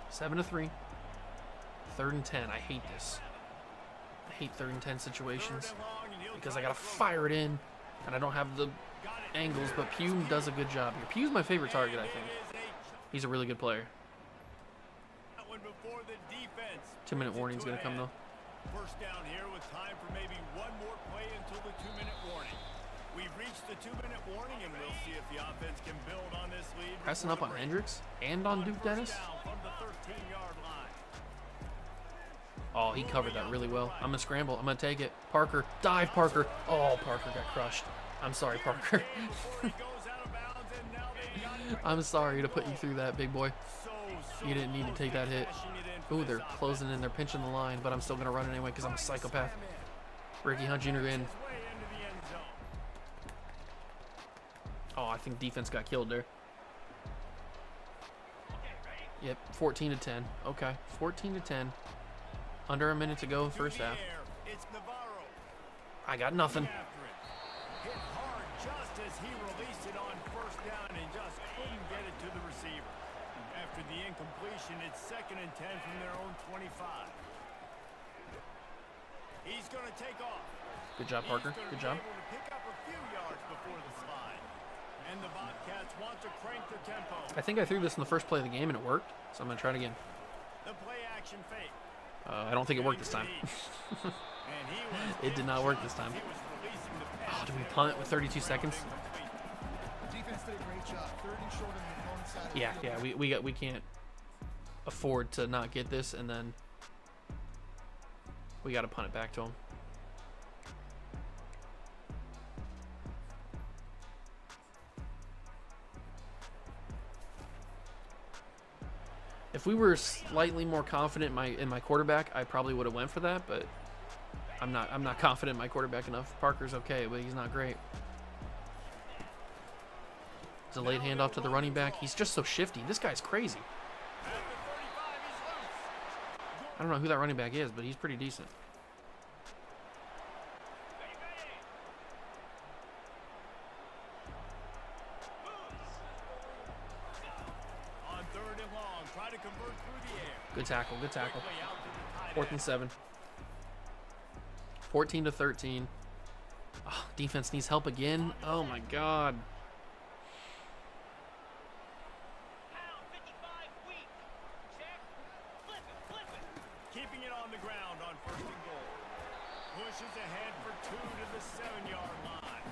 Seven to 3. 3rd and 10. I hate this. I hate 3rd and 10 situations Third and long, and he'll because try I gotta to throw. fire it in, and I don't have the Got it. angles. But Pugh does a good job here. Pugh's my favorite target, I think. It is He's a really good player. that one before the defense. 2-minute brings it warning's to gonna an come end. though. First down here with time for maybe one more play until the 2-minute warning. We've reached the 2-minute warning, and we'll see if the offense can build on this lead. Pressing before up on the break. Hendricks and on Duke First Dennis. down from the 13-yard line. Oh, he covered that really well. I'm gonna scramble. I'm gonna take it. Parker, dive, Parker. Oh, Parker got crushed. I'm sorry, Parker. Before he goes out of bounds, and now they've got it. I'm sorry to put you through that, big boy. So You didn't need to close take that hit. cashing it in for Ooh, this they're offense. closing in. They're pinching the line, but I'm still gonna run it anyway because I'm a psychopath. Ricky Hunt Jr. in. His way into the end zone. Oh, I think defense got killed there. Yep, 14 to 10. Okay, 14 to 10. Under a minute to go, first Through the half. air, it's Navarro. I got nothing. After it. Hit hard just as he released it on first down and just couldn't get it to the receiver. After the incompletion, it's 2nd and 10 from their own 25. He's going to take off. Good job, Parker. He's gonna Good be job. able to pick up a few yards before the slide. And the Bobcats want to crank the tempo. I think I threw this in the first play of the game and it worked, so I'm gonna try it again. The play action fake. I don't think it worked this time. And he was It did not work this time. He was releasing the Oh, pass. do we punt with 32 seconds? Defense did a great job. 3rd and short on the opponent's side of the Yeah, field. yeah. We can't afford to not get this, and then we got to punt it back to him. If we were slightly more confident in my quarterback, I probably would have went for that, but I'm not confident in my quarterback enough. Parker's okay, but he's not great. Delayed handoff to the running back. He's just so shifty. This guy's crazy. At the 35, he's loose. I don't know who that running back is, but he's pretty decent. On 3rd and long, try to convert through the air. Good tackle. Good tackle. Quickly out to the tight 4th end. and 7. 14 to 13. Oh, defense needs help again. Oh my God. Keeping it on the ground on 1st and goal. Pushes ahead for 2 to the 7-yard line.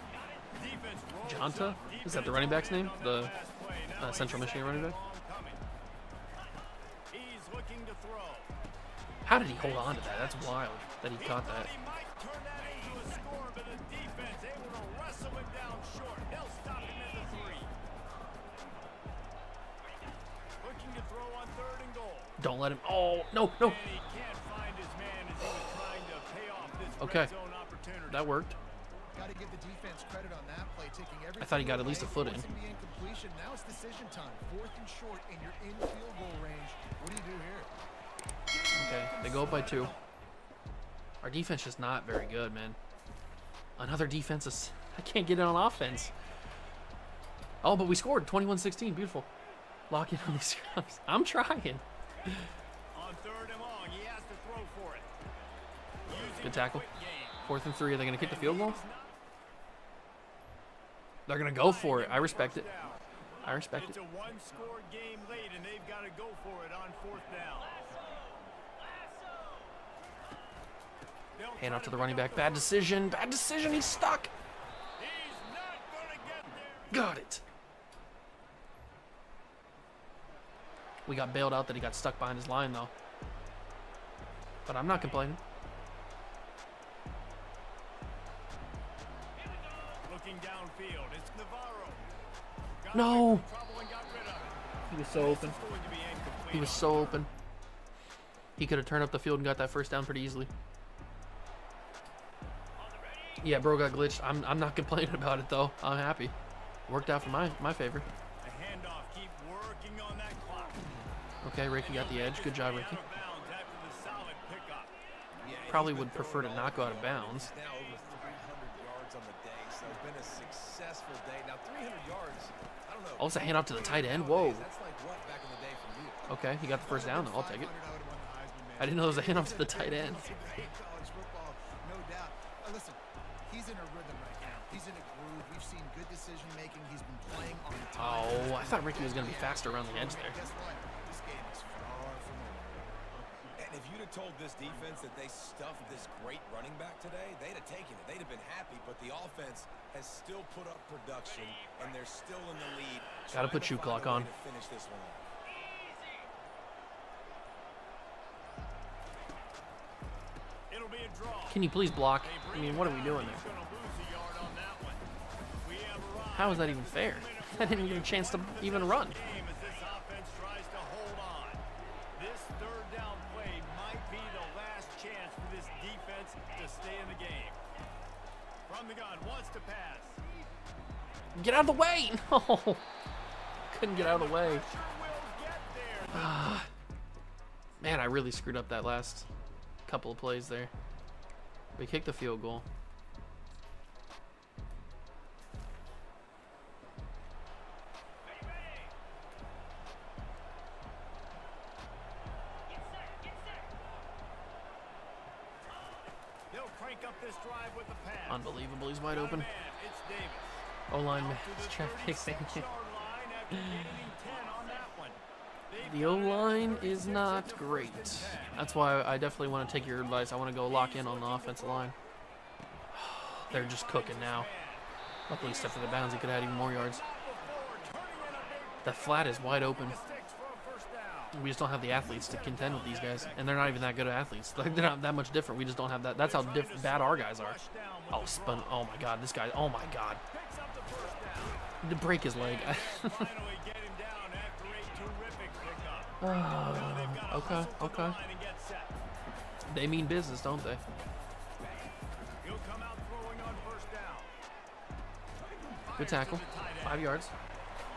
Defense rolls Jonta? up. Is that the Defense running back's all in name? on The that last play. Now Central he's Michigan second running and back? long coming. He's looking to throw. How did he hold on to that? That's wild that he caught that. He might turn that into a score, but the defense able to wrestle him down short. They'll stop him at the 3. Looking to throw on 3rd and goal. Don't let him. Oh, no, no. And he can't find his man as he was trying to pay off this Okay. red zone opportunity. That worked. Got to give the defense credit on that play, taking everything I thought he got at least a away, foot in. forcing the incompletion. Now it's decision time. 4th and short, and you're in field goal range. What do you do here? Okay, they go up by 2. Our defense is not very good, man. Another defense is... I can't get it on offense. Oh, but we scored. 21-16. Beautiful. Lock in on these scrubs. I'm trying. On 3rd and long, he has to throw for it. Using Good tackle. quick game. 4th and 3. Are they going to kick the field goal? They're going to go for it. I respect it. I respect it. It's a one-score game late, and they've got to go for it on 4th down. Hand off to the running back. Bad decision. Bad decision. He's stuck. He's not going to get there. Got it. We got bailed out that he got stuck behind his line, though. But I'm not complaining. Looking downfield, it's Navarro. No. He was so open. Going to be incomplete. He was so open. He could have turned up the field and got that first down pretty easily. Yeah, bro got glitched. I'm not complaining about it, though. I'm happy. Worked out for my favor. The handoff, keep working on that clock. Okay, Ricky got the edge. Good job, Ricky. Out of bounds after the solid pickup. Probably would prefer to not go out of bounds. Now over 300 yards on the day, so it's been a successful day. Now 300 yards, I don't know. Also, hand off to the tight end. Whoa. That's like what back in the day from you? Okay, he got the first down, though. I'll take it. I didn't know there was a hand off to the tight end. College football, no doubt. Listen, he's in a rhythm right now. He's in a groove. We've seen good decision making. He's been playing on time. Oh, I thought Ricky was going to be faster around the edge there. Guess what? This game is far from over. And if you'd have told this defense that they stuffed this great running back today, they'd have taken it. They'd have been happy, but the offense has still put up production, and they're still in the lead. Gotta put shoe clock on. To finish this one off. It'll be a draw. Can you please block? I mean, what are we doing He's there? going to lose a yard on that one. We have arrived How is that even fair? I didn't even get a chance to even run. game as this offense tries to hold on. This third down play might be the last chance for this defense to stay in the game. From the gun, wants to pass. Get out of the way! No! Couldn't get out of the way. Sure will get there. Man, I really screwed up that last couple of plays there. We kicked the field goal. They'll crank up this drive with the pass. Unbelievable, he's wide open. Man, it's Davis. O-line man, To the traffic 36-yard line after gaining 10 on that one. They've The O-line is not great. That's why I definitely want to take your advice. I want to go lock in on the offensive line. They're just cooking now. Luckily, he stepped into bounds. He could have had even more yards. The flat is wide open. sticks for a first down. We just don't have the athletes to contend with these guys. And they're not even that good at athletes. Like, they're not that much different. We just don't have that. That's how bad our guys are. Oh, spun. Oh, my God. This guy. Oh, my God. Picks up the first down. To break his leg. Finally get him down after a terrific pickup. Now they've got to Okay, hustle to the okay. line and get set. They mean business, don't they? He'll come out throwing on first down. Good tackle. 5 yards.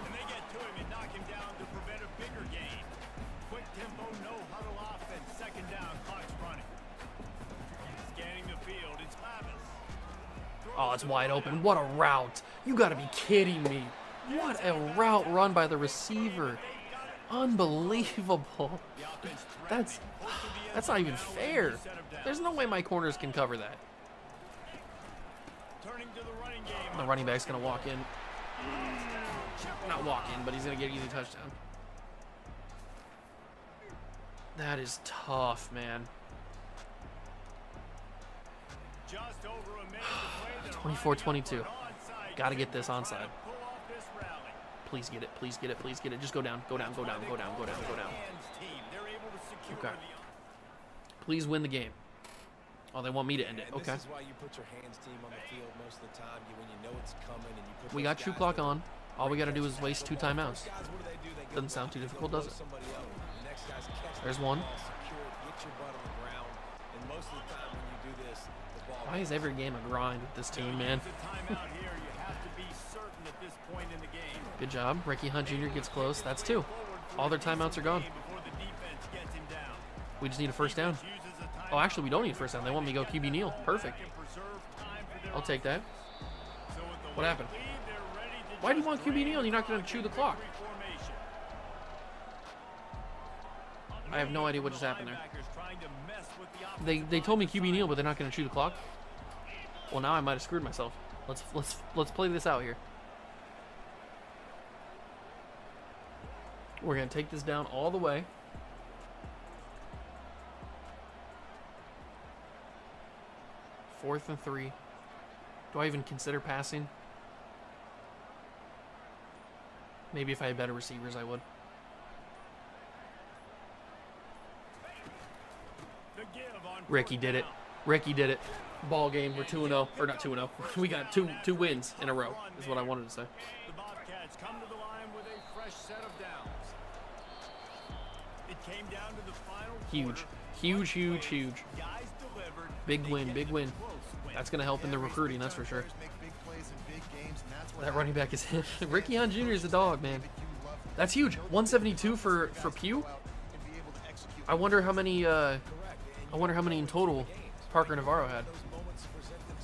And they get to him and knock him down to prevent a bigger gain. Quick tempo, no huddle offense. Second down, clock's running. Scanning the field, it's Lavis. Oh, it's wide open. What a route. You got to be kidding me. What a route run by the receiver. Unbelievable. That's not even fair. There's no way my corners can cover that. Turning to the running game. The running back's going to walk in. Not walk in, but he's going to get an easy touchdown. That is tough, man. Just over a minute to play. 24-22. Got to get this onside. Pull off this rally. Please get it. Please get it. Please get it. Just go down. Go down. Go down. Go down. Go down. Go down. Hands team. They're able to secure Okay. the Please win the game. Oh, they want me to end it. And Okay. This is why you put your hands team on the field most of the time. When you know it's coming and you put We those got shoe guys clock that on. All we got to do is tackle waste the 2 ball. timeouts. First guys, what do? They Doesn't go sound too back, difficult, go does it? somebody else. The next guy's catching There's the one. ball, secure it, get your butt on the ground. And most of the time when you do this, the ball Why is every game a grind with this team, man? Use a timeout here. You have to be certain at this point in the game. Good job. Ricky Hunt Jr. gets close. That's 2. All their timeouts are gone. Before the defense gets him down. We just need a first down. Uses a Oh, actually, we don't need a first down. They want me to go QB Neal. Perfect. and preserve time for their I'll take that. So with the What happened? lead, they're ready to Why do you just want QB Neal? You're not going to chew the clock. reformation. I have no idea what just happened there. Linebackers trying to mess with the They told me QB Neal, but they're not going to chew the clock. Well, now I might have screwed myself. Let's play this out here. We're gonna take this down all the way. Fourth and 3. Do I even consider passing? Maybe if I had better receivers, I would. Ricky did it. Ricky did it. Ball game. We're 2-0. Or not 2-0. We got two wins in a row, is what I wanted to say. The Bobcats come to the line with a fresh set of downs. It came down to the final Huge. quarter. Huge, huge, huge. Guys delivered. Big They win, kept big it win. a close win. That's going to help in the recruiting, that's for sure. Make big plays in big games, and that's what That running back is him. Ricky on Jr. is a dog, man. David, you love to That's huge. 172 for Pugh. go out and be able to execute. I wonder how many in total Parker Navarro had.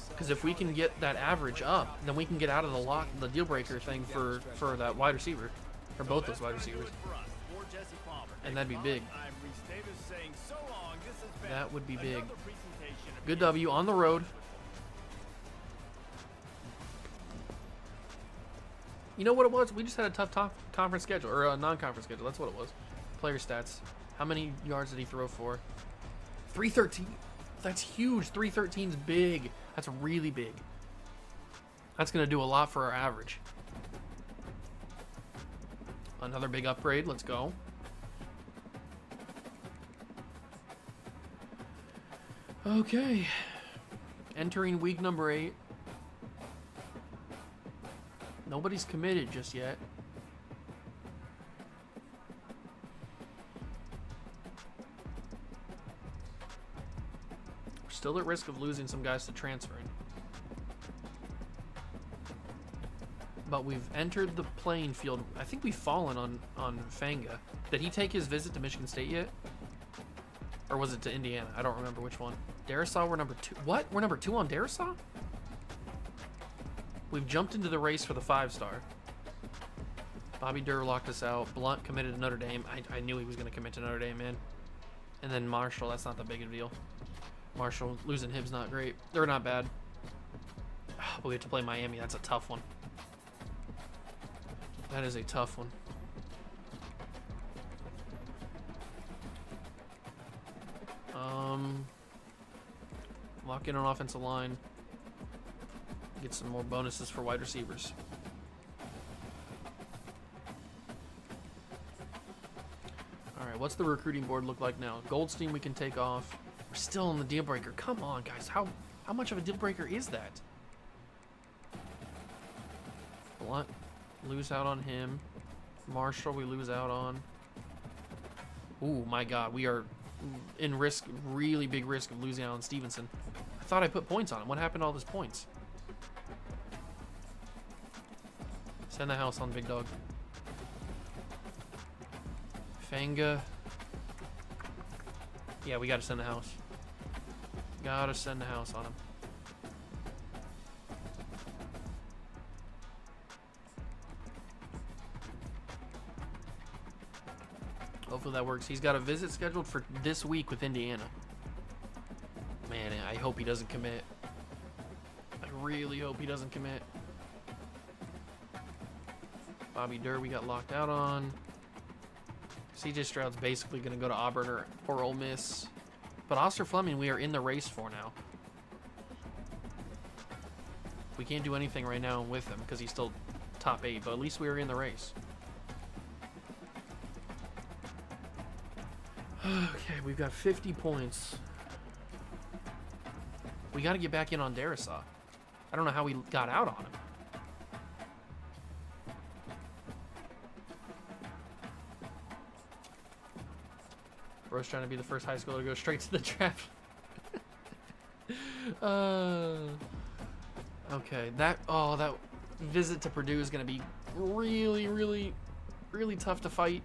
Because if we can get that average up, then we can get out of the deal breaker thing for that wide receiver, or both those wide receivers, and that'd be big. That would be big. Good W on the road. You know what it was? We just had a tough conference schedule, or a non-conference schedule. That's what it was. Player stats. How many yards did he throw for? 313. That's huge. 313's big. That's really big. That's going to do a lot for our average. Another big upgrade. Let's go. Okay. Entering week number 8. Nobody's committed just yet. We're still at risk of losing some guys to transferring. But we've entered the playing field. I think we've fallen on Fanga. Did he take his visit to Michigan State yet? Or was it to Indiana? I don't remember which one. Darisaw, we're number 2. What? We're number 2 on Darisaw? We've jumped into the race for the 5-star. Bobby Durr locked us out. Blunt committed to Notre Dame. I knew he was going to commit to Notre Dame, man. And then Marshall, that's not that big of a deal. Marshall, losing him's not great. They're not bad. But we have to play Miami. That's a tough one. That is a tough one. Lock in on offensive line. Get some more bonuses for wide receivers. Alright, what's the recruiting board look like now? Goldstein we can take off. We're still in the deal breaker. Come on, guys. How much of a deal breaker is that? Blunt, lose out on him. Marshall, we lose out on. Ooh, my God. We are in risk, really big risk of losing out on Stevenson. I thought I put points on him. What happened to all those points? Send the house on Big Dog. Fanga. Yeah, we gotta send the house. Gotta send the house on him. Hopefully that works. He's got a visit scheduled for this week with Indiana. Man, I hope he doesn't commit. I really hope he doesn't commit. Bobby Durr we got locked out on. CJ Stroud's basically going to go to Auburn or Ole Miss. But Oster Fleming we are in the race for now. We can't do anything right now with him because he's still top 8, but at least we are in the race. Okay, we've got 50 points. We got to get back in on Darisaw. I don't know how we got out on him. Bro's trying to be the first high schooler to go straight to the draft. Okay, that visit to Purdue is going to be really, really, really tough to fight.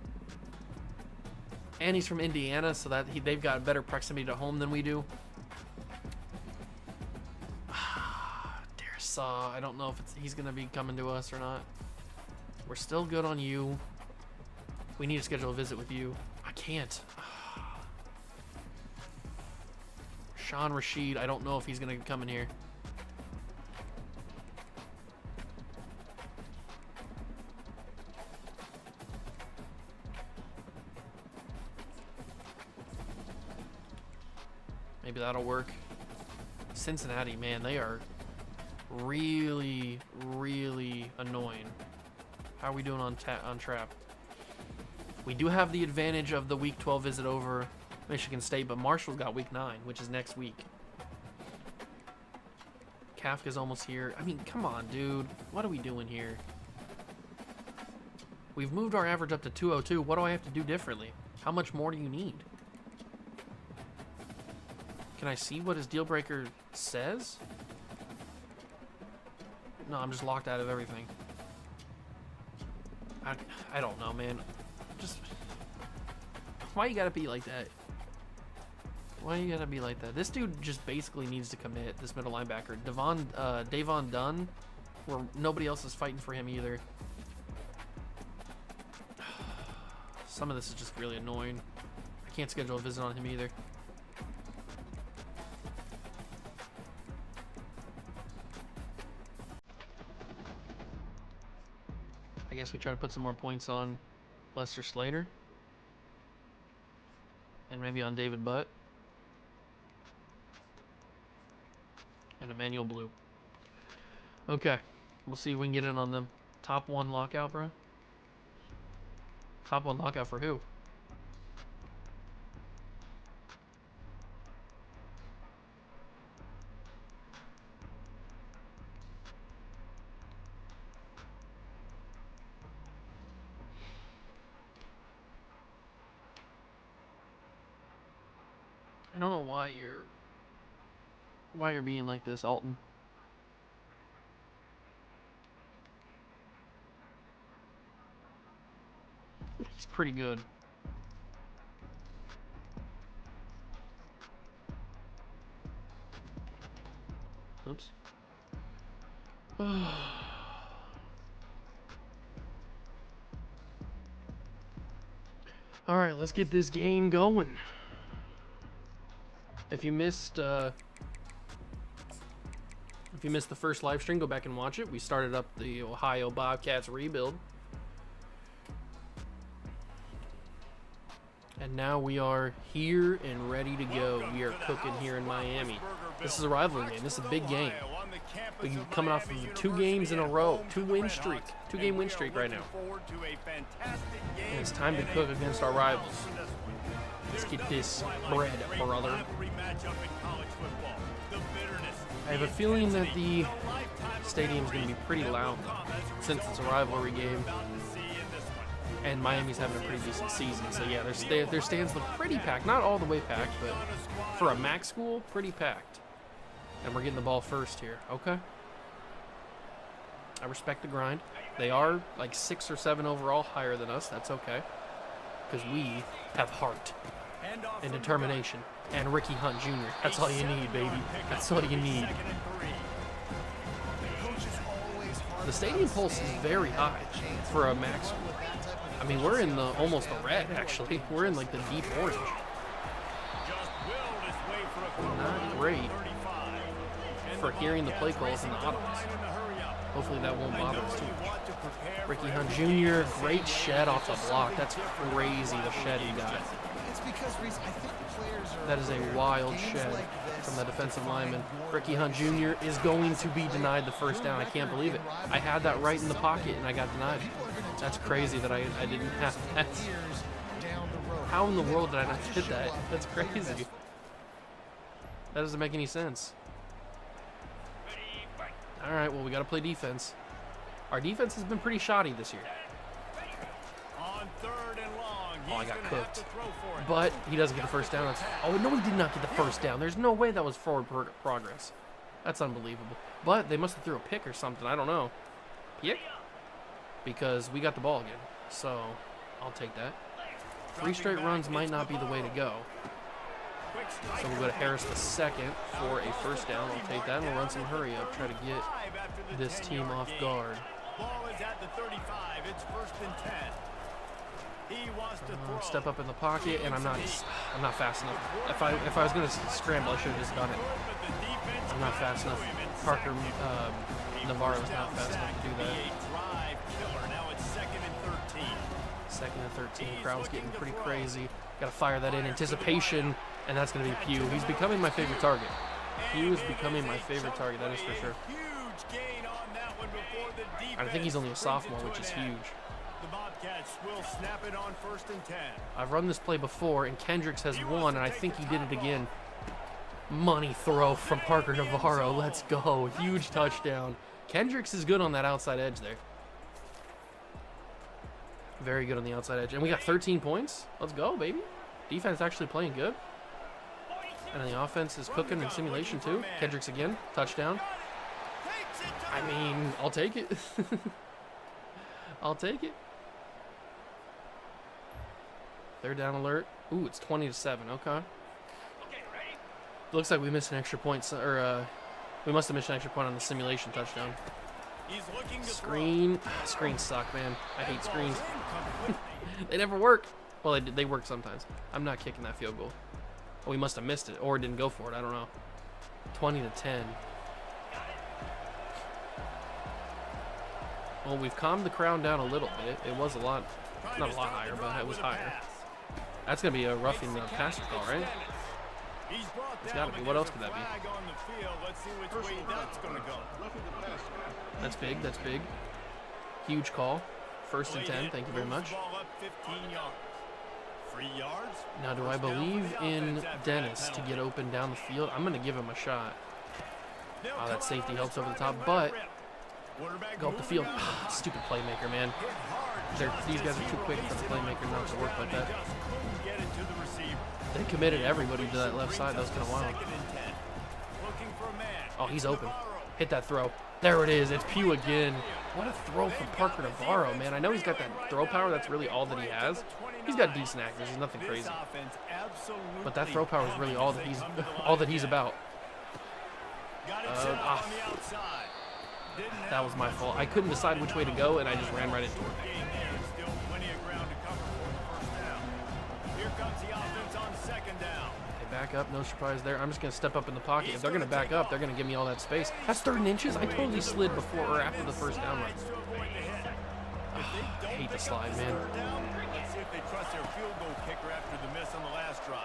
And he's from Indiana, so that they've got a better proximity to home than we do. Darisaw, I don't know if he's going to be coming to us or not. We're still good on you. We need to schedule a visit with you. I can't. Sean Rashid, I don't know if he's going to come in here. Maybe that'll work. Cincinnati, man, they are really, really annoying. How are we doing on trap? We do have the advantage of the Week 12 visit over Michigan State, but Marshall's got Week 9, which is next week. Kafka's almost here. I mean, come on, dude. What are we doing here? We've moved our average up to 202. What do I have to do differently? How much more do you need? Can I see what his deal breaker says? No, I'm just locked out of everything. I don't know, man. Just... Why you gotta be like that? Why you gotta be like that? This dude just basically needs to commit, this middle linebacker. Davon Dunn, where nobody else is fighting for him either. Some of this is just really annoying. I can't schedule a visit on him either. I guess we try to put some more points on Lester Slater. And maybe on David Butt. And Emmanuel Blue. Okay. We'll see if we can get in on them. Top 1 lockout, bro. Top 1 lockout for who? I don't know why you're being like this, Alton. It's pretty good. Oops. All right, let's get this game going. If you missed the first live stream, go back and watch it. We started up the Ohio Bobcats rebuild. And now we are here and ready to go. We are cooking here in Miami. This is a rivalry game. This is a big game. We're coming off of 2 games in a row. 2-win streak. 2-game win streak right now. And it's time to cook against our rivals. Let's get this bread, brother. I have a feeling that the stadium's going to be pretty loud, since it's a rivalry game. And Miami's having a pretty decent season. So yeah, their stands look pretty packed. Not all the way packed, but for a MAC school, pretty packed. And we're getting the ball first here. Okay. I respect the grind. They are like 6 or 7 overall, higher than us. That's okay. Because we have heart and determination. And Ricky Hunt Jr. That's all you need, baby. That's all you need. The stadium pulse is very high for a MAC school. I mean, we're in almost the red, actually. We're in like the deep orange. Not great for hearing the play calls and the audibles. Hopefully that won't bother us too much. Ricky Hunt Jr., great shed off the block. That's crazy, the shed he got. That is a wild shed from the defensive lineman. Ricky Hunt Jr. is going to be denied the first down. I can't believe it. I had that right in the pocket and I got denied. That's crazy that I didn't have that. How in the world did I not hit that? That's crazy. That doesn't make any sense. All right, well, we got to play defense. Our defense has been pretty shoddy this year. Oh, I got cooked. But he doesn't get the first down. Oh, no, he did not get the first down. There's no way that was forward progress. That's unbelievable. But they must have threw a pick or something. I don't know. Pick? Because we got the ball again. So I'll take that. 3 straight runs might not be the way to go. So we'll go to Harris the second for a first down. I'll take that and we'll run some hurry up. Try to get this team off guard. Ball is at the 35. It's 1st and 10. He wants to throw. Step up in the pocket, and I'm not fast enough. If I was gonna scramble, I should have just done it. I'm not fast enough. Parker Navarro's not fast enough to do that. Now it's 2nd and 13. 2nd and 13. Crowd's getting pretty crazy. Got to fire that in anticipation, and that's going to be Pugh. He's becoming my favorite target. Pugh is becoming my favorite target, that is for sure. I think he's only a sophomore, which is huge. The Bobcats will snap it on 1st and 10. I've run this play before, and Kendricks has won, and I think he did it again. Money throw from Parker Navarro. Let's go. Huge touchdown. Kendricks is good on that outside edge there. Very good on the outside edge. And we got 13 points. Let's go, baby. Defense actually playing good. And the offense is cooking in simulation too. Kendricks again. Touchdown. I mean, I'll take it. I'll take it. 3rd down alert. Ooh, it's 20-7. Okay. Looks like we missed an extra point, or we must have missed an extra point on the simulation touchdown. Screen. Screens suck, man. I hate screens. They never work. Well, they work sometimes. I'm not kicking that field goal. Oh, we must have missed it, or didn't go for it. I don't know. 20-10. Well, we've calmed the crowd down a little bit. It was a lot, not a lot higher, but it was higher. That's going to be a roughing the passer call, right? It's got to be. What else could that be? That's big. That's big. Huge call. 1st and 10. Thank you very much. Now, do I believe in Dennis to get open down the field? I'm going to give him a shot. Oh, that safety helps over the top, but go up the field. Stupid playmaker, man. These guys are too quick for the playmaker not to work like that. They committed everybody to that left side. That was kind of wild. Oh, he's open. Hit that throw. There it is. It's Pugh again. What a throw from Parker Navarro, man. I know he's got that throw power. That's really all that he has. He's got decent accuracy. There's nothing crazy. But that throw power is really all that he's about. That was my fault. I couldn't decide which way to go, and I just ran right into it. Okay, back up. No surprise there. I'm just going to step up in the pocket. If they're going to back up, they're going to give me all that space. That's 3rd and inches. I totally slid before or after the 1st down run. I hate the slide, man.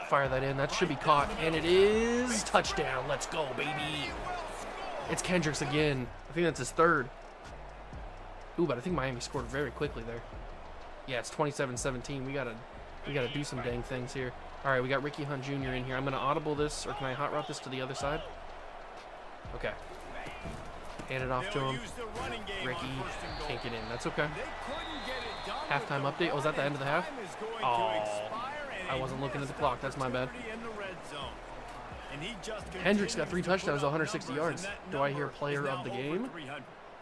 Fire that in. That should be caught, and it is touchdown. Let's go, baby. It's Kendricks again. I think that's his 3rd. Ooh, but I think Miami scored very quickly there. Yeah, it's 27-17. We gotta do some dang things here. All right, we got Ricky Hunt Jr. in here. I'm gonna audible this, or can I hot route this to the other side? Okay. Hand it off to him. Ricky can't get in. That's okay. Halftime update. Oh, is that the end of the half? Oh, I wasn't looking at the clock. That's my bad. Hendricks got 3 touchdowns, 160 yards. Do I hear player of the game?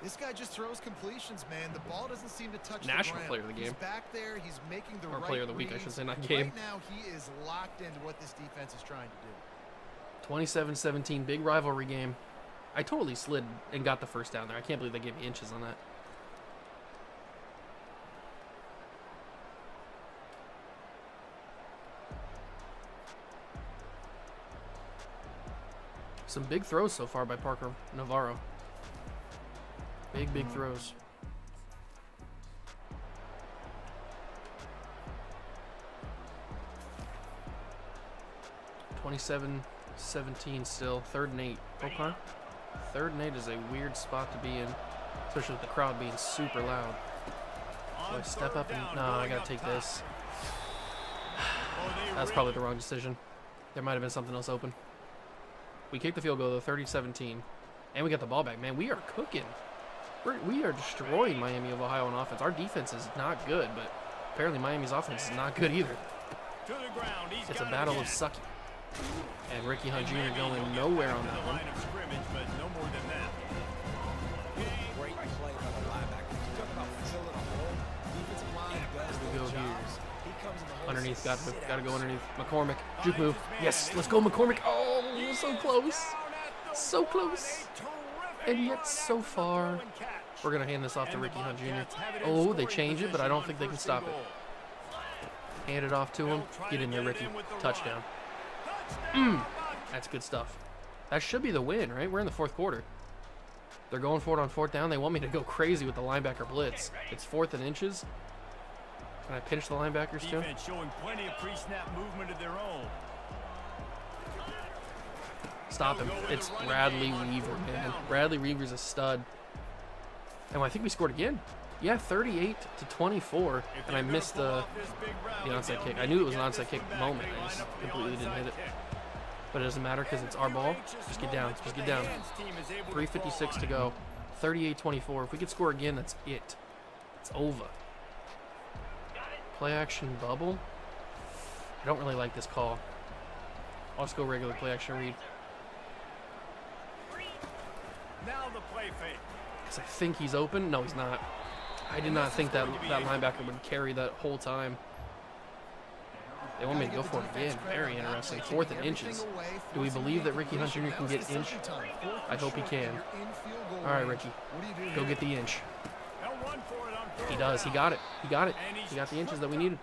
This guy just throws completions, man. The ball doesn't seem to touch National the ground. player of the game. He's back there. He's making the Or right player of the week, I should say, not game. Right now, he is locked into what this defense is trying to do. 27-17, big rivalry game. I totally slid and got the 1st down there. I can't believe they gave me inches on that. Some big throws so far by Parker Navarro. Big throws. (27-17) still. 3rd and 8. Okay. 3rd and 8 is a weird spot to be in, especially with the crowd being super loud. So I step up and no, I gotta take this. That's probably the wrong decision. There might have been something else open. We kicked the field goal though, 30-17, and we got the ball back. Man, we are cooking. We are destroying Miami of Ohio on offense. Our defense is not good, but apparently Miami's offense is not good either. It's a battle of sucky. And Ricky Hunt Jr. going nowhere on that one. Great play by the linebacker. You talk about filling a hole. Defensive line does We go their here. jobs. He comes in the hole. Underneath, got to go underneath. McCormick, juke move. Yes, let's go McCormick. Oh, so close. So close. And yet so far. We're going to hand this off to Ricky Hunt Jr. Oh, they change it, but I don't think they can stop it. Hand it off to him. Get in there, Ricky. Touchdown. That's good stuff. That should be the win, right? We're in the 4th quarter. They're going for it on 4th down. They want me to go crazy with the linebacker blitz. It's 4th and inches. Can I pinch the linebackers too? Defense showing plenty of pre-snap movement of their own. Stop him. It's Bradley Weaver, man. Bradley Weaver's a stud. And I think we scored again. Yeah, 38-24, and I missed the onside kick. I knew it was an onside kick moment. I just completely didn't hit it. But it doesn't matter because it's our ball. Just get down. Just get down. 3:56 to go. 38-24. If we could score again, that's it. It's over. Play action bubble. I don't really like this call. I'll just go regular play action read. Now the play fake. Because I think he's open. No, he's not. I did not think that linebacker would carry that whole time. They want me to go for it again. Very interesting. 4th and inches. Do we believe that Ricky Hunt Jr. can get inch? I hope he can. All right, Ricky. Go get the inch. He does. He got it. He got it. He got the inches that we needed.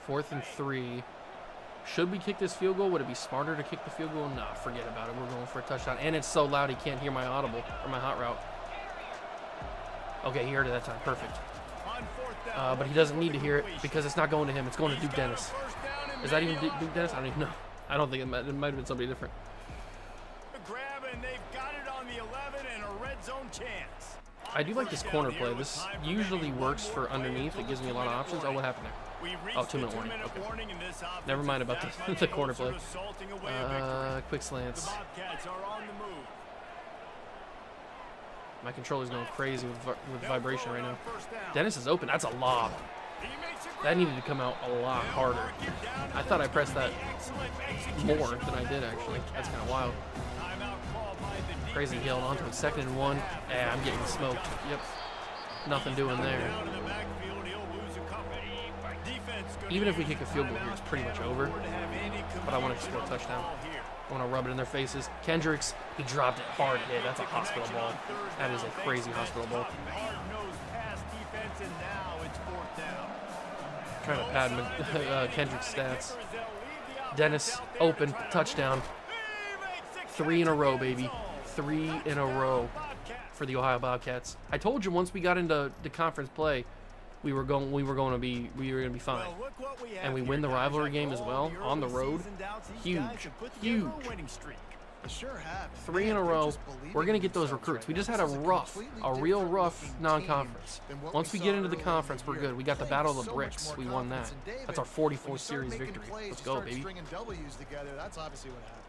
4th and 3. Should we kick this field goal? Would it be smarter to kick the field goal? Nah, forget about it. We're going for a touchdown. And it's so loud he can't hear my audible or my hot route. Okay, he heard it that time. Perfect. But he doesn't need to hear it because it's not going to him. It's going to Duke Dennis. Is that even Duke Dennis? I don't even know. I don't think it might have been somebody different. Grab and they've got it on the 11 and a red zone chance. I do like this corner play. This usually works for underneath. It gives me a lot of options. Oh, what happened there? Oh, 2-minute warning. Okay. Never mind about the corner play. Quick slants. My controller's going crazy with vibration right now. Dennis is open. That's a lob. That needed to come out a lot harder. I thought I pressed that more than I did, actually. That's kind of wild. Crazy he held on to it. 2nd and 1. Yeah, I'm getting smoked. Yep. Nothing doing there. Even if we kick a field goal here, it's pretty much over. But I want to score a touchdown. I want to rub it in their faces. Kendricks, he dropped it hard hit. That's a hospital ball. That is a crazy hospital ball. Trying to pad Kendrick's stats. Dennis, open, touchdown. 3 in a row, baby. 3 in a row for the Ohio Bobcats. I told you once we got into the conference play, we were going to be fine. And we win the rivalry game as well on the road. Huge, huge. 3 in a row. We're gonna get those recruits. We just had a real rough non-conference. Once we get into the conference, we're good. We got the Battle of the Bricks. We won that. That's our 44th series victory. Let's go, baby.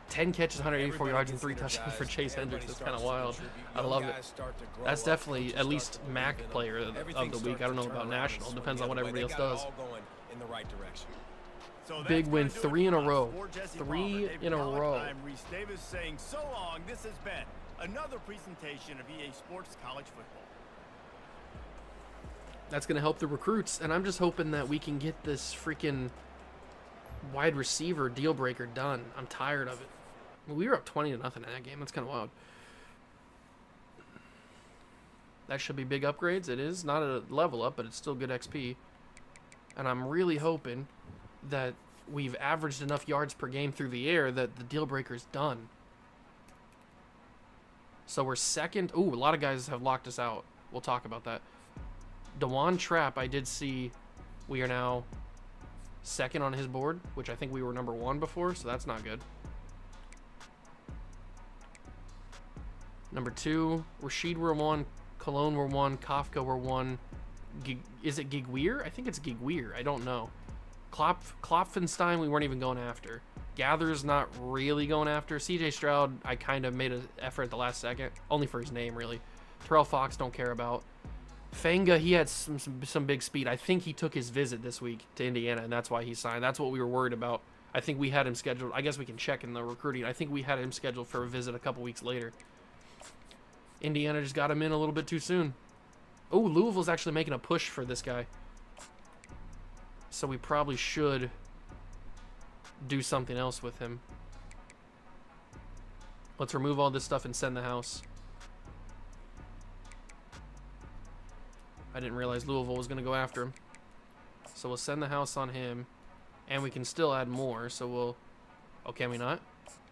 10 catches, 184 yards, and 3 touchdowns for Chase Hendricks. That's kind of wild. I love it. That's definitely at least MAC player of the week. I don't know about national. Depends on what everybody else does. Big win, 3 in a row. 3 in a row. Reese Davis saying so long. This has been another presentation of EA Sports College Football. That's going to help the recruits, and I'm just hoping that we can get this freaking wide receiver deal breaker done. I'm tired of it. We were up 20-0 in that game. That's kind of wild. That should be big upgrades. It is not a level up, but it's still good XP. And I'm really hoping that we've averaged enough yards per game through the air that the deal breaker's done. So we're 2nd. Ooh, a lot of guys have locked us out. We'll talk about that. Dewan Trapp, I did see we are now 2nd on his board, which I think we were number 1 before, so that's not good. Number 2, Rashid were 1, Cologne were 1, Kafka were 1. Is it Gigweir? I think it's Gigweir. I don't know. Klopfenstein, we weren't even going after. Gather's not really going after. CJ Stroud, I kind of made an effort at the last second. Only for his name, really. Terrell Fox, don't care about. Fanga, he had some big speed. I think he took his visit this week to Indiana, and that's why he signed. That's what we were worried about. I think we had him scheduled. I guess we can check in the recruiting. I think we had him scheduled for a visit a couple weeks later. Indiana just got him in a little bit too soon. Oh, Louisville's actually making a push for this guy. So we probably should do something else with him. Let's remove all this stuff and send the house. I didn't realize Louisville was going to go after him. So we'll send the house on him. And we can still add more, so we'll... Oh, can we not?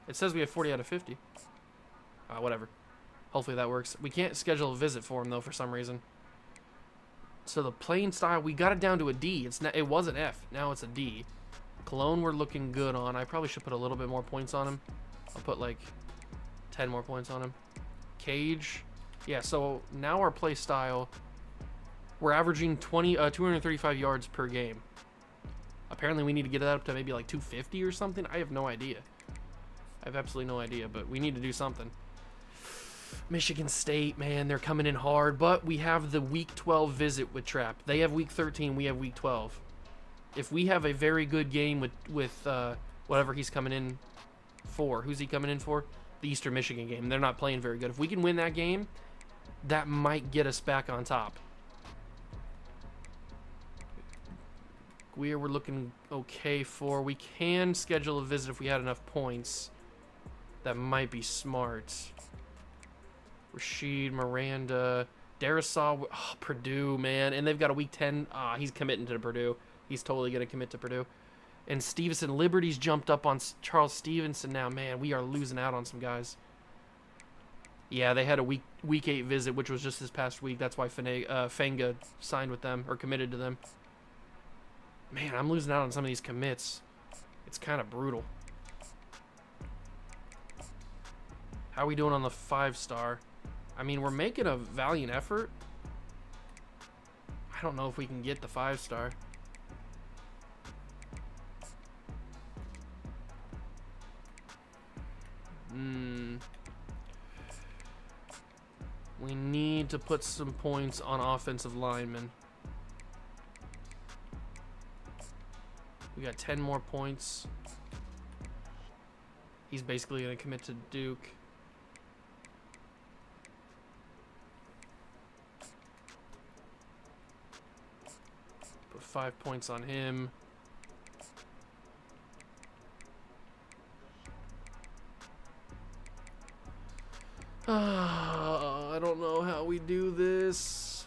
It says we have 40 out of 50. Whatever. Hopefully that works. We can't schedule a visit for him, though, for some reason. So the playing style, we got it down to a D. It was an F. Now it's a D. Cologne we're looking good on. I probably should put a little bit more points on him. I'll put like 10 more points on him. Cage. Yeah, so now our play style, we're averaging 235 yards per game. Apparently we need to get that up to maybe like 250 or something. I have no idea. I have absolutely no idea, but we need to do something. Michigan State, man, they're coming in hard, but we have the Week 12 visit with Trap. They have Week 13, we have Week 12. If we have a very good game with whatever he's coming in for, who's he coming in for? The Eastern Michigan game. They're not playing very good. If we can win that game, that might get us back on top. We're looking okay for. We can schedule a visit if we had enough points. That might be smart. Rashid, Miranda, Darisaw, oh, Purdue, man. And they've got a Week 10. He's committing to Purdue. He's totally going to commit to Purdue. And Stevenson, Liberty's jumped up on Charles Stevenson now. Man, we are losing out on some guys. Yeah, they had a week 8 visit, which was just this past week. That's why Fanga signed with them or committed to them. Man, I'm losing out on some of these commits. It's kind of brutal. How are we doing on the 5-star? I mean, we're making a valiant effort. I don't know if we can get the 5-star. We need to put some points on offensive linemen. We got 10 more points. He's basically going to commit to Duke. Put 5 points on him. I don't know how we do this.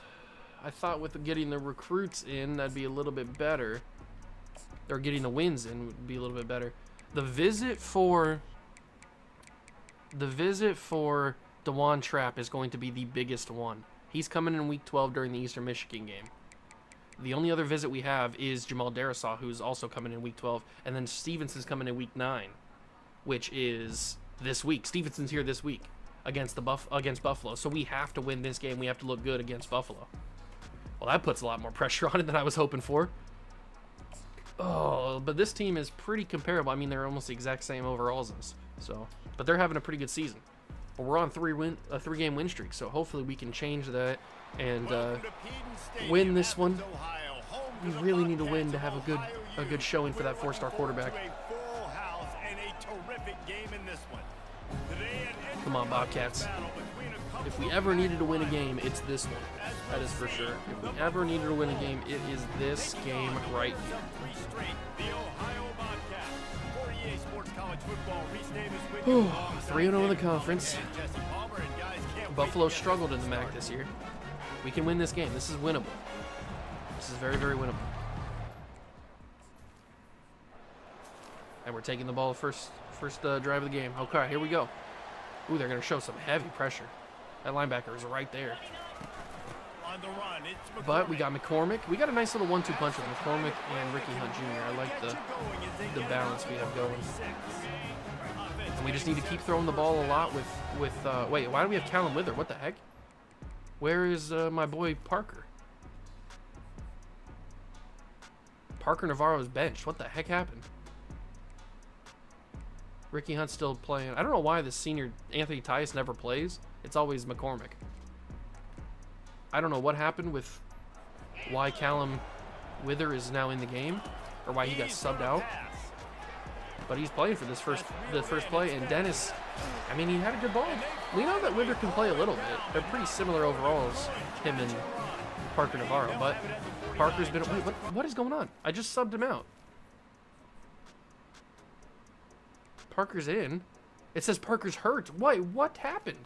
I thought with getting the recruits in, that'd be a little bit better. Or getting the wins in would be a little bit better. The visit for DeJuan Trapp is going to be the biggest one. He's coming in Week 12 during the Eastern Michigan game. The only other visit we have is Jamal Darisaw, who's also coming in Week 12, and then Stevenson's coming in Week 9, which is this week. Stevenson's here this week against Buffalo, so we have to win this game. We have to look good against Buffalo. Well, that puts a lot more pressure on it than I was hoping for. Oh, but this team is pretty comparable. I mean, they're almost the exact same overalls as us. So, but they're having a pretty good season. Well, we're on a 3-game win streak, so hopefully we can change that and win this one. We really need to win to have a good showing for that 4-star quarterback. Come on, Bobcats. If we ever needed to win a game, it's this one. That is for sure. If we ever needed to win a game, it is this game right here. 3-0 in the conference. Buffalo struggled in the MAC this year. We can win this game. This is winnable. This is very, very winnable. And we're taking the ball first drive of the game. Okay, here we go. Ooh, they're going to show some heavy pressure. That linebacker is right there. But we got McCormick. We got a nice little 1-2 punch with McCormick and Ricky Hunt Jr. I like the balance we have going. And we just need to keep throwing the ball a lot with wait, why do we have Callum Wither? What the heck? Where is my boy Parker? Parker Navarro's benched. What the heck happened? Ricky Hunt's still playing. I don't know why the senior Anthony Tice never plays. It's always McCormick. I don't know what happened with why Callum Wither is now in the game or why he got subbed out. But he's playing for the first play. And Dennis, I mean, he had a good ball. We know that Wither can play a little bit. They're pretty similar overalls, him and Parker Navarro. But Parker's been... Wait, what is going on? I just subbed him out. Parker's in. It says Parker's hurt. Wait, what happened?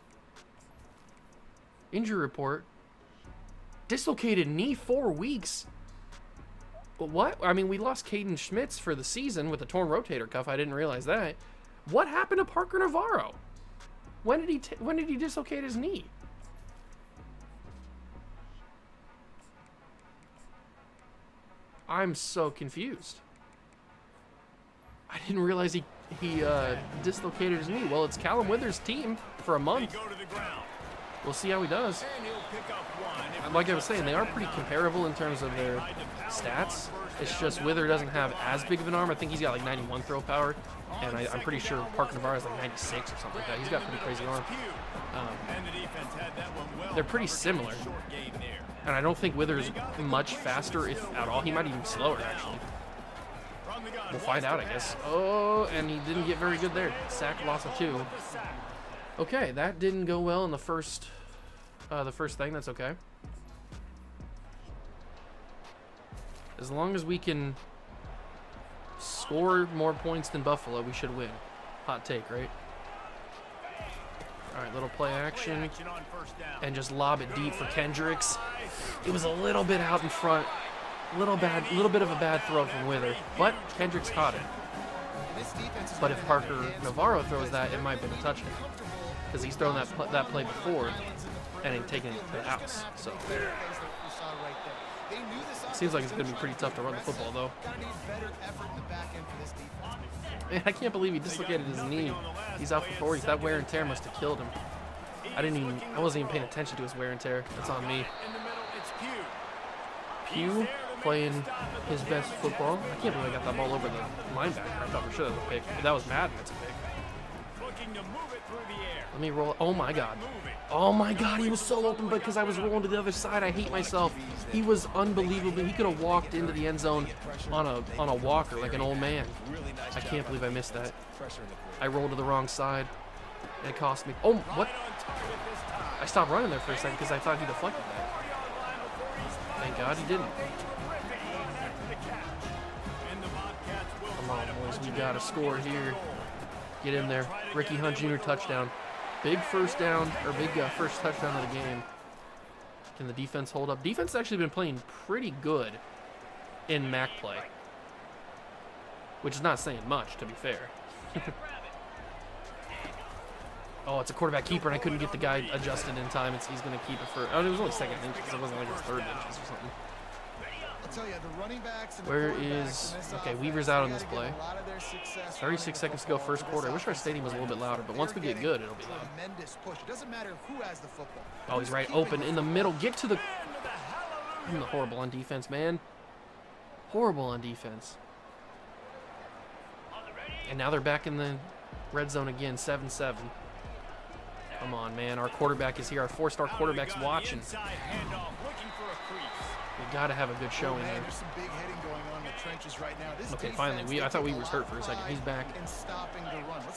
Injury report. Dislocated knee, 4 weeks. But what? I mean, we lost Caden Schmitz for the season with a torn rotator cuff. I didn't realize that. What happened to Parker Navarro? When did he dislocate his knee? I'm so confused. I didn't realize he dislocated his knee. Well, it's Callum Withers' team for a month. We'll see how he does. Like I was saying, they are pretty comparable in terms of their stats. It's just Wither doesn't have as big of an arm. I think he's got like 91 throw power, and I'm pretty sure Parker Navarro is like 96 or something like that. He's got a pretty crazy arm. They're pretty similar, and I don't think Wither's much faster, if at all. He might even be slower, actually. We'll find out, I guess. Oh, and he didn't get very good there. Sack, loss of 2. Okay, that didn't go well in the first thing. That's okay. As long as we can score more points than Buffalo, we should win. Hot take, right? All right, little play action, and just lob it deep for Kendricks. It was a little bit out in front, little bit of a bad throw from Wither, but Kendricks caught it. But if Parker Navarro throws that, it might have been a touchdown, because he's thrown that play before and he's taken it to the house. So seems like it's going to be pretty tough to run the football, though. Man, I can't believe he dislocated his knee. He's out for 40s. That wear and tear must have killed him. I wasn't even paying attention to his wear and tear. That's on me. Pugh playing his best football. I can't believe I got that ball over the linebacker. I thought for sure that was a pick. If that was Madden, that's a pick. Let me roll. Oh my god. Oh my god, he was so open because I was rolling to the other side. I hate myself. He was unbelievable. He could have walked into the end zone on a walker like an old man. I can't believe I missed that. I rolled to the wrong side. It cost me. Oh, what? I stopped running there for a second because I thought he deflected that. Thank God he didn't. Come on, boys. We got to score here. Get in there. Ricky Hunt Jr. touchdown. Big first down, or big first touchdown of the game. Can the defense hold up? Defense has actually been playing pretty good in MAC play, which is not saying much, to be fair. Oh, it's a quarterback keeper, and I couldn't get the guy adjusted in time. He's going to keep it for... Oh, it was only second inches. It wasn't like it was third inches or something. Where is... Okay, Weaver's out on this play. 36 seconds to go, first quarter. I wish our stadium was a little bit louder, but once we get good, it'll be loud. Oh, he's right open in the middle. Get to the... I'm horrible on defense, man. Horrible on defense. And now they're back in the red zone again, 7-7. Come on, man. Our quarterback is here. Our 4-star quarterback's watching. We got to have a good showing here. Okay, finally. I thought we was hurt for a second. He's back.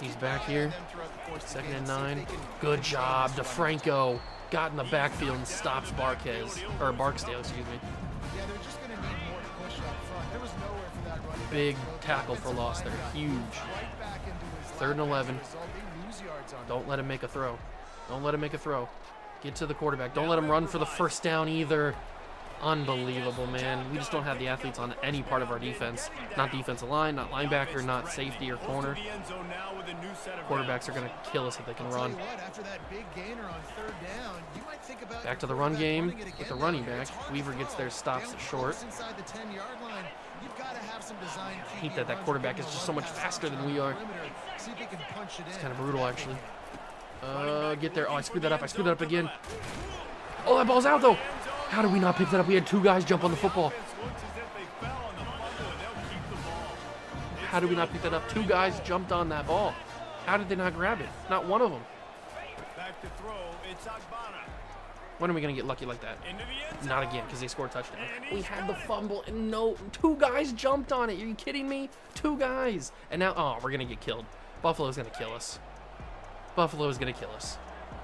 He's back here. 2nd and 9. Good job. DeFranco got in the backfield and stops Barksdale, excuse me. Big tackle for loss there. Huge. 3rd and 11. Don't let him make a throw. Don't let him make a throw. Get to the quarterback. Don't let him run for the first down either. Unbelievable, man. We just don't have the athletes on any part of our defense. Not defensive line, not linebacker, not safety or corner. Quarterbacks are going to kill us if they can run. Back to the run game with the running back. Weaver gets there, stops it short. I hate that quarterback is just so much faster than we are. It's kind of brutal, actually. Get there. Oh, I screwed that up. I screwed that up again. Oh, that ball's out, though. How did we not pick that up? We had 2 guys jump on the football. How did we not pick that up? 2 guys jumped on that ball. How did they not grab it? Not one of them. When are we going to get lucky like that? Not again, because they scored a touchdown. We had the fumble, and no, 2 guys jumped on it. Are you kidding me? 2 guys. And now, oh, we're going to get killed. Buffalo's going to kill us. Buffalo is going to kill us.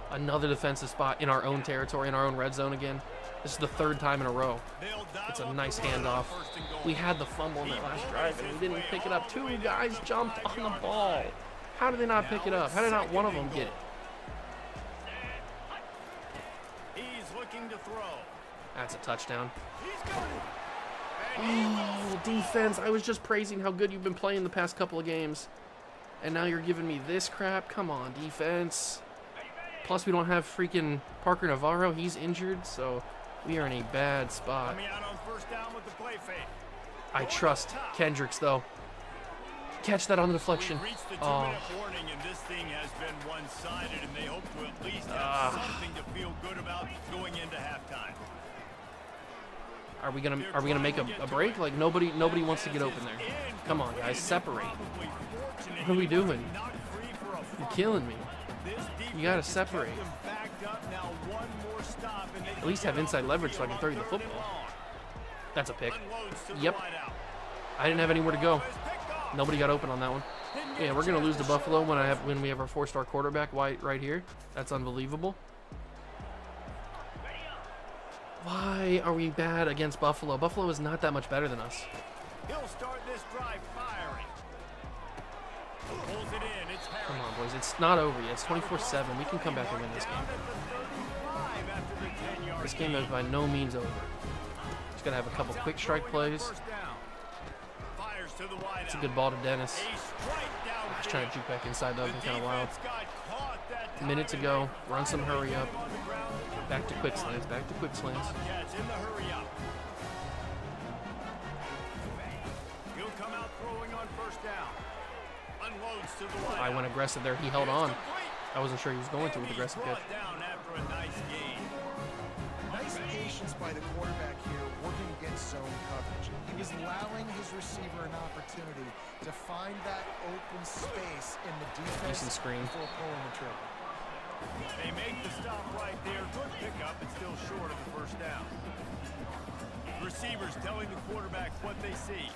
Another defensive spot in our own territory, in our own red zone again. This is the 3rd time in a row. It's a nice handoff. We had the fumble in that last drive, and we didn't pick it up. 2 guys jumped on the ball. How did they not pick it up? How did not one of them get it? That's a touchdown. Oh, defense. I was just praising how good you've been playing the past couple of games. And now you're giving me this crap? Come on, defense. Plus, we don't have freaking Parker Navarro. He's injured, so we are in a bad spot. I trust Kendricks, though. Catch that on the deflection. We've reached the 2-minute warning, and this thing has been one-sided, and they hope to at least have something to feel good about going into halftime. Are we gonna make a break? Like nobody wants to get open there. Come on, guys, separate. What are we doing? You're killing me. You gotta separate. At least have inside leverage so I can throw you the football. That's a pick. Yep. I didn't have anywhere to go. Nobody got open on that one. Yeah, we're gonna lose to Buffalo when we have our 4-star quarterback right here. That's unbelievable. Why are we bad against Buffalo? Buffalo is not that much better than us. He'll start this drive firing. Pulls it in. It's Harris. Come on, boys. It's not over yet. It's 24-7. We can come back and win this game. This game is by no means over. Just gotta have a couple quick strike plays. It's a good ball to Dennis. He's trying to juke back inside though. Been kind of wild. A minute to go. Run some hurry up. Back to quick slants. Back to quick slants. Bobcats in the hurry up. He'll come out throwing on first down. Unloads to the wide. I went aggressive there. He held on. I wasn't sure he was going to with aggressive catch. Down after a nice gain. Nice patience by the quarterback here, working against zone coverage. He was allowing his receiver an opportunity to find that open space in the defense Decent screen. before pulling the trigger. They make the stop right there. Good pickup, but still short of the first down. Receivers telling the quarterback what they see.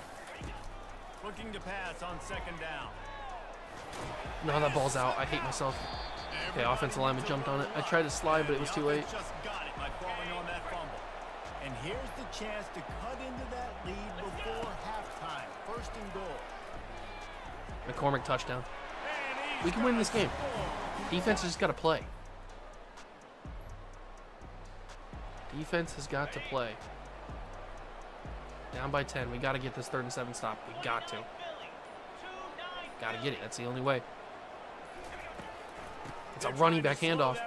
Looking to pass on second down. No, that ball's out. I hate myself. Okay, offensive lineman jumped on it. I tried to slide, but it was too late. Just got it by falling on that fumble. And here's the chance to cut into that lead before halftime. First and goal. McCormick touchdown. We can win this game. Defense has just got to play. Defense has got to play. Down by 10. We got to get this 3rd and 7 stop. We got to. Got to get it. That's the only way. It's a running back handoff.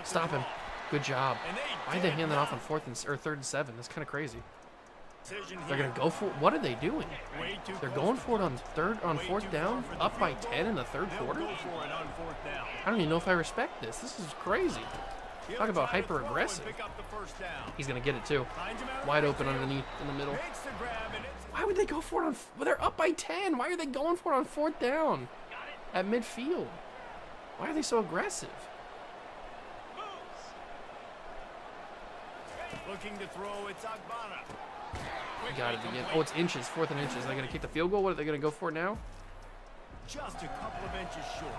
Stop him. Good job. Why'd they hand that off on 3rd and 7? That's kind of crazy. They're gonna go for it. What are they doing? They're going for it on 4th down, up by 10 in the 3rd quarter. I don't even know if I respect this. This is crazy. Talk about hyper aggressive. He's gonna get it too. Wide open underneath in the middle. Why would they go for it on? Well, they're up by 10. Why are they going for it on 4th down at midfield? Why are they so aggressive? Looking to throw, it's Agbana. Got it again. Oh, it's inches. 4th and inches. Are they going to kick the field goal? What are they going to go for now? Just a couple of inches short.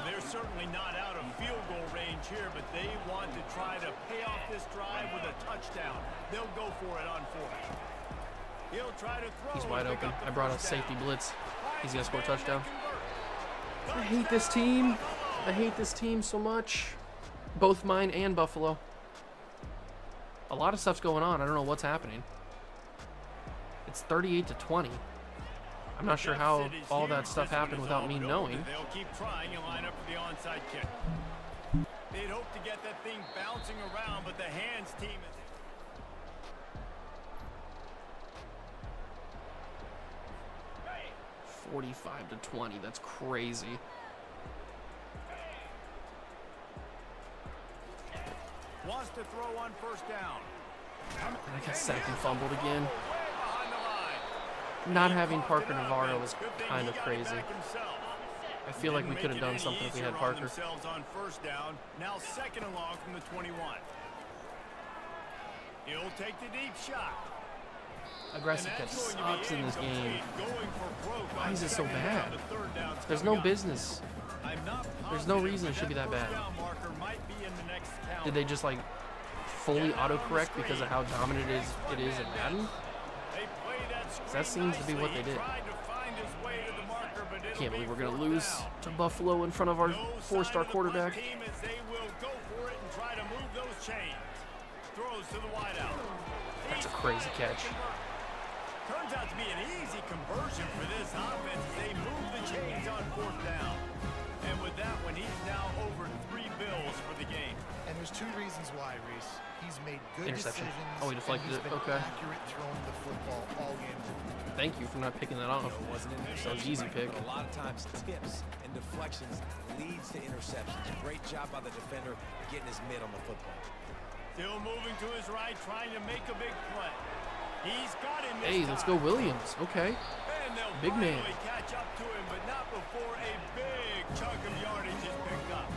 They're certainly not out of field goal range here, but they want to try to pay off this drive with a touchdown. They'll go for it on 4th. He'll try to throw. He's wide open. I brought a safety blitz. He's going to score a touchdown. I hate this team. I hate this team so much. Both mine and Buffalo. A lot of stuff's going on. I don't know what's happening. It's 38-20. I'm not sure how all that stuff happened without me knowing. They'll keep trying and line up for the onside kick. They'd hope to get that thing bouncing around, but the hands team is 45-20. That's crazy. wants to throw on first down. And I got sacked and fumbled again. Not having Parker Navarro was kind of crazy. I feel like we could have done something if we had Parker. On first down, now second and long from the 21. He'll take the deep shot. Aggressive catch sucks in this game. Why is it so bad? There's no business. There's no reason it should be that bad. Did they just like fully autocorrect because of how dominant it is in Madden? That seems to be what they did. I can't believe we're going to lose to Buffalo in front of our 4-star quarterback. That's a crazy catch. Turns out to be an easy conversion for this offense as they move the chains on fourth down. And with with that one. He's now over 3 bills for the game. And there's 2 reasons why, Reese. He's made good Interception. decisions. Oh, he deflected and it. he's been Okay. accurate throwing the football all game. Thank you for not picking that off. It wasn't an That was interception, easy right? pick. But a lot of times tips and deflections leads to interceptions. A great job by the defender getting his mid on the football. Still moving to his right, trying to make a big play. He's got him this Hey, let's go time. Williams. Okay. And they'll Big man. finally catch up to him, but not before a big chunk of yardage is picked up.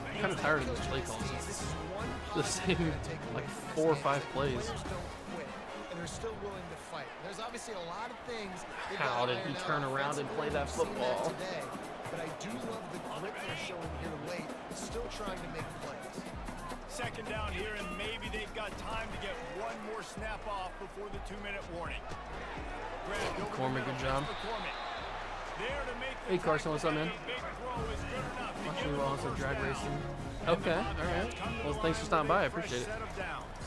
I'm kind of tired of these play calls. This is one The positive same, to take away like, from this 4 or game. 5 plays. Players don't quit, and they're still willing to fight. There's obviously a lot of things. they've How got to did he iron out turn around and play that offensively. We've seen football? today, but I do love the grit they're showing here late, still trying to make plays. Second down here, and maybe they've got time to get one more snap off before the 2-minute warning. Grabbed over McCormick, the middle, good job. that's McCormick. There to make the Hey, Carson, what's up, man? tackle, and a big throw is good enough to Watching give you them also first drag down. racing. And the Okay, Bobcats alright. come to Well, the thanks for line stopping with by. I a fresh appreciate it. set of downs.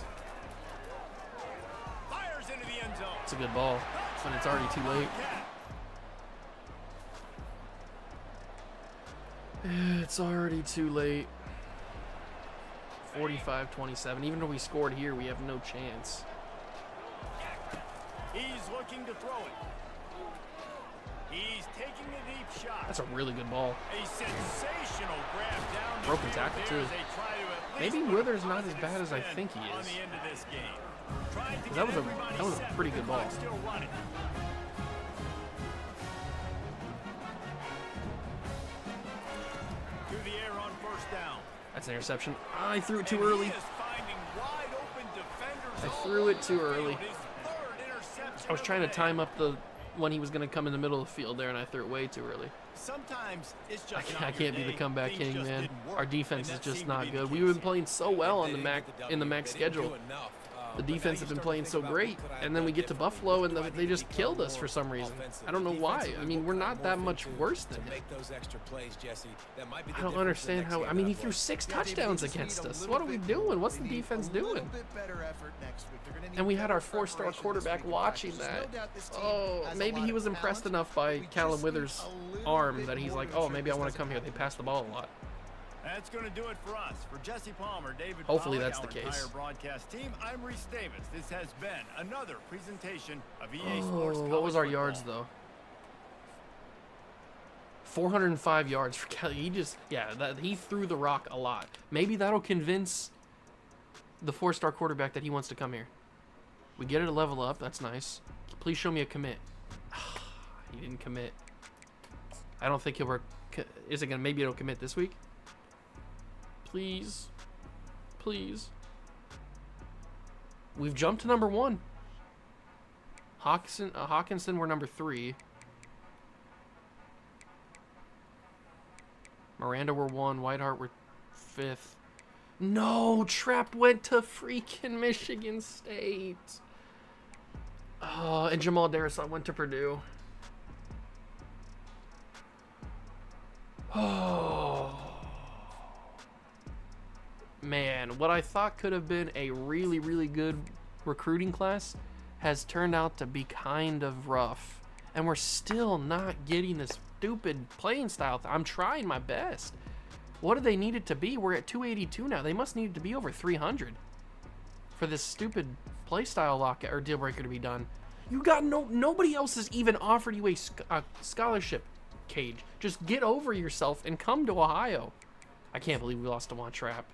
Fires into the end zone. It's a good ball, but it's already too late. It's already too late. 45-27. Even though we scored here, we have no chance. He's looking to throw it. He's taking a deep shot. That's a really good ball. A sensational grab down the Broken field tackle, there too. as they try to at Maybe least put a Withers not as positive bad as I spin think he on is. the end of this game. Trying to That get was everybody a set, pretty but good the ball. clock's still running. Through the air on first down. That's an interception. I threw it too And early. he is finding wide open defenders I all threw it over too the early. field. His third interception I was of trying the to day. time up the when he was going to come in the middle of the field there, and I threw it way too early. Sometimes it's just I can't be the comeback king, man. Our defense is and that just seemed to not be the good. case We've been here. playing so well on the MAC in the MAC schedule. The defense has been playing so great, and then we get to Buffalo and they just killed us for some reason. I don't know why. I mean, we're not that much worse than him. I don't understand how. I mean, he threw 6 touchdowns against us. What are we doing? What's the defense doing? And we had our 4-star quarterback watching that. Oh, maybe he was impressed enough by Callum Withers' arm that he's like, oh, maybe I want to come here. They pass the ball a lot. That's going to do it for us. For Jesse Palmer, David Hopefully Pollock, that's the our case. entire broadcast team, I'm Reese Davis. This has been another presentation of EA Oh, Sports. what was College our Football. yards though? 405 yards for Kelly. He just, he threw the rock a lot. Maybe that'll convince the 4-star quarterback that he wants to come here. We get it a level up. That's nice. Please show me a commit. He didn't commit. I don't think he'll work. Is it gonna? Maybe it'll commit this week. Please, please. We've jumped to number 1. Hawkinson, we're number 3. Miranda, we're 1. Whiteheart, we're 5th. No, Trapp went to freaking Michigan State. Oh, and Jamal Darrisaw went to Purdue. Oh. Man, what I thought could have been a really, really good recruiting class has turned out to be kind of rough. And we're still not getting this stupid playing style. I'm trying my best. What do they need it to be? We're at 282 now. They must need it to be over 300 for this stupid play style lockout or deal breaker to be done. You got nobody else has even offered you a scholarship, Cage. Just get over yourself and come to Ohio. I can't believe we lost to Juan Trapp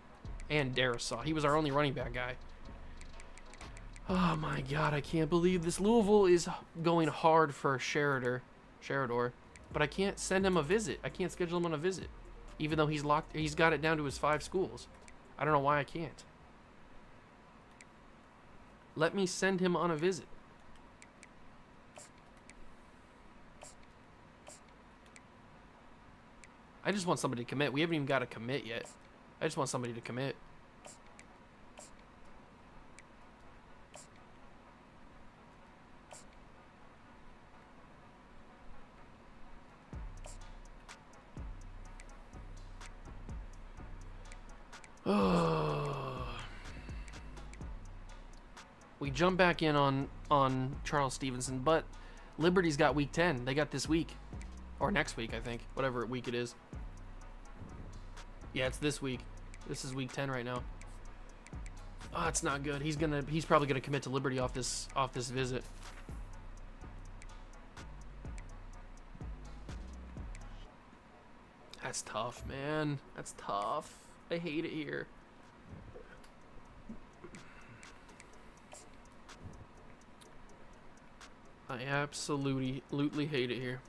and Darrisaw. He was our only running back guy. Oh my God, I can't believe this. Louisville is going hard for Sheridan, but I can't send him a visit. I can't schedule him on a visit, even though he's locked. He's got it down to his 5 schools. I don't know why I can't. Let me send him on a visit. I just want somebody to commit. We haven't even got a commit yet. I just want somebody to commit. We jump back in on Charles Stevenson, but Liberty's got week 10. They got this week. Or next week, I think. Whatever week it is. Yeah, it's this week. This is week 10 right now. Oh, it's not good. He's probably gonna commit to Liberty off this visit. That's tough, man. That's tough. I hate it here. I absolutely hate it here.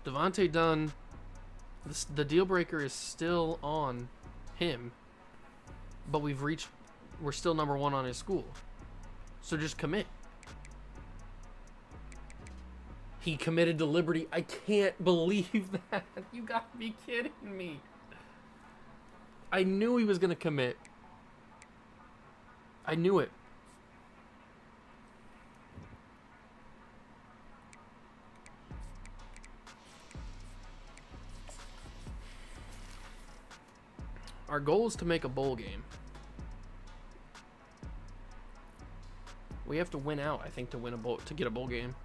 Devontae Dunn, the deal breaker is still on him, but we're still number 1 on his school. So just commit. He committed to Liberty. I can't believe that. You gotta be kidding me. I knew he was gonna commit. I knew it. Our goal is to make a bowl game. We have to win out, I think, to get a bowl game.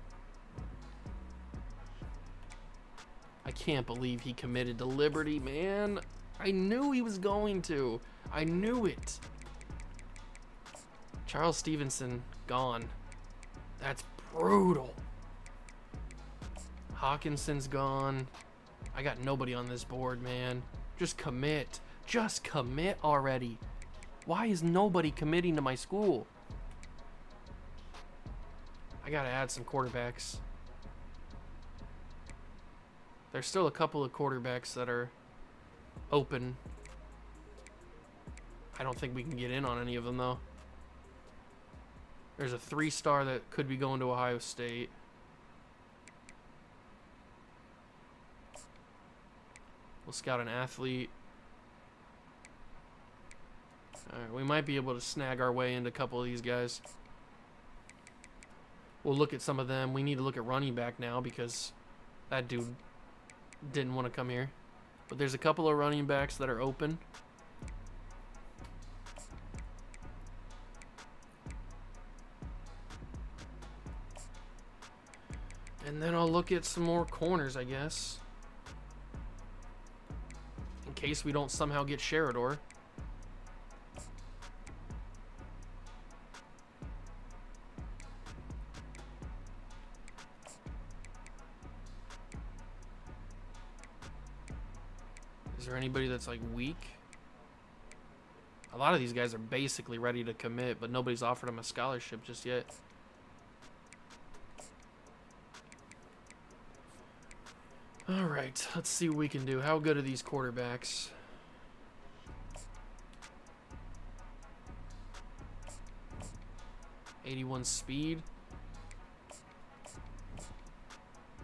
I can't believe he committed to Liberty, man. I knew he was going to. I knew it. Charles Stevenson, gone. That's brutal. Hawkinson's gone. I got nobody on this board, man. Just commit. Just commit already. Why is nobody committing to my school? I gotta add some quarterbacks. There's still a couple of quarterbacks that are open. I don't think we can get in on any of them, though. There's a 3-star that could be going to Ohio State. We'll scout an athlete. Alright, we might be able to snag our way into a couple of these guys. We'll look at some of them. We need to look at running back now because that dude didn't want to come here. But there's a couple of running backs that are open. And then I'll look at some more corners, I guess. In case we don't somehow get Sheridor. Is there anybody that's like weak? A lot of these guys are basically ready to commit, but nobody's offered them a scholarship just yet. All right, let's see what we can do. How good are these quarterbacks? '81 speed.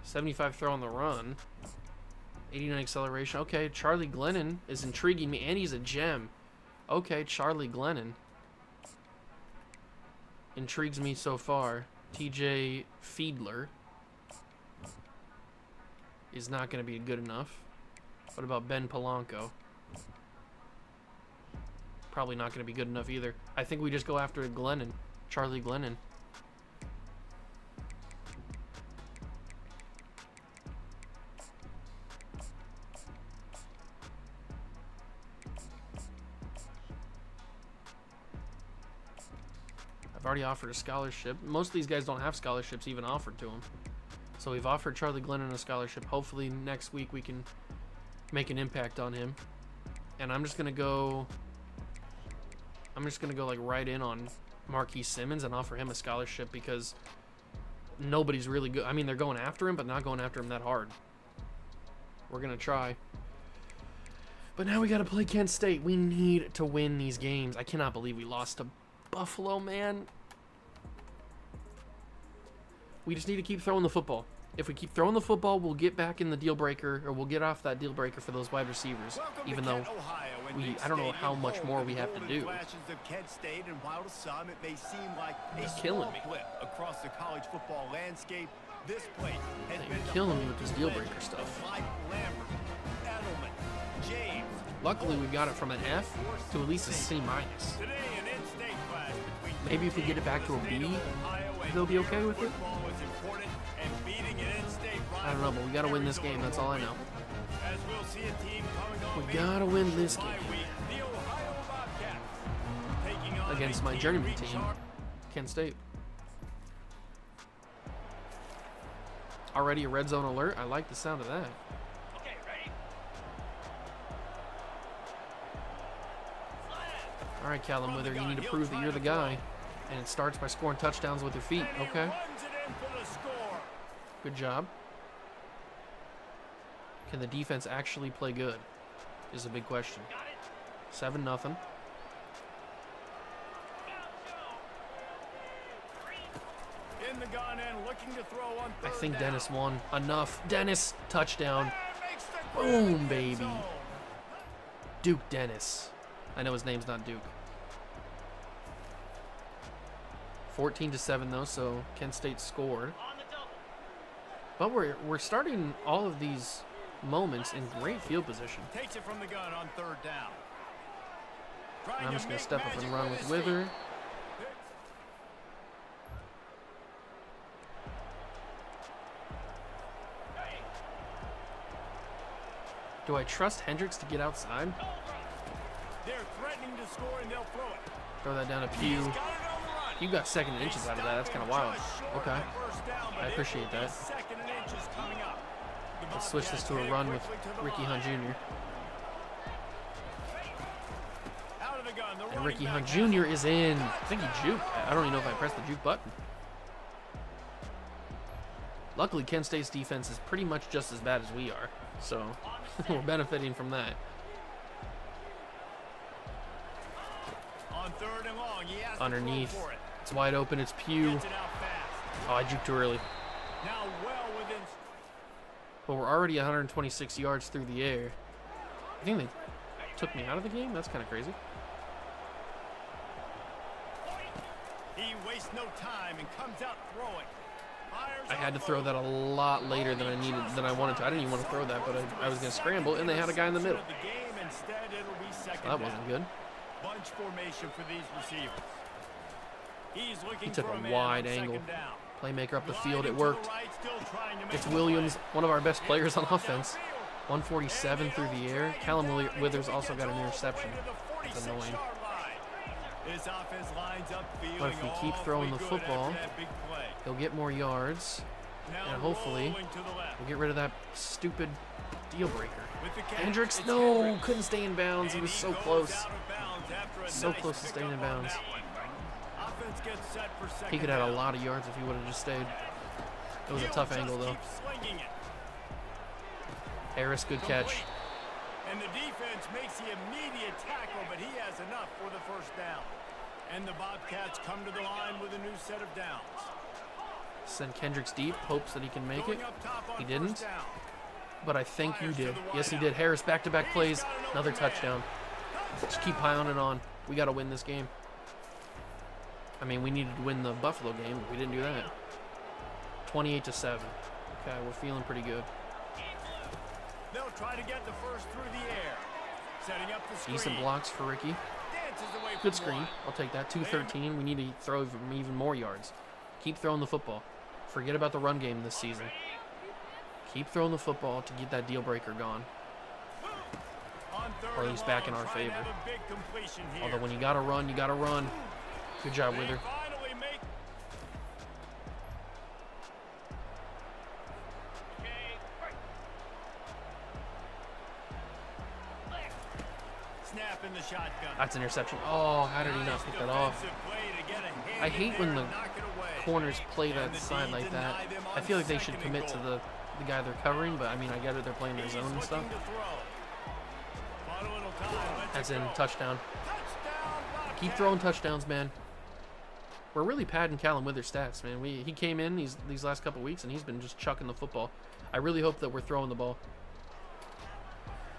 75 throw on the run. 89 acceleration. Okay, Charlie Glennon is intriguing me, and he's a gem. Okay, Charlie Glennon intrigues me so far. TJ Fiedler is not going to be good enough. What about Ben Polanco? Probably not going to be good enough either. I think we just go after Glennon, Charlie Glennon. I've already offered a scholarship. Most of these guys don't have scholarships even offered to them. So we've offered Charlie Glennon a scholarship. Hopefully next week we can make an impact on him. And I'm just gonna go like right in on Marquise Simmons and offer him a scholarship because nobody's really good. I mean, they're going after him, but not going after him that hard. We're gonna try. But now we gotta play Kent State. We need to win these games. I cannot believe we lost to Buffalo, man. We just need to keep throwing the football. If we keep throwing the football, we'll get back in the deal breaker, or we'll get off that deal breaker for those wide receivers. even though I don't know how much more we have to do. He's killing me. Across the college football landscape, this place has been killing me with this deal breaker stuff. Luckily, we got it from an F to at least a C-. Maybe if we get it back to a B, they'll be okay with it. I don't know, but we got to win this game. That's all I know. As we'll see a team coming on We got to win this game the Ohio Bobcats taking on against a my team journeyman reached team, hard- Kent State. Already a red zone alert. I like the sound of that. Okay, ready? All right, Callum Wither, you need to prove that you're the guy. And it starts by scoring touchdowns with your feet. And he Okay. runs it in for the score. Good job. Can the defense actually play good? Is a big question. 7-0. In the gun and looking to throw on I third think down. Dennis won. Enough. Dennis, touchdown. And makes the Boom, grab in the baby. zone. Duke Dennis. I know his name's not Duke. 14-7 though, so Kent State scored. But we're starting all of these moments in great field position. Takes it from the gun on third down. And I'm just gonna step up and run with Wither. Do I trust Hendricks to get outside? They're threatening to score and they'll throw it. Throw that down to He's Pew. got it on the run. You got second and inches out of that. That's kind of wild. Just short of Okay. that first down, but I appreciate it will be that. second and inches coming up. The Let's switch this Bobcats to a head run with quickly to the Ricky line. Hunt Jr. Out of the gun, the And running Ricky back Hunt has Jr. it. is in. I think he juked. I don't even know if I pressed the juke button. Luckily, Kent State's defense is pretty much just as bad as we are. So we're benefiting from that. On third and long, he has to Underneath. throw for it. It's wide open. It's Pew. Gets it out fast. Oh, I juked too early. Now well within. But we're already 126 yards through the air. I think they took me out of the game? That's kind of crazy. He wastes no time and comes out throwing. Fires I had to off throw over. that a lot later than I wanted to. I didn't even want to throw that, but I was going to scramble, and they had a guy in the middle. The game. Instead, it'll be second That down. wasn't good. Bunch formation for these receivers. He's looking He took for a man wide on angle. second down. Playmaker up the Gliding field. to It the worked. right, still trying to make It's a play. Williams, one of our best players on offense. Downfield. 147 through the air. Callum Withers also got an interception. It's annoying. His offense lines up But if we keep throwing the football, he'll get more yards, and hopefully we'll get rid of that stupid deal breaker. Hendricks, no, couldn't stay in bounds. He was so close. So close to staying in bounds. He could have had a lot of yards if he would have just stayed. It was a tough angle, though. Harris, good catch. And the defense makes the immediate tackle, but he has enough for the first down. And the Bobcats come to the line with a new set of downs. Send Kendricks deep, hopes that he can make it. Going up top on He first didn't, down. but I think you did. Yes, he did. Harris, back-to-back plays, another touchdown. Just keep piling it on. We got to win this game. I mean, we needed to win the Buffalo game, but we didn't do that. 28-7. Okay, we're feeling pretty good. They'll try to get the first through the air. Setting up the screen. Decent blocks for Ricky. Dances away Good from screen. one. I'll take that. 213. We need to throw even more yards. Keep throwing the football. Forget about the run game this season. Keep throwing the football to get that deal breaker gone. On third Or at and least back in long, our trying to favor. have a big completion here. Although when you gotta run, you gotta run. Good job, They Wither. finally make. Snap in the shotgun. That's an interception. Oh, how did he not pick that off? Defensive play to get a hand I in hate there when the and knock it away. corners play And that the side D like that. deny them I on feel like they should second and commit to goal. the guy they're covering, but I mean, I get it. They're playing their He's zone and looking stuff. to throw. Bought a little time, lets That's it in. go. Touchdown. Touchdown, Keep Bobcats. throwing touchdowns, man. We're really padding Callum Wither's stats, man. He came in these last couple weeks, and he's been just chucking the football. I really hope that we're throwing the ball.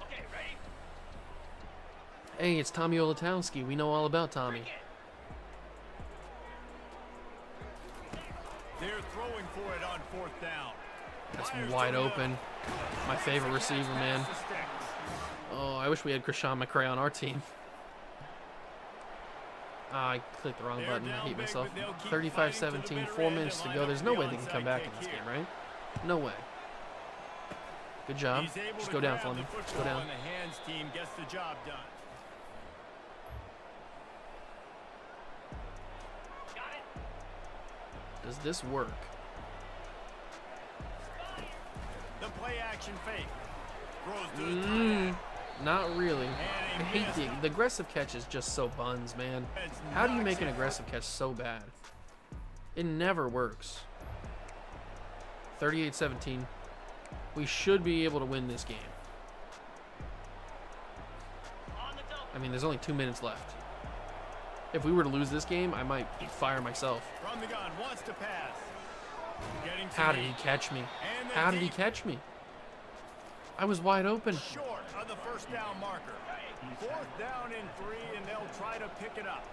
Okay, ready? Hey, it's Tommy Olatowski. We know all about Tommy. They're throwing for it on fourth down. That's Fires wide to the open. middle. My favorite receiver, man. Pass the sticks. Oh, I wish we had Krishan McCray on our team. Ah, I clicked the wrong They're button. I down hate big, myself. but they'll keep 35-17, fighting to the 4 bitter end minutes and to go. line There's up no the way they can come onside back in kick this game, here. right? No way. Good job. He's able Just to go down, grab Fleming. the Just go football, down. and the hands team gets the job done. Does this work? The play action fake. Throws to the tight end. Not really. And I he hate missed. the aggressive catch is just so buns, man. It's How do you knocks make an it. aggressive catch so bad? It never works. 38-17. We should be able to win this game. I mean, there's only 2 minutes left. If we were to lose this game, I might fire myself. From the gun, wants to pass. Getting to How did the- he catch me? And the How did he deep catch me? I was wide open. short of the first down marker. 4th down and 3, and they'll try to pick it up.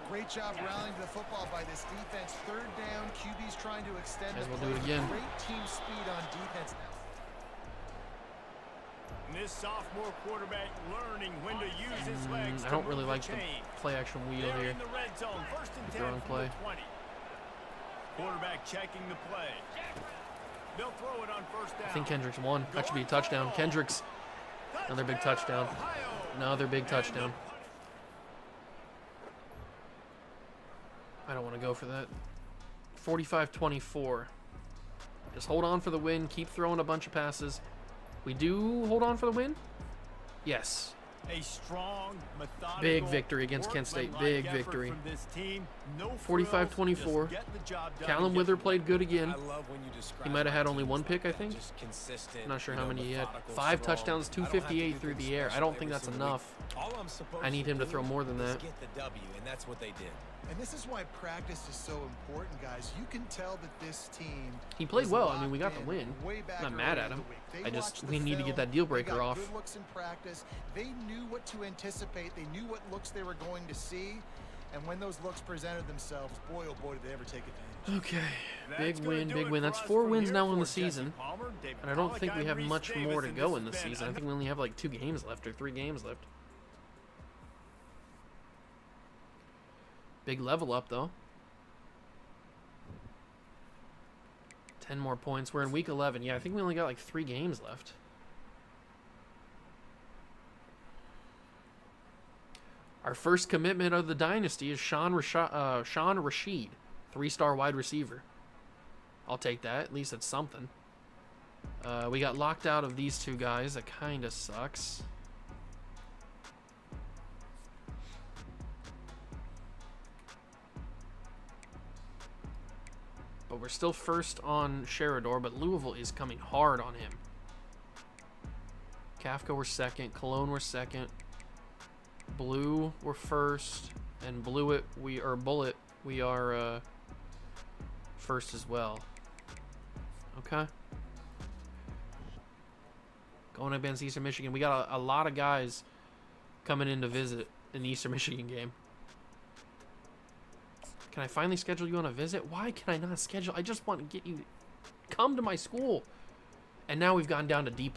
Great job rallying to the football by this defense. 3rd down, QB's trying to extend Might as the well play. do it again. Great team speed on defense now. And this sophomore quarterback learning when to use his legs. I to don't move really the like the chain. play action wheel They're here. in the red zone. 1st and The 10 throwing from play. the 20. Quarterback checking the play. They'll throw it on 1st down. I think Kendricks won. That should be a touchdown. Kendricks, another big touchdown. Another big touchdown. I don't want to go for that. 45-24. Just hold on for the win. Keep throwing a bunch of passes. We do hold on for the win? Yes. A strong, methodical, Big victory against Kent State. Big workmanlike effort victory. from this team. No 45-24. frills, just get the job done Callum and get Wither the played good again. I love when you describe He might have had my only teams one like pick, I that, think. just consistent, Not sure you how know, many he had. methodical, 5 strong. touchdowns, I don't have to 258 do through anything the air. I special don't think every that's single enough. week. All I'm supposed I need him to do throw more than is that. get the W, and that's what they did. And this is why practice is so important, guys. You can tell that this team He played was well. I mean, we got locked the in win. way back Not mad early at in the him. week. They I just watched we the need to get film. that deal They breaker got off. Good looks in practice. They knew what to anticipate. They knew what looks they were going to see. And when those looks presented themselves, boy, oh boy, did they ever take advantage. Okay. That's Big gonna win, do big it win. for That's us 4 from wins here now in the for Jesse season. Palmer, David And I don't Pollack, think we I'm have Reese much Davis, more to and go this in the has been season. I think we only have like 2 games left or 3 games left. Big level up, though. 10 more points. We're in week 11. Yeah, I think we only got like 3 games left. Our first commitment of the Dynasty is Sean Rashid, 3-star wide receiver. I'll take that. At least it's something. We got locked out of these 2 guys. That kind of sucks. But we're still first on Sheridor, but Louisville is coming hard on him. Kafka we're second. Cologne we're second. Blue we're first. And Bullet we are first as well. Okay. Going against Eastern Michigan. We got a lot of guys coming in to visit in the Eastern Michigan game. Can I finally schedule you on a visit? Why can I not schedule? I just want to get you to come to my school. And now we've gone down to D+.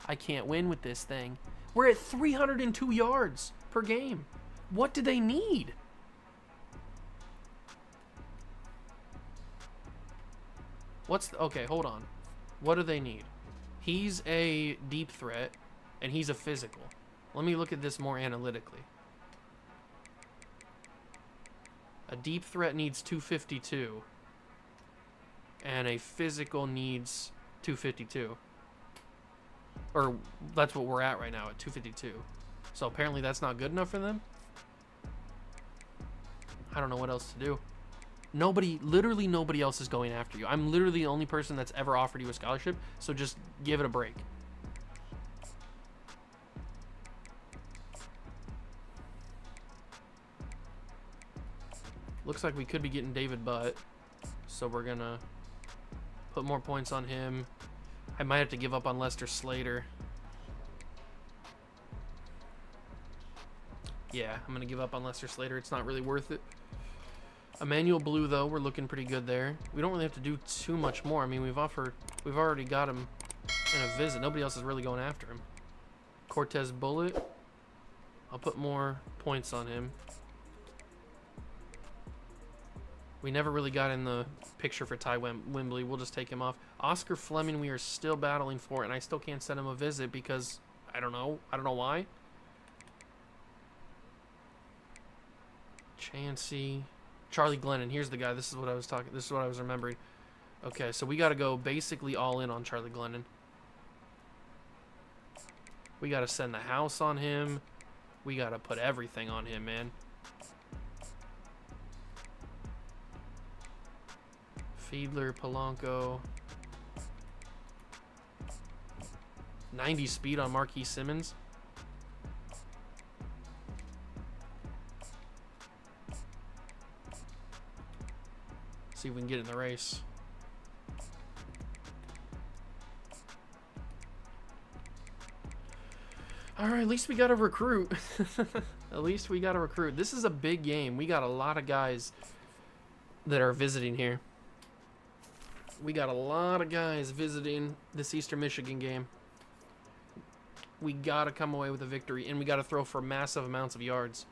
I can't win with this thing. We're at 302 yards per game. What do they need? Okay, hold on. What do they need? He's a deep threat, and he's a physical. Let me look at this more analytically. A deep threat needs 252, and a physical needs 252. Or that's what we're at right now, at 252. So apparently that's not good enough for them. I don't know what else to do. Literally nobody else is going after you. I'm literally the only person that's ever offered you a scholarship, so just give it a break. Looks like we could be getting David Butt, so we're gonna put more points on him. I might have to give up on Lester Slater. Yeah, I'm gonna give up on Lester Slater. It's not really worth it. Emmanuel Blue, though, we're looking pretty good there. We don't really have to do too much more. I mean, we've already got him in a visit. Nobody else is really going after him. Cortez Bullet, I'll put more points on him. We never really got in the picture for Ty Wembley. We'll just take him off. Oscar Fleming, we are still battling for, and I still can't send him a visit because I don't know. I don't know why. Chansey. Charlie Glennon. Here's the guy. This is what I was talking. This is what I was remembering. Okay, so we got to go basically all in on Charlie Glennon. We got to send the house on him. We got to put everything on him, man. Fiedler, Polanco. 90 speed on Marquis Simmons. See if we can get in the race. All right, at least we got a recruit. At least we got a recruit. This is a big game. We got a lot of guys that are visiting here. We got a lot of guys visiting this Eastern Michigan game. We got to come away with a victory, and we got to throw for massive amounts of yards.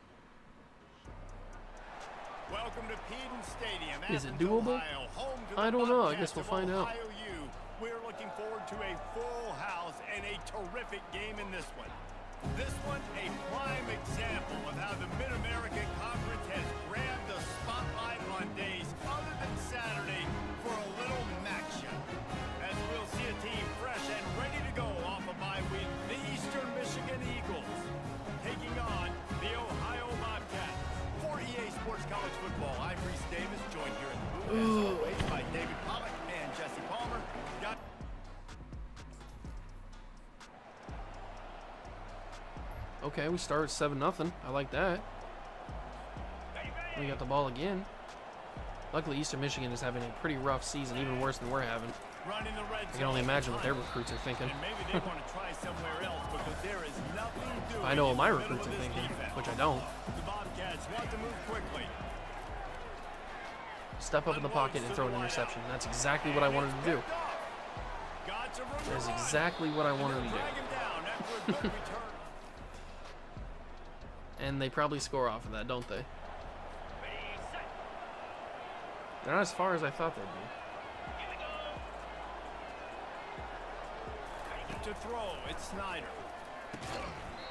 Welcome to Peden Stadium. Is it Athens, doable? Ohio, home to the I don't know. I Bobcats guess we'll of find out. Ohio U. We're looking forward to a full house and a terrific game in this one. This one, a prime example of how the Mid-American Conference has grabbed the spotlight on days other than Saturday for a little action. As we'll see a team fresh and ready to go off of bye week, the Eastern Michigan Eagles taking on the Ohio Bobcats. For EA Sports College Football, I'm Reese Davis, joined here in the booth as always by David Pollock and Jesse Palmer. Okay, we start 7-0. I like that. We got the ball again. Luckily, Eastern Michigan is having a pretty rough season, even worse than we're having. I can only imagine what their recruits are thinking. I know what my recruits are thinking, which I don't. Step up in the pocket and throw an interception. That's exactly what I wanted to do. That's exactly what I wanted to do. And they probably score off of that, don't they? They're not as far as I thought they'd be. To throw, it's Snyder.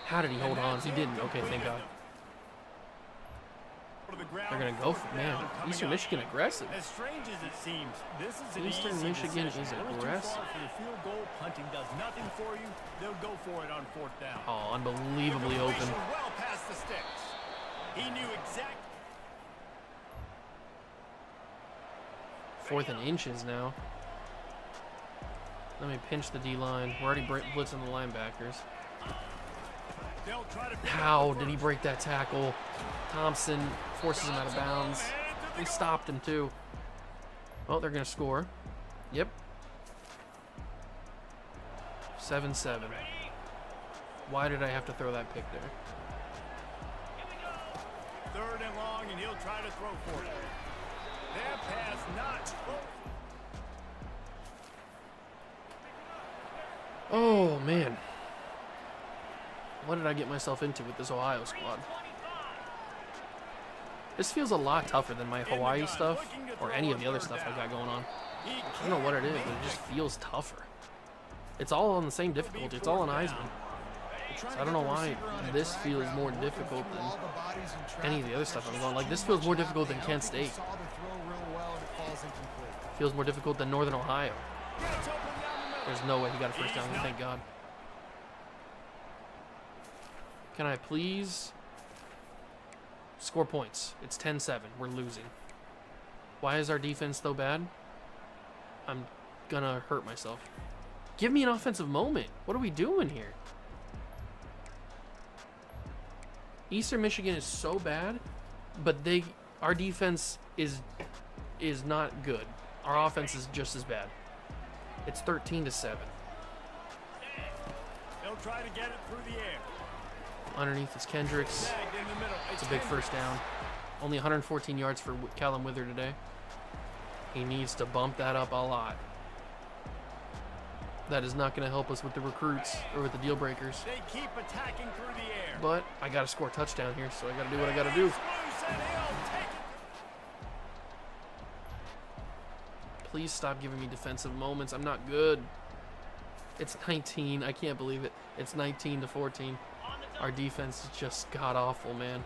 How did he hold on? He didn't. Okay, thank God. They're gonna go for man. Eastern Michigan aggressive. As strange as it seems, this is an Eastern easy Michigan decision. is They're too aggressive. far for the field goal. Punting does nothing for you. They'll go for it on fourth down. Oh, unbelievably open. Well past the sticks. He knew exactly. 4th and inches now. Let me pinch the D-line. We're already blitzing the linebackers. They'll try to How did he break that tackle? Thompson forces him out of bounds. They stopped him too. Oh, they're going to score. Yep. 7-7. Why did I have to throw that pick there? 3rd and long, and he'll try to throw for it. That pass not close. Oh, man. What did I get myself into with this Ohio squad? This feels a lot tougher than my Hawaii stuff or any of the other stuff I got going on. I don't know what it is, but it just feels tougher. It's all on the same difficulty. It's all on Heisman. So I don't know why this feels more difficult than any of the other stuff I'm going. Like, this feels more difficult than Kent State. Feels more difficult than Northern Ohio. There's no way he got a first down, thank God. Can I please score points? It's 10-7. We're losing. Why is our defense so bad? I'm gonna hurt myself. Give me an offensive moment. What are we doing here? Eastern Michigan is so bad, but our defense is not good. Our offense is just as bad. It's 13-7. They'll try to get it through the air. Underneath is Kendricks. Snagged in the middle. It's a big first down. Only 114 yards for Callum Wither today. He needs to bump that up a lot. That is not going to help us with the recruits or with the deal breakers. They keep attacking through the air. But I got to score a touchdown here, so I got to do what I got to do. Please stop giving me defensive moments. I'm not good. It's 19. I can't believe it. It's 19-14. Our defense is just god-awful, man.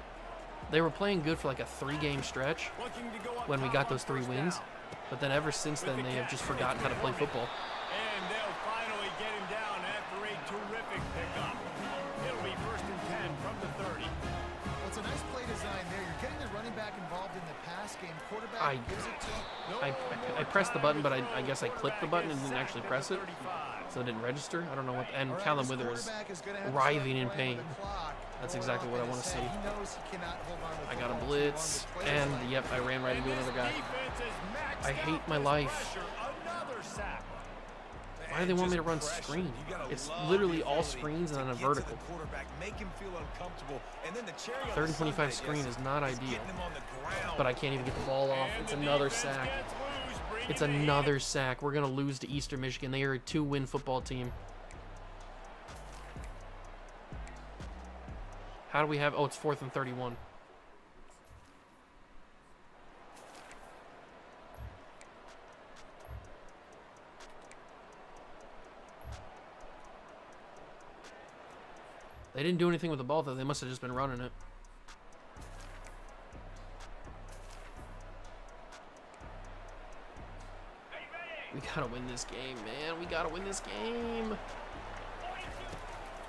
They were playing good for like a 3-game stretch when we got those 3 wins. But then ever since then, they have just forgotten how to play football. And they'll finally get him down after a terrific pickup. It'll be 1st and 10 from the 30. Well, it's a nice play design there. You're getting the running back involved in the pass game. Quarterback gives it to him. I pressed the button, but I guess I clicked the button and didn't actually press it. So it didn't register. I don't know what. And Callum Withers writhing in pain. That's exactly what I want to see. I got a blitz, and yep, I ran right into another guy. I hate my life. Why do they want me to run screen? It's literally all screens and then a vertical. 3rd and 25 screen is not ideal. But I can't even get the ball off. It's another sack. It's another sack. We're going to lose to Eastern Michigan. They are a 2-win football team. How do we have... Oh, it's 4th and 31. They didn't do anything with the ball, though. They must have just been running it. We gotta win this game, man. We gotta win this game.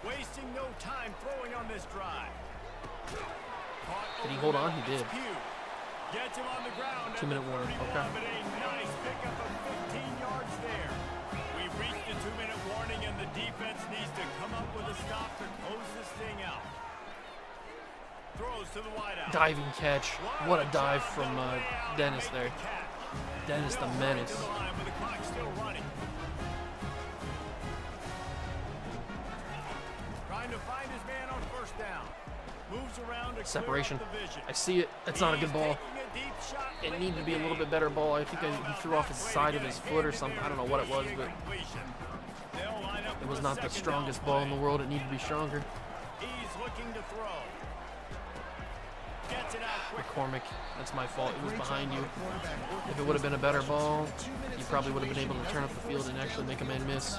Wasting no time throwing on this drive. Did he hold on? He did. Gets him on the ground. 2-minute warning. Okay. But a nice pickup of 15 yards there. We've reached the 2-minute warning, and the defense needs to come up with a stop to close this thing out. Throws to the wideout. Diving catch. What a dive from Dennis there. Dennis the Menace. Trying to find his man on 1st down. Moves around to Separation. clear out the vision. I see it. That's not a good ball. Taking a deep shot It late needed to be a in the little bit game. better ball. I think he threw off his side of his foot or something. I don't know what it was, but They'll line up it for was a not the second strongest down ball in play. the world. It needed to be stronger. He's looking to throw. Gets it out quick. McCormick, that's my fault. It was behind you. If it would have been a better ball, you probably would have been able to turn up the field and actually make a man miss.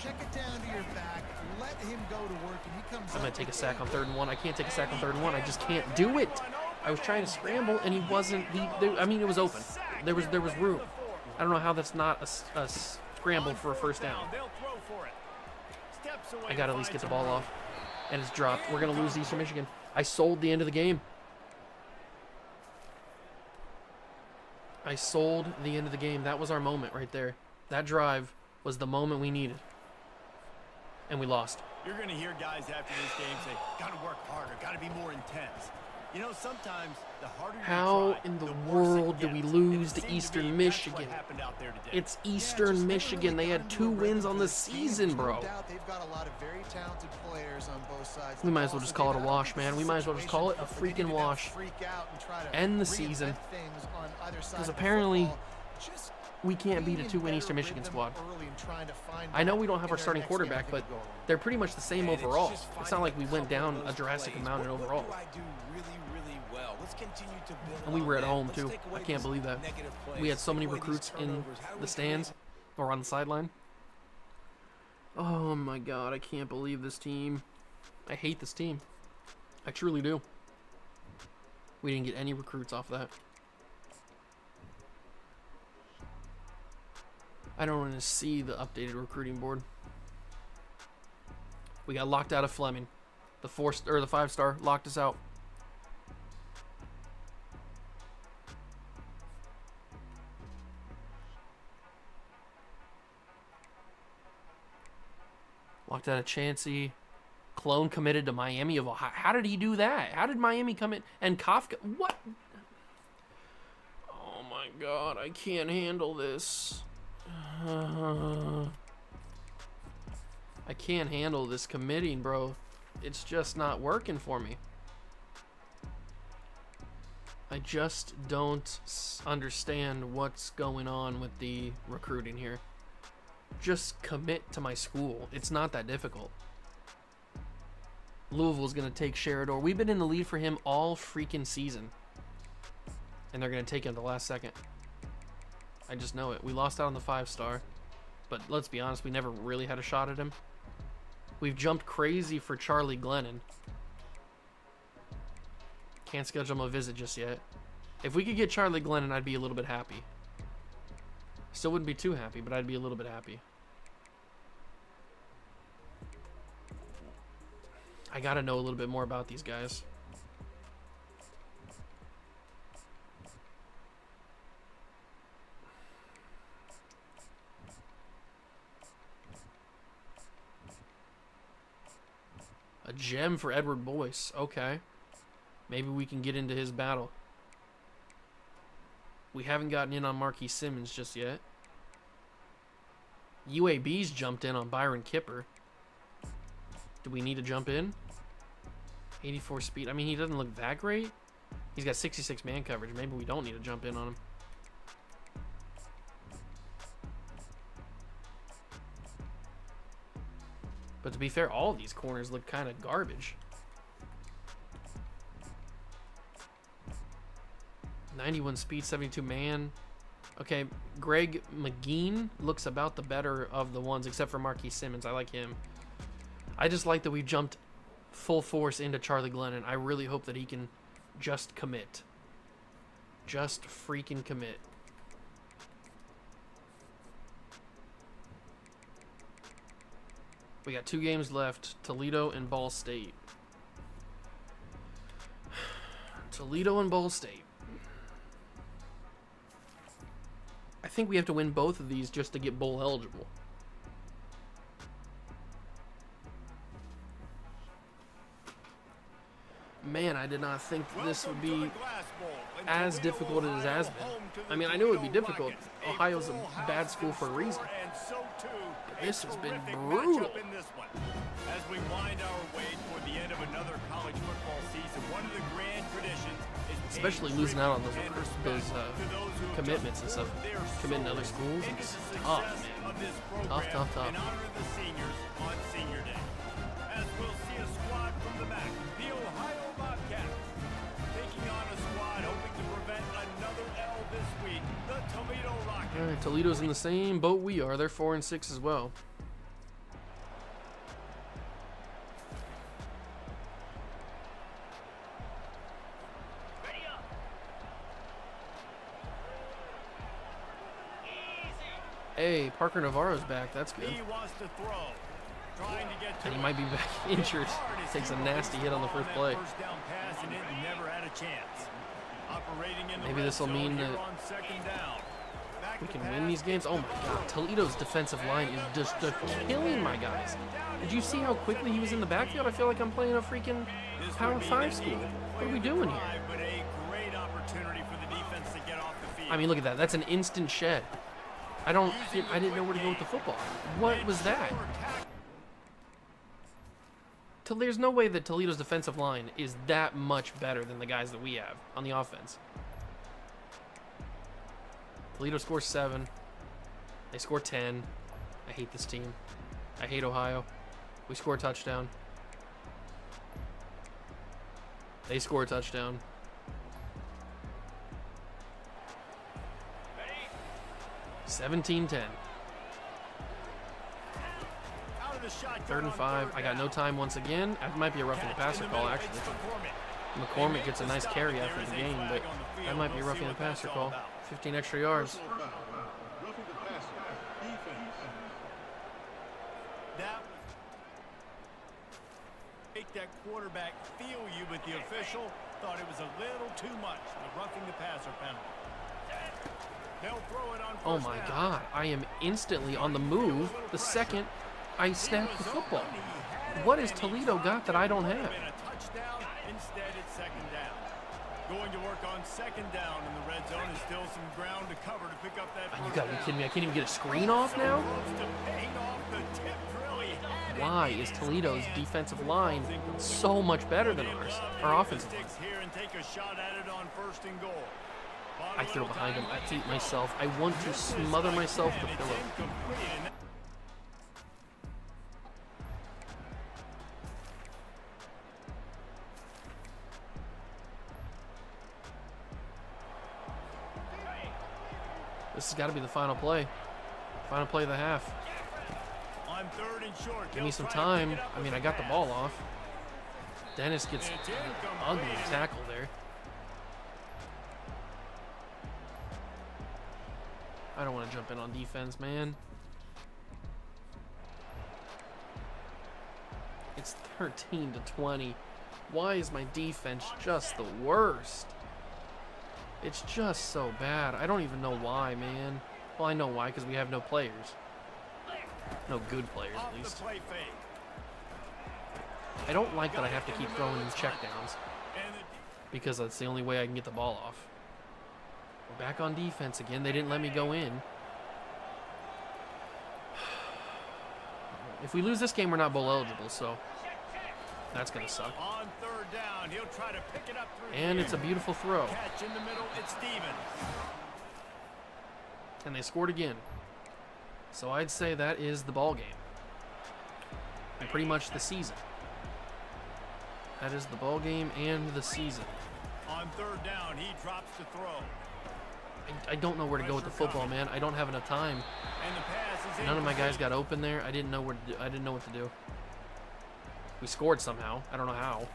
Check it down to your back. Let him go to work, and he comes I'm going up to take a with sack it. on 3rd and 1. I can't take a sack on 3rd and 1. I just can't do it. I was trying to scramble, and he wasn't. I mean, it was open. There was room. I don't know how that's not a scramble for a 1st down. They'll throw for it. Steps away I got to to at least find get the some ball room. off. And it's dropped. We're going to lose to Eastern Michigan. I sold the end of the game. I sold the end of the game. That was our moment right there. That drive was the moment we needed. And we lost. You're going to hear guys after this game say, got to work harder, got to be more intense. You know, sometimes the harder you How try, in the worse it world do we gets. lose It to seemed Eastern be that's Michigan? what happened out there today. It's Eastern Michigan. They had 2 wins on the season, bro. They've got a lot of very talented players on both sides. We might as well just call it a wash, man. We might as well just call it a freaking wash. End the season. Because apparently we can't beat a 2-win Eastern Michigan squad. I know we don't have our starting quarterback, but they're pretty much the same overall. It's not like we went down a drastic amount in overall. And we were at home, too. I can't believe that. We had so many recruits in the stands or on the sideline. Oh, my God. I can't believe this team. I hate this team. I truly do. We didn't get any recruits off that. I don't want to see the updated recruiting board. We got locked out of Fleming. The 5-star locked us out. Locked out of Chansey. Clone committed to Miami of Ohio. How did he do that? How did Miami come in? And Kafka, what? Oh my God, I can't handle this. I can't handle this committing, bro. It's just not working for me. I just don't understand what's going on with the recruiting here. Just commit to my school. It's not that difficult. Louisville's going to take Sheridor. We've been in the lead for him all freaking season. And they're going to take him at the last second. I just know it. We lost out on the 5-star. But let's be honest, we never really had a shot at him. We've jumped crazy for Charlie Glennon. Can't schedule him a visit just yet. If we could get Charlie Glennon, I'd be a little bit happy. Still wouldn't be too happy, but I'd be a little bit happy. I gotta know a little bit more about these guys. A gem for Edward Boyce. Okay. Maybe we can get into his battle. We haven't gotten in on Marquis Simmons just yet. UAB's jumped in on Byron Kipper. Do we need to jump in? 84 speed. I mean, he doesn't look that great. He's got 66 man coverage. Maybe we don't need to jump in on him. But to be fair, all these corners look kind of garbage. 91 speed, 72 man. Okay, Greg McGeen looks about the better of the ones, except for Marquis Simmons. I like him. I just like that we jumped full force into Charlie Glennon. I really hope that he can just commit. Just freaking commit. We got 2 games left. Toledo and Ball State. Toledo and Ball State. I think we have to win both of these just to get bowl eligible. Man, I did not think this would be as difficult as it has been. I mean, I knew it would be difficult. Ohio's a bad school for a reason. But this has been brutal. As we wind our way toward the end of another college football season, one of the grand traditions is especially losing out on those commitments and stuff. Committing to other schools, it's tough, man. Tough. And honor the seniors on Senior Day. As we'll see a squad from the back, the Ohio Bobcats taking on a squad hoping to prevent another L this week, the Toledo Rockets. All right, Toledo's in the same boat we are. They're 4-6 as well. Hey, Parker Navarro's back. That's good. He wants to throw. Trying to get to And he might be back injured. Takes a nasty hit on the first play. First down pass and it never had a chance. Operating in the Maybe this will red mean zone here that on second down. Back we to can pass. win these games. Oh my god, Toledo's defensive line is just killing my guys. Did you see how quickly he was in the backfield? I feel like I'm playing a freaking This Power would be 5 an school. even What are we play doing to here? drive, but a great opportunity for the defense to get off the field. I mean, look at that. That's an instant shed. I didn't know where to go with the football. What was that? There's no way that Toledo's defensive line is that much better than the guys that we have on the offense. Toledo scores 7. They score 10. I hate this team. I hate Ohio. We score a touchdown. They score a touchdown. 17-10. Out of the shotgun 3rd and on 5. I got no time once again. That might be a roughing the passer call, actually. McCormick gets a nice carry after the game, but that might be a roughing the passer call. 15 extra yards. That make that quarterback feel you, but the official thought it was a little too much. The roughing the passer penalty. They'll throw it on Oh first my down. god, I am instantly on the move the second I snap the football. What has Toledo got that I don't have? Been a touchdown. Instead, it's second down. Going to work on second down in the red zone is still some ground to cover to pick up that You first gotta be down. kidding me. I can't even get a screen off now? Close to paying off the tip. Really had it. Why is Toledo's defensive line so much better than ours? Our offensive line. Sticks here and take a shot at it on first and goal. I throw behind him. I hate myself. I want to smother myself with a pillow. has got to be the final play. Final play of the half. On 3rd and short. Give me some time. I mean, I got the ball off. Dennis gets an ugly tackle there. I don't want to jump in on defense, man. It's 13-20. Why is my defense just the worst? It's just so bad. I don't even know why, man. Well, I know why, because we have no players. No good players, at least. I don't like that I have to keep throwing these checkdowns, because that's the only way I can get the ball off. We're back on defense again. They didn't let me go in. If we lose this game, we're not bowl eligible, so that's going to suck. On 3rd down, he'll try to pick it up through And it's a beautiful throw. catch in the middle. It's Stevens. And they scored again. So I'd say that is the ball game. And pretty much the season. That is the ball game and the season. On 3rd down, he drops to throw. I don't know where to go with the football, man. I don't have enough time. And the pass is None of my guys got open there. I didn't know where to do, I didn't know what to do. We scored somehow. I don't know how.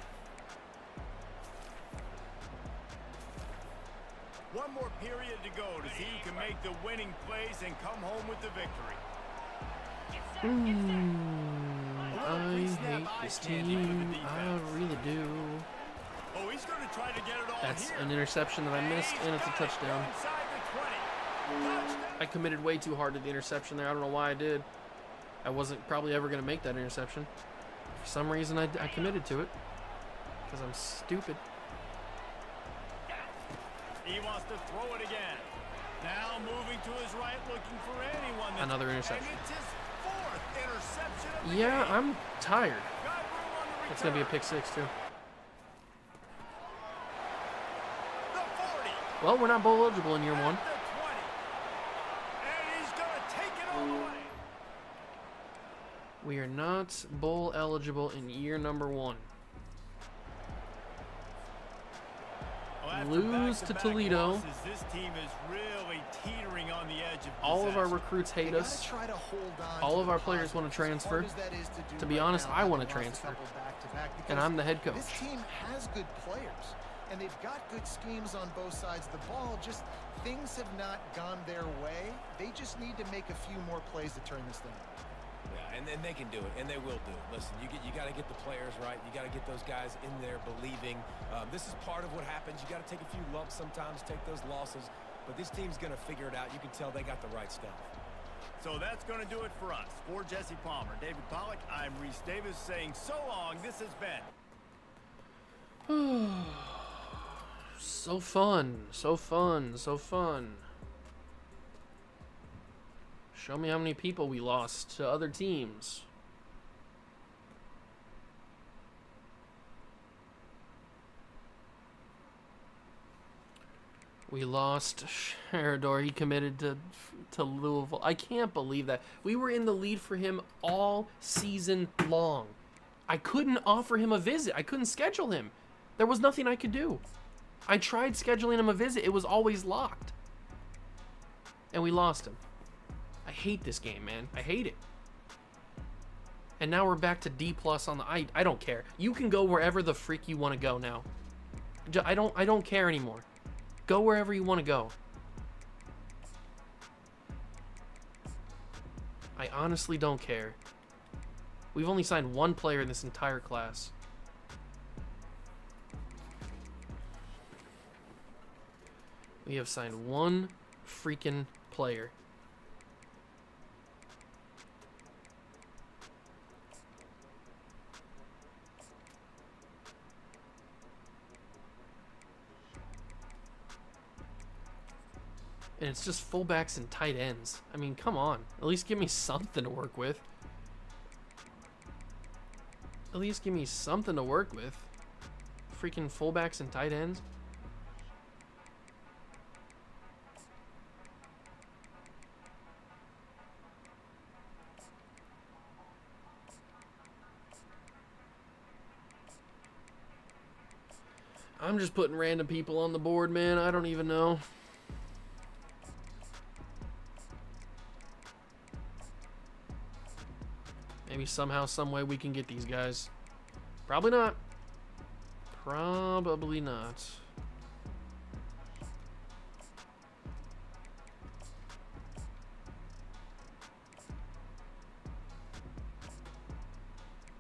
One more period to go to see who can make the winning plays and come home with the victory. I hate this team. I really do. Oh, he's going to try to get it all That's here. an interception that I missed, and it's a touchdown. Inside the 20. Touchdown. I committed way too hard to the interception there. I don't know why I did. I wasn't probably ever going to make that interception. For some reason, I committed to it. Because I'm stupid. He wants to throw it again. Now moving to his right, looking for anyone. Another interception. And it's his 4th interception of the Yeah, game. I'm tired. Got room on the It's going to be a return. pick six, too. The 40. Well, we're not bowl eligible in year one. The 20. And he's going to take it all the way. We are not bowl eligible in year number 1. Well, after Lose to back-to-back Toledo. losses, this team is really teetering on the edge of All of our disaster. recruits hate They us. gotta try to hold on All to of the our players want to positives, as hard transfer. as that is to do To be right honest, now, I having want to lost a transfer. couple back-to-back, And because I'm the head coach. This team has good players, and they've got good schemes on both sides of the ball. Just things have not gone their way. They just need to make a few more plays to turn this thing around. Yeah, and they can do it, and they will do it. Listen, you got to get the players right. You got to get those guys in there believing. This is part of what happens. You got to take a few lumps sometimes, take those losses. But this team's going to figure it out. You can tell they got the right stuff. So that's going to do it for us. For Jesse Palmer, David Pollack, I'm Reese Davis saying so long. This has been So fun. So fun. So fun. Show me how many people we lost to other teams. We lost Sherador. He committed to Louisville. I can't believe that. We were in the lead for him all season long. I couldn't offer him a visit. I couldn't schedule him. There was nothing I could do. I tried scheduling him a visit. It was always locked. And we lost him. I hate this game, man. I hate it. And now we're back to D+ on the... I don't care. You can go wherever the freak you want to go now. I don't care anymore. Go wherever you want to go. I honestly don't care. We've only signed one player in this entire class. We have signed one freaking player. And it's just fullbacks and tight ends. I mean, come on. At least give me something to work with. At least give me something to work with. Freaking fullbacks and tight ends. I'm just putting random people on the board, man. I don't even know. Maybe somehow, some way we can get these guys. Probably not. Probably not.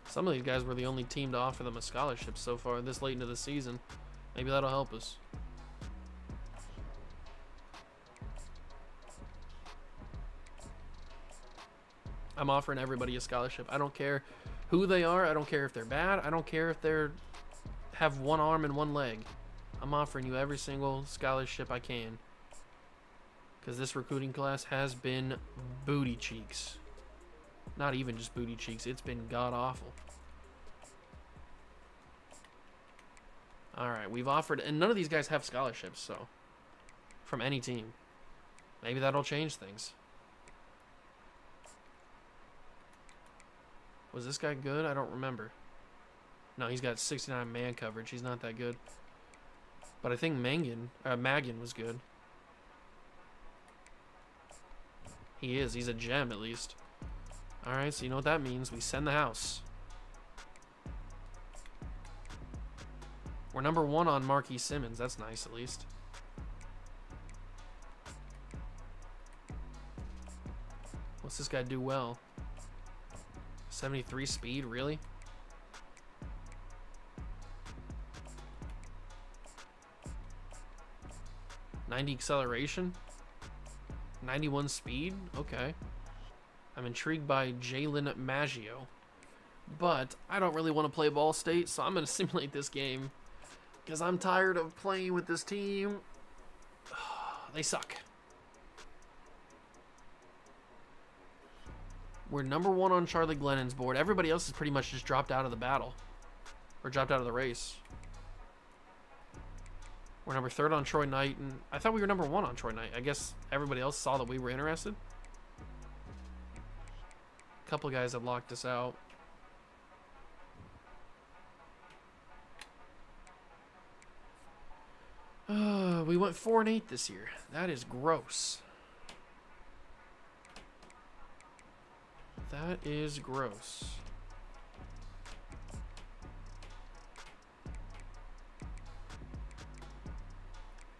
Some of these guys were the only team to offer them a scholarship so far this late into the season. Maybe that'll help us. I'm offering everybody a scholarship. I don't care who they are. I don't care if they're bad. I don't care if they're have one arm and one leg. I'm offering you every single scholarship I can. Because this recruiting class has been booty cheeks. Not even just booty cheeks. It's been god-awful. Alright, we've offered... And none of these guys have scholarships, so... From any team. Maybe that'll change things. Was this guy good? I don't remember. No, he's got 69 man coverage. He's not that good. But I think Magan was good. He is. He's a gem, at least. Alright, so you know what that means. We send the house. We're number 1 on Marquis Simmons. That's nice, at least. What's this guy do well? 73 speed, really? '90 acceleration? 91 speed? Okay. I'm intrigued by Jalen Maggio. But I don't really want to play Ball State, so I'm going to simulate this game. Because I'm tired of playing with this team. They suck. We're number 1 on Charlie Glennon's board. Everybody else has pretty much just dropped out of the battle. Or dropped out of the race. We're number 3rd on Troy Knight. And I thought we were number 1 on Troy Knight. I guess everybody else saw that we were interested. A couple guys have locked us out. We went 4-8 this year. That is gross. That is gross.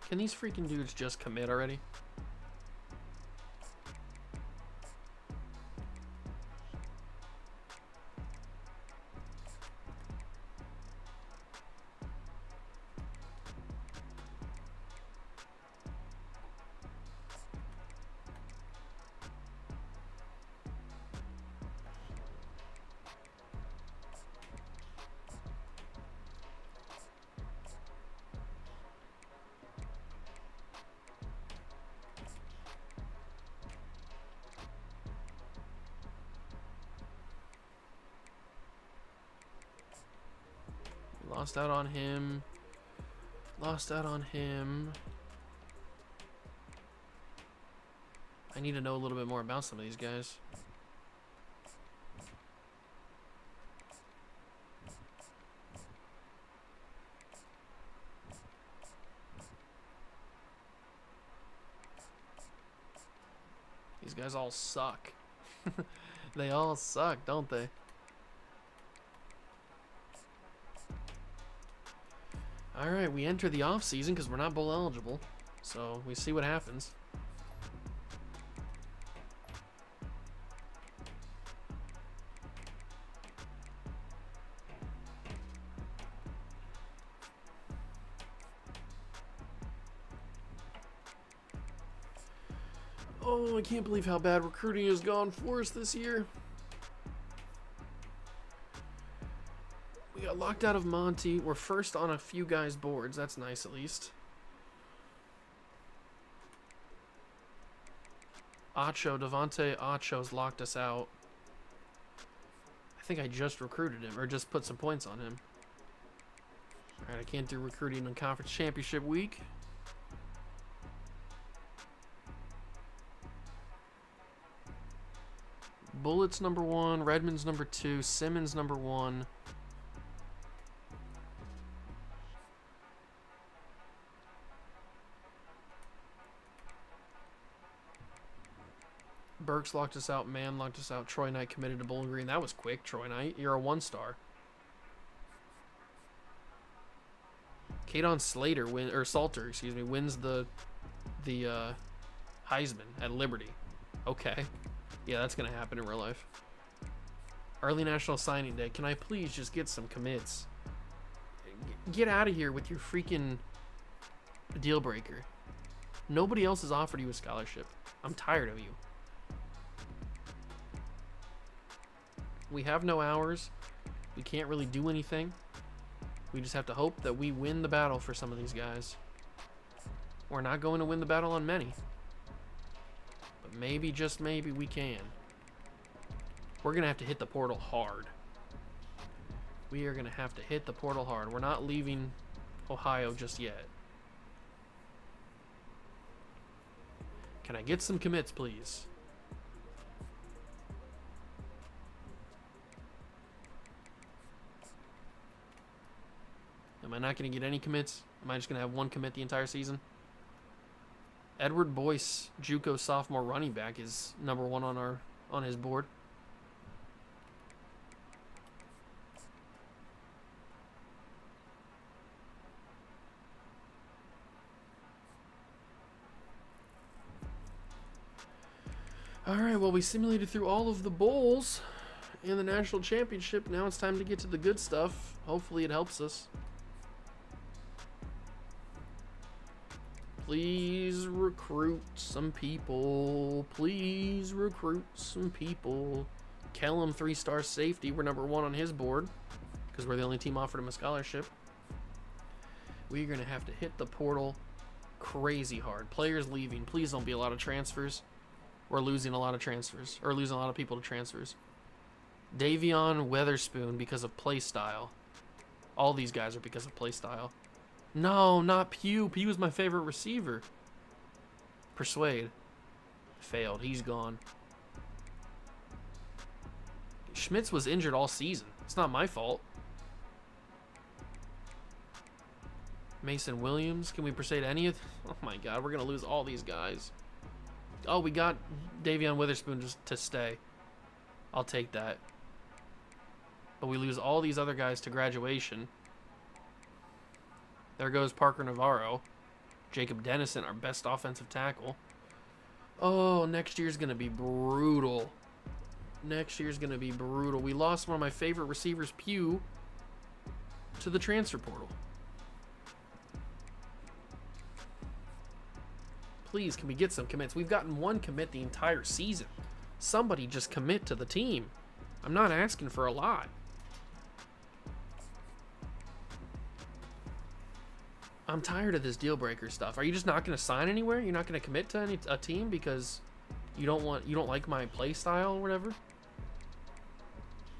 Can these freaking dudes just commit already? Lost out on him. Lost out on him. I need to know a little bit more about some of these guys. These guys all suck. They all suck, don't they? Alright, we enter the off season because we're not bowl eligible. So we see what happens. Oh, I can't believe how bad recruiting has gone for us this year. We got locked out of Monty. We're first on a few guys' boards. That's nice, at least. Devontae Acho's locked us out. I think I just recruited him, or just put some points on him. Alright, I can't do recruiting in Conference Championship week. Bullett's number 1, Redmond's number 2, Simmons number 1. Burks locked us out. Mann locked us out. Troy Knight committed to Bowling Green. That was quick, Troy Knight. You're a 1-star. Kadon Slater Salter, excuse me, wins the Heisman at Liberty. Okay. Yeah, that's gonna happen in real life. Early National Signing Day. Can I please just get some commits? Get out of here with your freaking deal breaker. Nobody else has offered you a scholarship. I'm tired of you. We have no hours. We can't really do anything. We just have to hope that we win the battle for some of these guys. We're not going to win the battle on many. But maybe, just maybe, we can. We're going to have to hit the portal hard. We are going to have to hit the portal hard. We're not leaving Ohio just yet. Can I get some commits, please? Am I not going to get any commits? Am I just going to have one commit the entire season? Edward Boyce, JUCO sophomore running back, is #1 on his board. Alright, well, we simulated through all of the bowls in the national championship. Now it's time to get to the good stuff. Hopefully it helps us. Please recruit some people. Please recruit some people. Kellum, 3-star safety. We're #1 on his board because we're the only team offered him a scholarship. We're going to have to hit the portal crazy hard. Players leaving. Please don't be a lot of transfers. We're losing a lot of transfers. Or losing a lot of people to transfers. Davion Weatherspoon because of play style. All these guys are because of play style. No, not Pugh. Pugh was my favorite receiver. Persuade. Failed. He's gone. Schmitz was injured all season. It's not my fault. Mason Williams. Can we persuade any of... Oh my god, we're going to lose all these guys. Oh, we got Davion Witherspoon just to stay. I'll take that. But we lose all these other guys to graduation. There goes Parker Navarro. Jacob Dennison, our best offensive tackle. Oh, next year's going to be brutal. Next year's going to be brutal. We lost one of my favorite receivers, Pugh, to the transfer portal. Please, can we get some commits? We've gotten one commit the entire season. Somebody just commit to the team. I'm not asking for a lot. I'm tired of this deal breaker stuff. Are you just not going to sign anywhere? You're not going to commit to a team because you don't like my play style or whatever?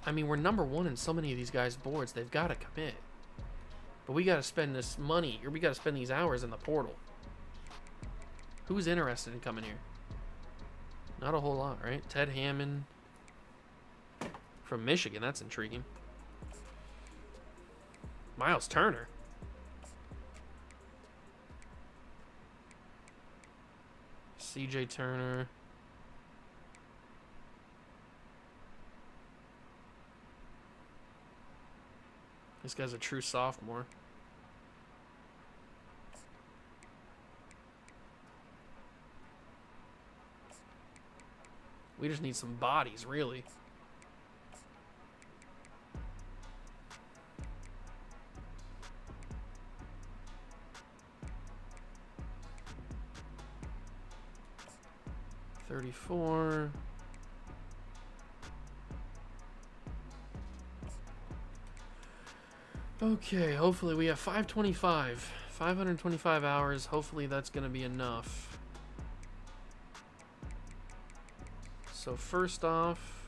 I mean, we're #1 in so many of these guys' boards. They've got to commit. But we got to spend this money, or we got to spend these hours in the portal. Who's interested in coming here? Not a whole lot, right? Ted Hammond from Michigan. That's intriguing. Miles Turner. CJ Turner. This guy's a true sophomore. We just need some bodies, really. $34. Okay, hopefully we have 525 hours. Hopefully that's going to be enough. So first off,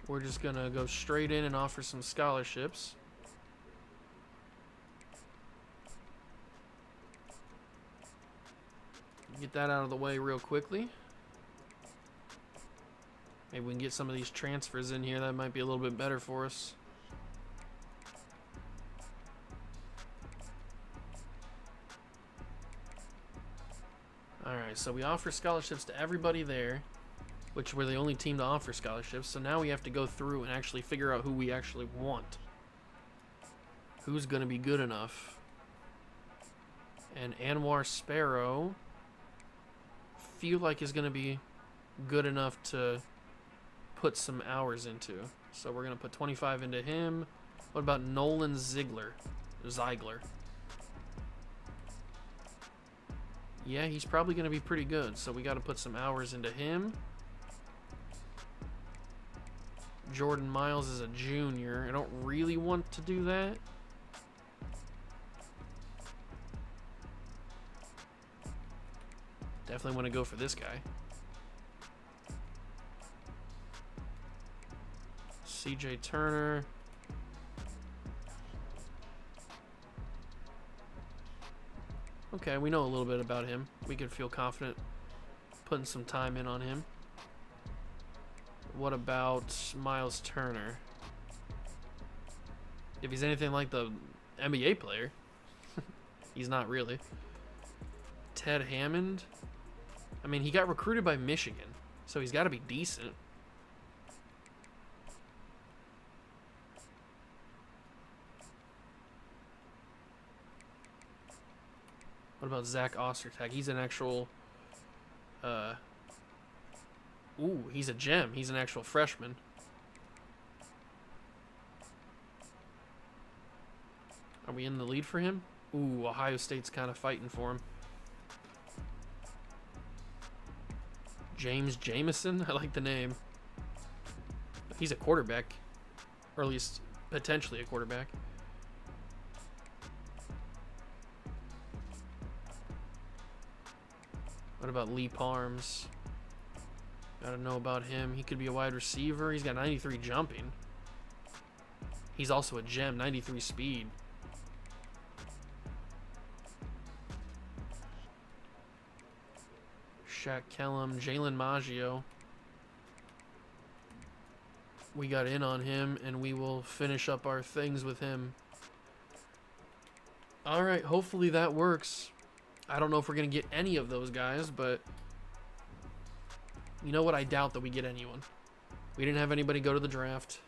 we're just going to go straight in and offer some scholarships. Get that out of the way real quickly. Maybe we can get some of these transfers in here. That might be a little bit better for us. Alright, so we offer scholarships to everybody there, which we're the only team to offer scholarships. So now we have to go through and actually figure out who we actually want. Who's going to be good enough? And Anwar Sparrow, feel like is going to be good enough to put some hours into. So we're going to put 25 into him. What about Nolan Ziegler? Yeah, he's probably going to be pretty good. So we got to put some hours into him. Jordan Miles is a junior. I don't really want to do that. Definitely want to go for this guy. CJ Turner. Okay, we know a little bit about him. We could feel confident putting some time in on him. What about Miles Turner? If he's anything like the NBA player, he's not really. Ted Hammond. I mean, he got recruited by Michigan, so he's got to be decent. What about Zach Ostertag? He's an actual... Ooh, he's a gem. He's an actual freshman. Are we in the lead for him? Ooh, Ohio State's kind of fighting for him. James Jameson? I like the name. He's a quarterback. Or at least potentially a quarterback. What about Lee Parms? Gotta know about him. He could be a wide receiver. He's got 93 jumping. He's also a gem, 93 speed. Shaq Kellum, Jalen Maggio. We got in on him, and we will finish up our things with him. Alright, hopefully that works. I don't know if we're going to get any of those guys, but you know what? I doubt that we get anyone. We didn't have anybody go to the draft.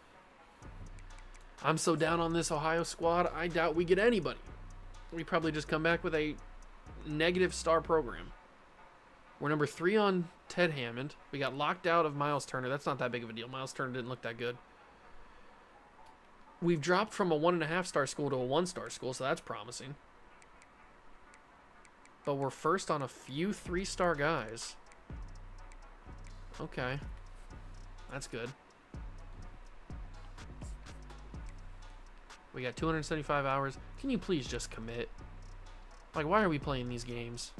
I'm so down on this Ohio squad, I doubt we get anybody. We probably just come back with a negative star program. We're number 3 on Ted Hammond. We got locked out of Miles Turner. That's not that big of a deal. Miles Turner didn't look that good. We've dropped from a 1.5-star school to a 1-star school, so that's promising. But we're first on a few 3-star guys. Okay. That's good. We got 275 hours. Can you please just commit? Like, why are we playing these games?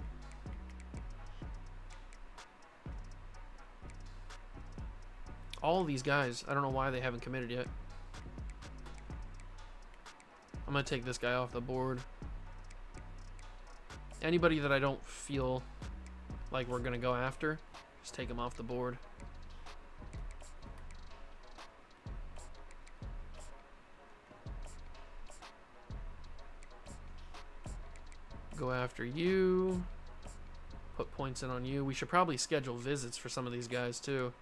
All of these guys, I don't know why they haven't committed yet. I'm going to take this guy off the board. Anybody that I don't feel like we're going to go after, just take him off the board. Go after you. Put points in on you. We should probably schedule visits for some of these guys too.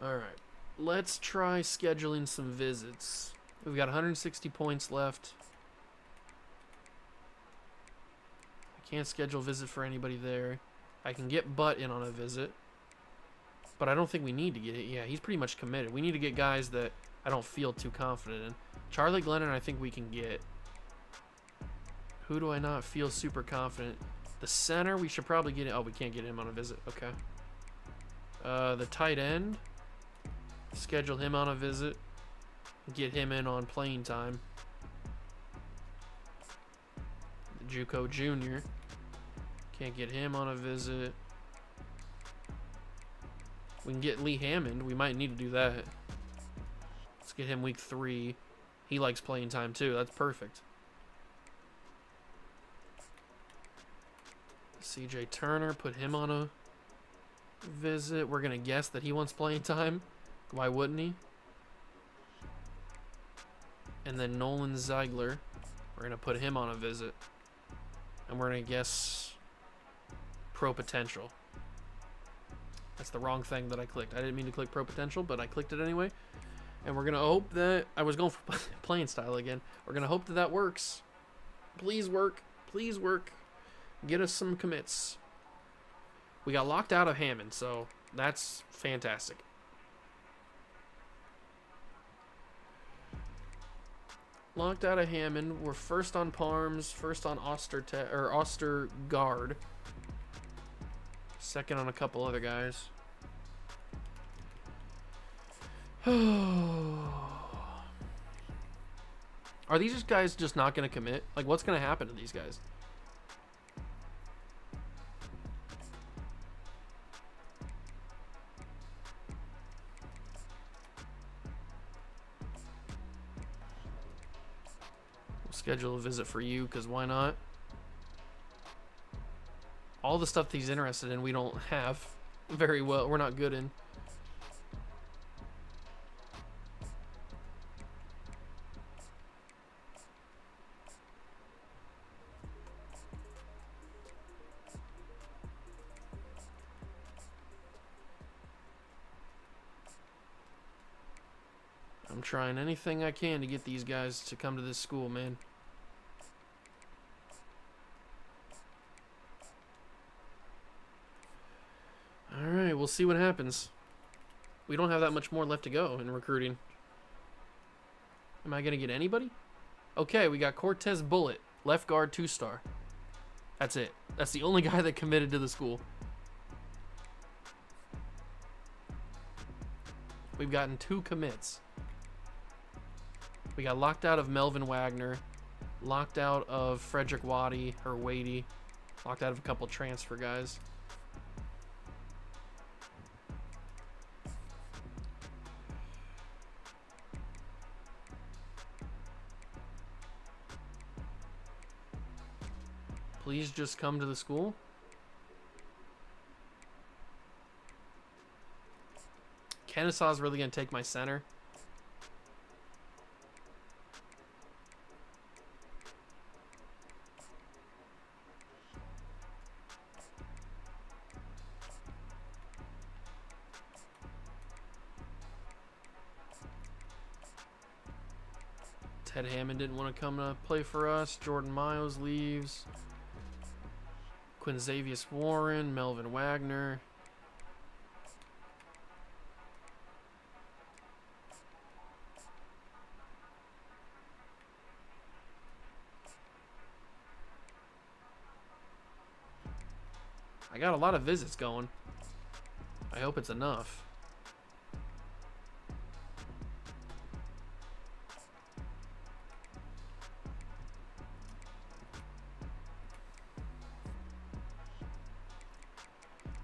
Alright, let's try scheduling some visits. We've got 160 points left. I can't schedule a visit for anybody there. I can get Butt in on a visit, but I don't think we need to get it. Yeah, he's pretty much committed. We need to get guys that I don't feel too confident in. Charlie Glennon, I think we can get. Who do I not feel super confident? The center, we should probably get it. Oh, we can't get him on a visit. Okay. The tight end. Schedule him on a visit. Get him in on playing time. The JUCO Junior. Can't get him on a visit. We can get Lee Hammond. We might need to do that. Let's get him week 3. He likes playing time too. That's perfect. CJ Turner, put him on a visit. We're going to guess that he wants playing time. Why wouldn't he? And then Nolan Ziegler. We're going to put him on a visit. And we're going to guess pro potential. That's the wrong thing that I clicked. I didn't mean to click pro potential, but I clicked it anyway. And we're going to hope that... I was going for playing style again. We're going to hope that that works. Please work. Please work. Get us some commits. We got locked out of Hammond, so that's fantastic. Locked out of Hammond. We're first on Parms, first on Ostergaard. Second on a couple other guys. Are these just guys just not going to commit? Like, what's going to happen to these guys? We'll schedule a visit for you, because why not? All the stuff that he's interested in, we don't have very well. We're not good in. I'm trying anything I can to get these guys to come to this school, man. Alright, we'll see what happens. We don't have that much more left to go in recruiting. Am I going to get anybody? Okay, we got Cortez Bullitt, left guard 2-star. That's it. That's the only guy that committed to the school. We've gotten 2 commits. We got locked out of Melvin Wagner, locked out of Frederick Waddy, or Wadey, locked out of a couple transfer guys. Please just come to the school. Kennesaw's really going to take my center. Ted Hammond didn't want to come to play for us. Jordan Miles leaves. Quinzavius Warren, Melvin Wagner. I got a lot of visits going. I hope it's enough.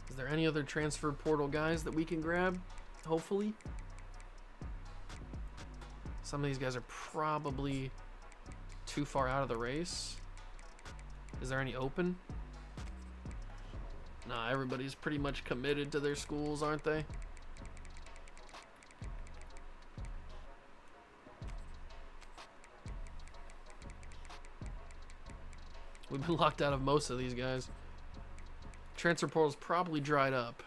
Is there any other transfer portal guys that we can grab? Hopefully. Some of these guys are probably too far out of the race. Is there any open? Nah, everybody's pretty much committed to their schools, aren't they? We've been locked out of most of these guys. Transfer portal's probably dried up.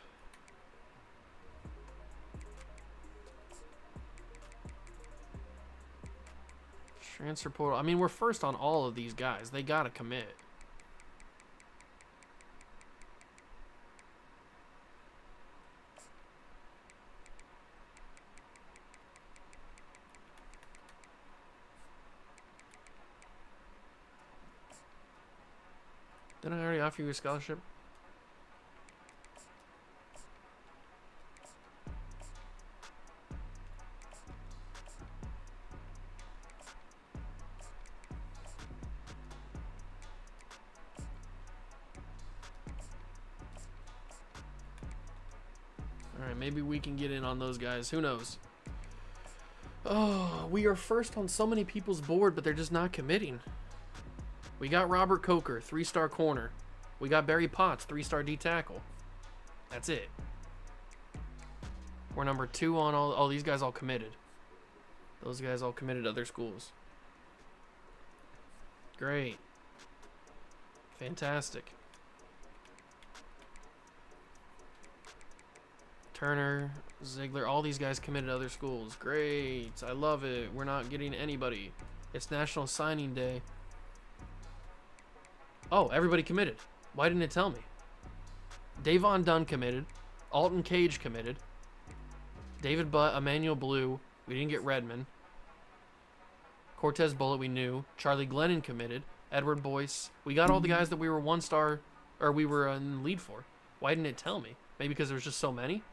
Transfer portal. I mean, we're first on all of these guys. They gotta commit. Didn't I already offer you a scholarship? Alright, maybe we can get in on those guys. Who knows? Oh, we are first on so many people's board, but they're just not committing. We got Robert Coker, 3-star corner. We got Barry Potts, 3-star D tackle. That's it. We're number 2 on all. Oh, these guys all committed. Those guys all committed to other schools. Great. Fantastic. Turner, Ziegler, all these guys committed to other schools. Great. I love it. We're not getting anybody. It's National Signing Day. Oh, everybody committed. Why didn't it tell me? Davon Dunn committed. Alton Cage committed. David Butt, Emmanuel Blue. We didn't get Redmond. Cortez Bullitt, we knew. Charlie Glennon committed. Edward Boyce. We got all the guys that we were 1-star, or we were in the lead for. Why didn't it tell me? Maybe because there was just so many?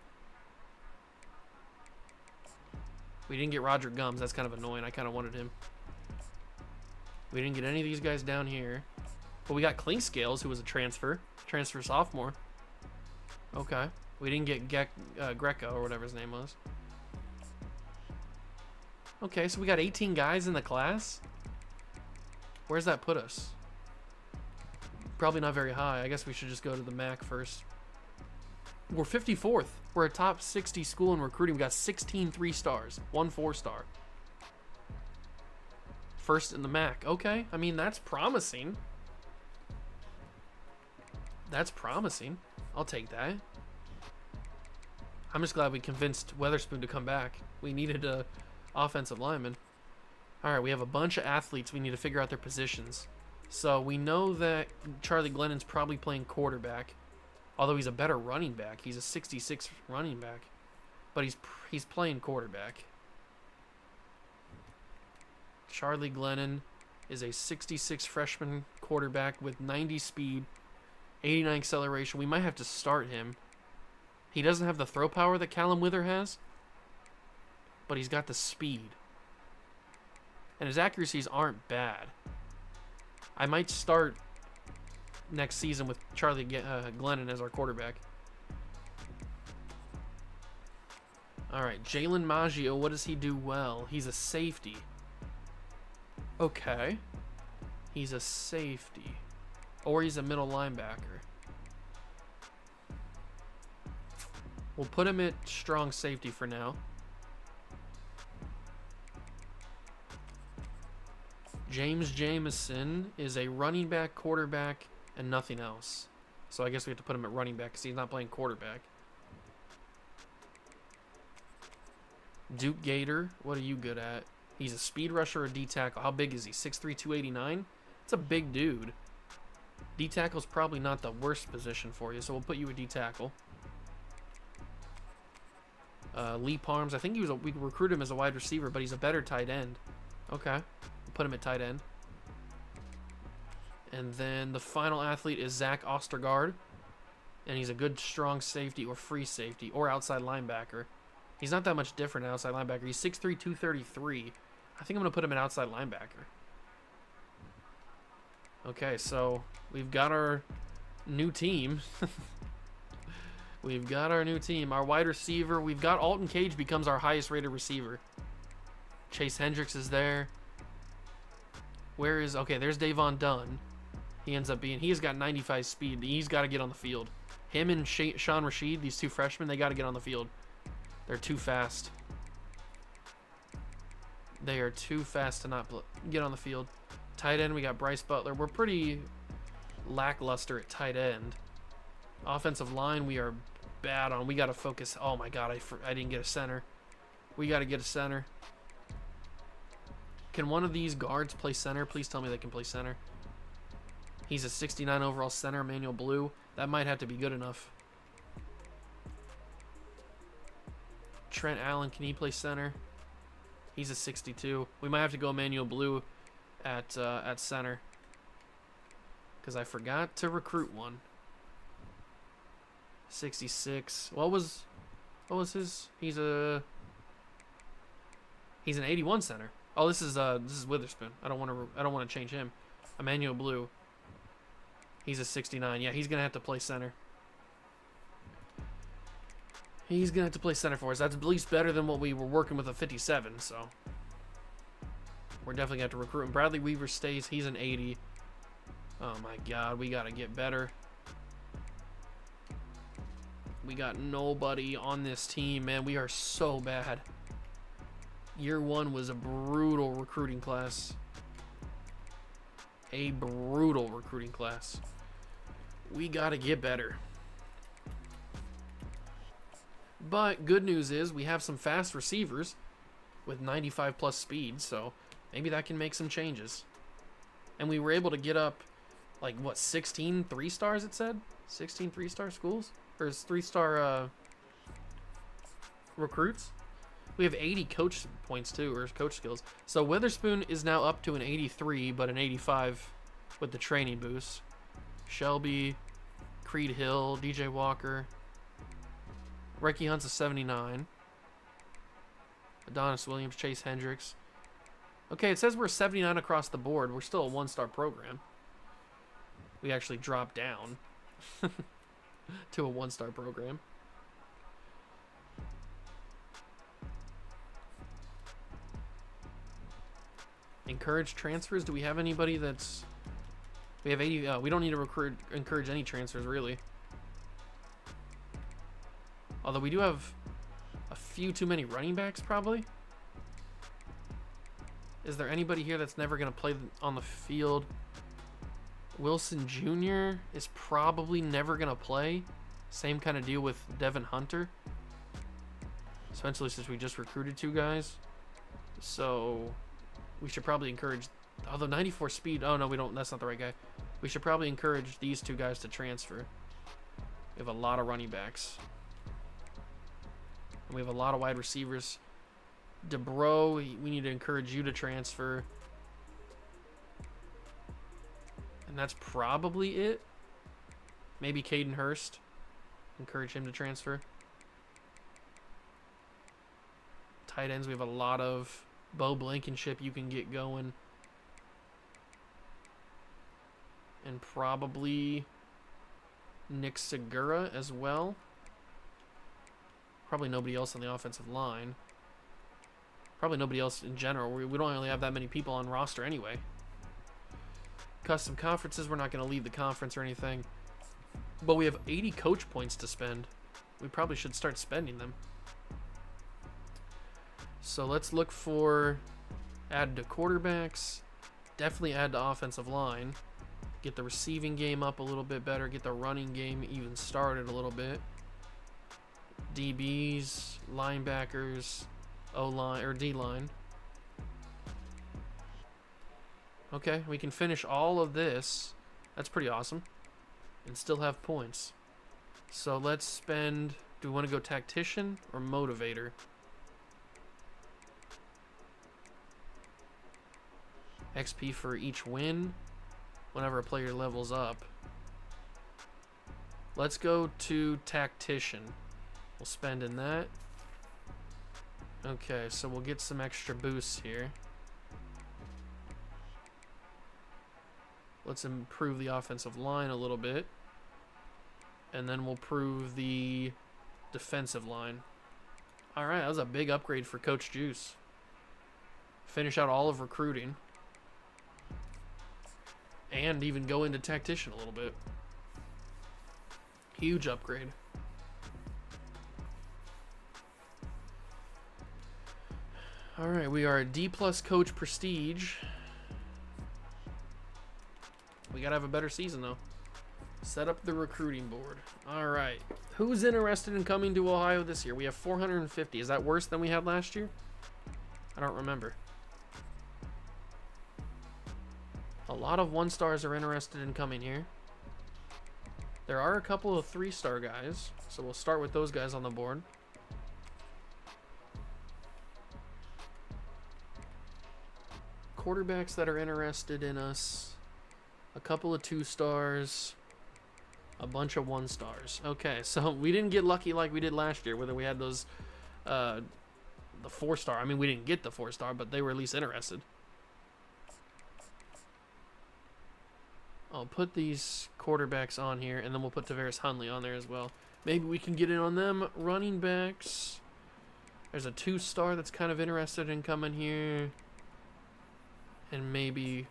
We didn't get Roger Gums. That's kind of annoying. I kind of wanted him. We didn't get any of these guys down here. But we got Clinkscales, who was a transfer sophomore. Okay. We didn't get Greco, or whatever his name was. Okay, so we got 18 guys in the class? Where's that put us? Probably not very high. I guess we should just go to the MAC first. We're 54th. We're a top 60 school in recruiting. We got 16 3-stars, 1 4-star. First in the MAC. Okay, I mean, that's promising. That's promising. I'll take that. I'm just glad we convinced Weatherspoon to come back. We needed a offensive lineman. All right, we have a bunch of athletes. We need to figure out their positions. So we know that Charlie Glennon's probably playing quarterback, although he's a better running back. He's a 66 running back, but he's playing quarterback. Charlie Glennon is a 66 freshman quarterback with 90 speed, 89 acceleration. We might have to start him. He doesn't have the throw power that Callum Wither has, but he's got the speed. And his accuracies aren't bad. I might start next season with Charlie Glennon as our quarterback. All right, Jalen Maggio, what does he do well? He's a safety. Okay. He's a safety. Or he's a middle linebacker. We'll put him at strong safety for now. James Jameson is a running back, quarterback, and nothing else. So I guess we have to put him at running back because he's not playing quarterback. Duke Gator, what are you good at? He's a speed rusher or D-tackle. How big is he? 6'3", 289? That's a big dude. D-tackle's probably not the worst position for you, so we'll put you at D-tackle. Lee Parms, I think we recruited him as a wide receiver, but he's a better tight end. Okay, we'll put him at tight end. And then the final athlete is Zach Ostergaard, and he's a good strong safety or free safety or outside linebacker. He's not that much different than outside linebacker. He's 6'3", 233. I think I'm going to put him at outside linebacker. Okay, so we've got our new team. We've got our new team. Our wide receiver, we've got Alton Cage becomes our highest rated receiver. Chase Hendricks is there. Where is... Okay, there's Davon Dunn. He ends up being... He's got 95 speed. He's got to get on the field. Him and Sean Rashid, these two freshmen, they got to get on the field. They're too fast. They are too fast to not get on the field. Tight end, we got Bryce Butler. We're pretty lackluster at tight end. Offensive line, we are bad on. We got to focus. Oh my God, I didn't get a center. We got to get a center. Can one of these guards play center? Please tell me they can play center. He's a 69 overall center, Emmanuel Blue. That might have to be good enough. Trent Allen, can he play center? He's a 62. We might have to go Emmanuel Blue at center because I forgot to recruit one. 66. What was his? He's an 81 center. Oh, this is Witherspoon. I don't want to change him. Emmanuel Blue. He's a 69. Yeah, he's gonna have to play center. He's going to have to play center for us. That's at least better than what we were working with a 57, so we're definitely going to have to recruit him. Bradley Weaver stays. He's an 80. Oh, my God. We got to get better. We got nobody on this team, man. We are so bad. Year 1 was a brutal recruiting class. A brutal recruiting class. We gotta get better. But good news is we have some fast receivers with 95 plus speed, so maybe that can make some changes. And we were able to get up, like, what, 16 3-stars it said? 16 3-star schools? Or 3-star recruits? We have 80 coach points, too, or coach skills. So Witherspoon is now up to an 83, but an 85 with the training boost. Shelby, Creed Hill, DJ Walker. Ricky Hunt's a 79. Adonis Williams, Chase Hendricks. Okay, it says we're 79 across the board. We're still a 1-star program. We actually dropped down to a 1-star program. Encourage transfers. Do we have anybody that's... We have 80... we don't need to encourage any transfers, really. Although we do have a few too many running backs, probably. Is there anybody here that's never going to play on the field? Wilson Jr. is probably never going to play. Same kind of deal with Devin Hunter. Especially since we just recruited 2 guys. So we should probably encourage... Although 94 speed... Oh, no, we don't. That's not the right guy. We should probably encourage these 2 guys to transfer. We have a lot of running backs. And we have a lot of wide receivers. DeBro, we need to encourage you to transfer. And that's probably it. Maybe Caden Hurst. Encourage him to transfer. Tight ends, we have a lot of. Bo Blankenship you can get going. And probably Nick Segura as well. Probably nobody else on the offensive line. Probably nobody else in general. We don't really have that many people on roster anyway. Custom conferences, we're not going to leave the conference or anything. But we have 80 coach points to spend. We probably should start spending them. So let's look for add to quarterbacks. Definitely add to offensive line. Get the receiving game up a little bit better. Get the running game even started a little bit. DBs, linebackers, O-line, or D-line. Okay, we can finish all of this. That's pretty awesome. And still have points. So let's spend... Do we want to go tactician or motivator? XP for each win whenever a player levels up. Let's go to tactician. We'll spend in that. Okay, so we'll get some extra boosts here. Let's improve the offensive line a little bit. And then we'll improve the defensive line. Alright, that was a big upgrade for Coach Juice. Finish out all of recruiting. And even go into tactician a little bit. Huge upgrade. Alright, we are a D+ coach prestige. We gotta have a better season though. Set up the recruiting board. Alright. Who's interested in coming to Ohio this year? We have 450. Is that worse than we had last year? I don't remember. A lot of 1-stars are interested in coming here. There are a couple of 3-star guys, so we'll start with those guys on the board. Quarterbacks that are interested in us. A couple of 2-stars. A bunch of 1-stars. Okay, so we didn't get lucky like we did last year, whether we had those, the 4-star. I mean, we didn't get the 4-star, but they were at least interested. I'll put these quarterbacks on here, and then we'll put Tavares Hunley on there as well. Maybe we can get in on them. Running backs. There's a 2-star that's kind of interested in coming here. And maybe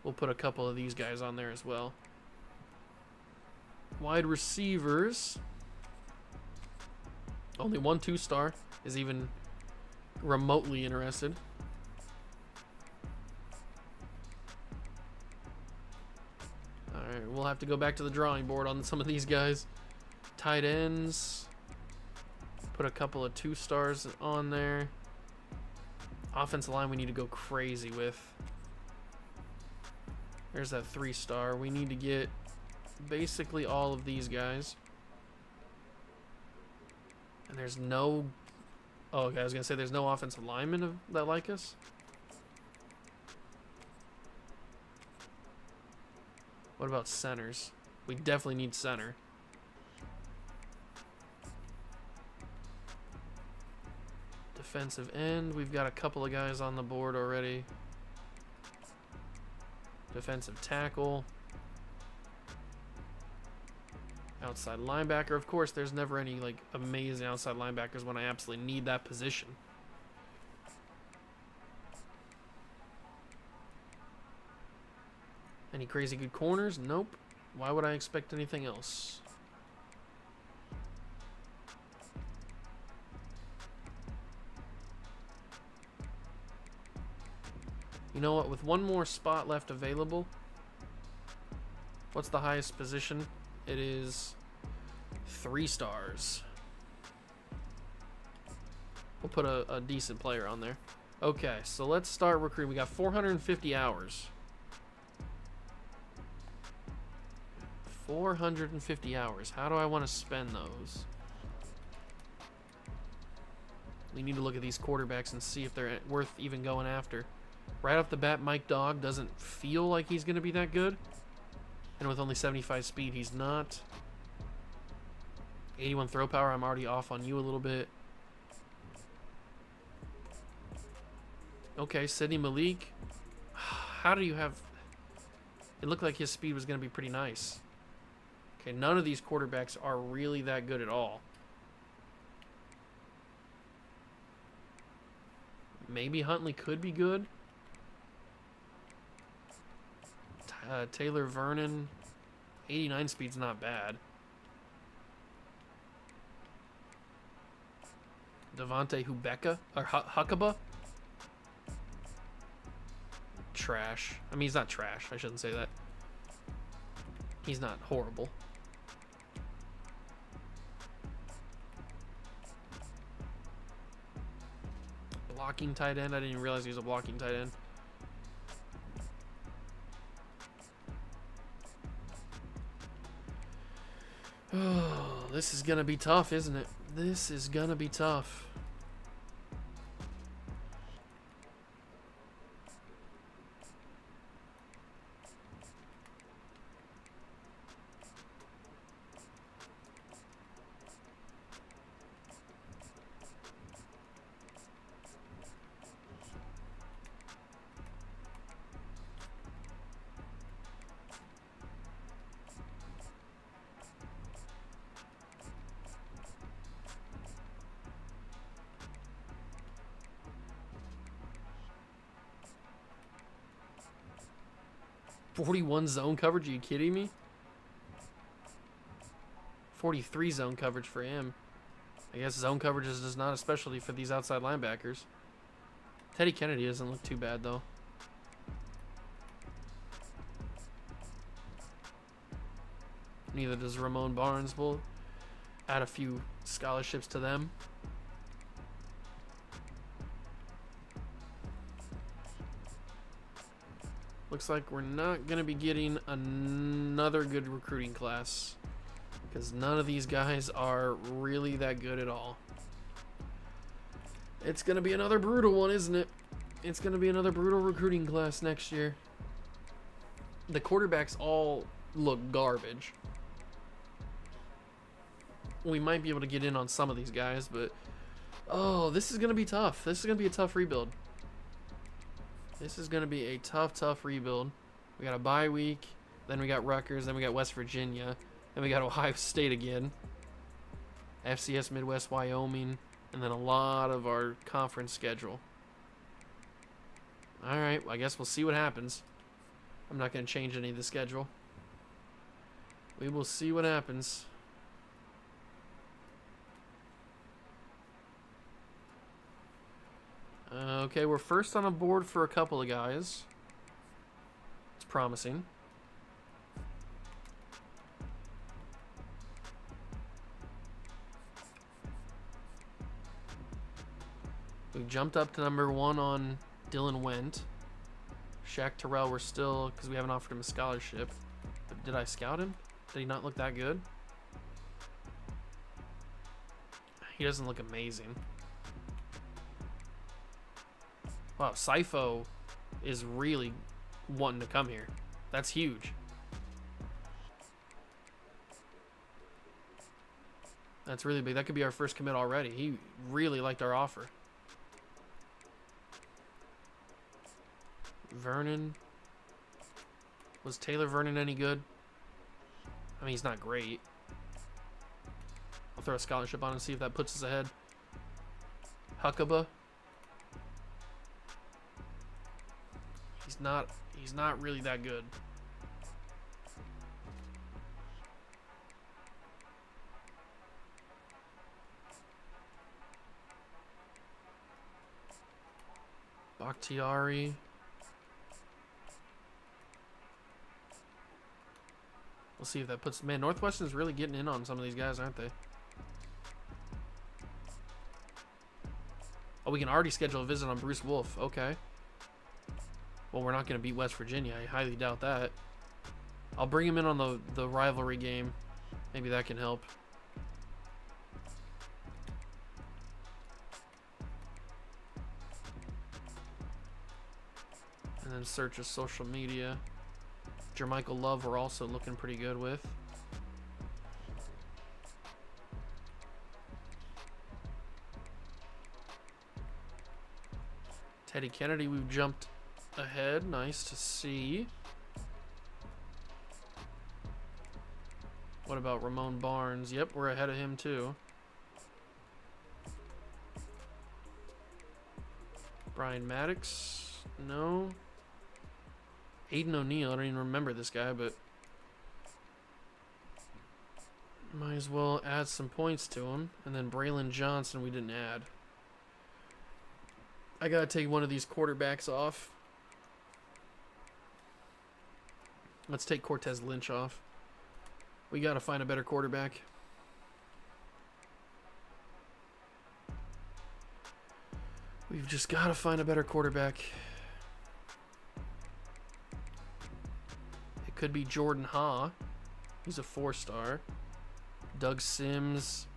we'll put a couple of these guys on there as well. Wide receivers. Only one 2-star is even remotely interested. Alright, we'll have to go back to the drawing board on some of these guys. Tight ends. Put a couple of 2-stars on there. Offensive line we need to go crazy with. There's that 3-star. We need to get basically all of these guys. And there's no... Oh, okay, I was going to say there's no offensive linemen that like us. What about centers? We definitely need center. Defensive end, we've got a couple of guys on the board already. Defensive tackle. Outside linebacker. Of course, there's never any like amazing outside linebackers when I absolutely need that position. Any crazy good corners? Nope. Why would I expect anything else? You know what? With one more spot left available, what's the highest position? It is 3 stars. We'll put a decent player on there. Okay, so let's start recruiting. We got 450 hours. 450 hours. How do I want to spend those? We need to look at these quarterbacks and see if they're worth even going after. Right off the bat, Mike Dog doesn't feel like he's going to be that good. And with only 75 speed, he's not. 81 throw power, I'm already off on you a little bit. Okay, Sidney Malik. How do you have... It looked like his speed was going to be pretty nice. Okay, none of these quarterbacks are really that good at all. Maybe Huntley could be good. Taylor Vernon, 89 speed's not bad. Devontae Hubeka, or Huckaba. Trash. I mean, he's not trash. I shouldn't say that. He's not horrible. Blocking tight end. I didn't even realize he was a blocking tight end. Oh, this is going to be tough, isn't it? This is going to be tough. .41 zone coverage? Are you kidding me? 43 zone coverage for him. I guess zone coverage is just not a specialty for these outside linebackers. Teddy Kennedy doesn't look too bad, though. Neither does Ramon Barnes. We'll add a few scholarships to them. Looks like we're not going to be getting another good recruiting class because none of these guys are really that good at all. It's going to be another brutal one, isn't it? It's going to be another brutal recruiting class next year. The quarterbacks all look garbage. We might be able to get in on some of these guys, but oh, this is going to be tough. This is going to be a tough rebuild. This is going to be a tough rebuild. We got a bye week, then we got Rutgers, then we got West Virginia, then we got Ohio State again, FCS Midwest Wyoming, and then a lot of our conference schedule. All right, well, I guess we'll see what happens. I'm not going to change any of the schedule. We will see what happens. Okay, we're first on a board for a couple of guys. It's promising. We jumped up to number 1 on Dylan Went. Shaq Terrell, we're still, because we haven't offered him a scholarship. But did I scout him? Did he not look that good? He doesn't look amazing. Wow, Sifo is really wanting to come here. That's huge. That's really big. That could be our first commit already. He really liked our offer. Vernon. Was Taylor Vernon any good? I mean, he's not great. I'll throw a scholarship on and see if that puts us ahead. Huckabee. He's not really that good. Bakhtiari. We'll see if that puts... Man, Northwestern's really getting in on some of these guys, aren't they? Oh, we can already schedule a visit on Bruce Wolf. Okay. Well, we're not going to beat West Virginia. I highly doubt that. I'll bring him in on the rivalry game. Maybe that can help. And then search his social media. Jermichael Love we're also looking pretty good with. Teddy Kennedy, we've jumped ahead. Nice to see. What about Ramon Barnes? Yep, we're ahead of him too. Brian Maddox? No. Aiden O'Neal, I don't even remember this guy, but might as well add some points to him. And then Braylon Johnson we didn't add. I gotta take one of these quarterbacks off. Let's take Cortez Lynch off. We gotta find a better quarterback. We've just gotta find a better quarterback. Could be Jordan Ha. He's a 4-star. Doug Sims.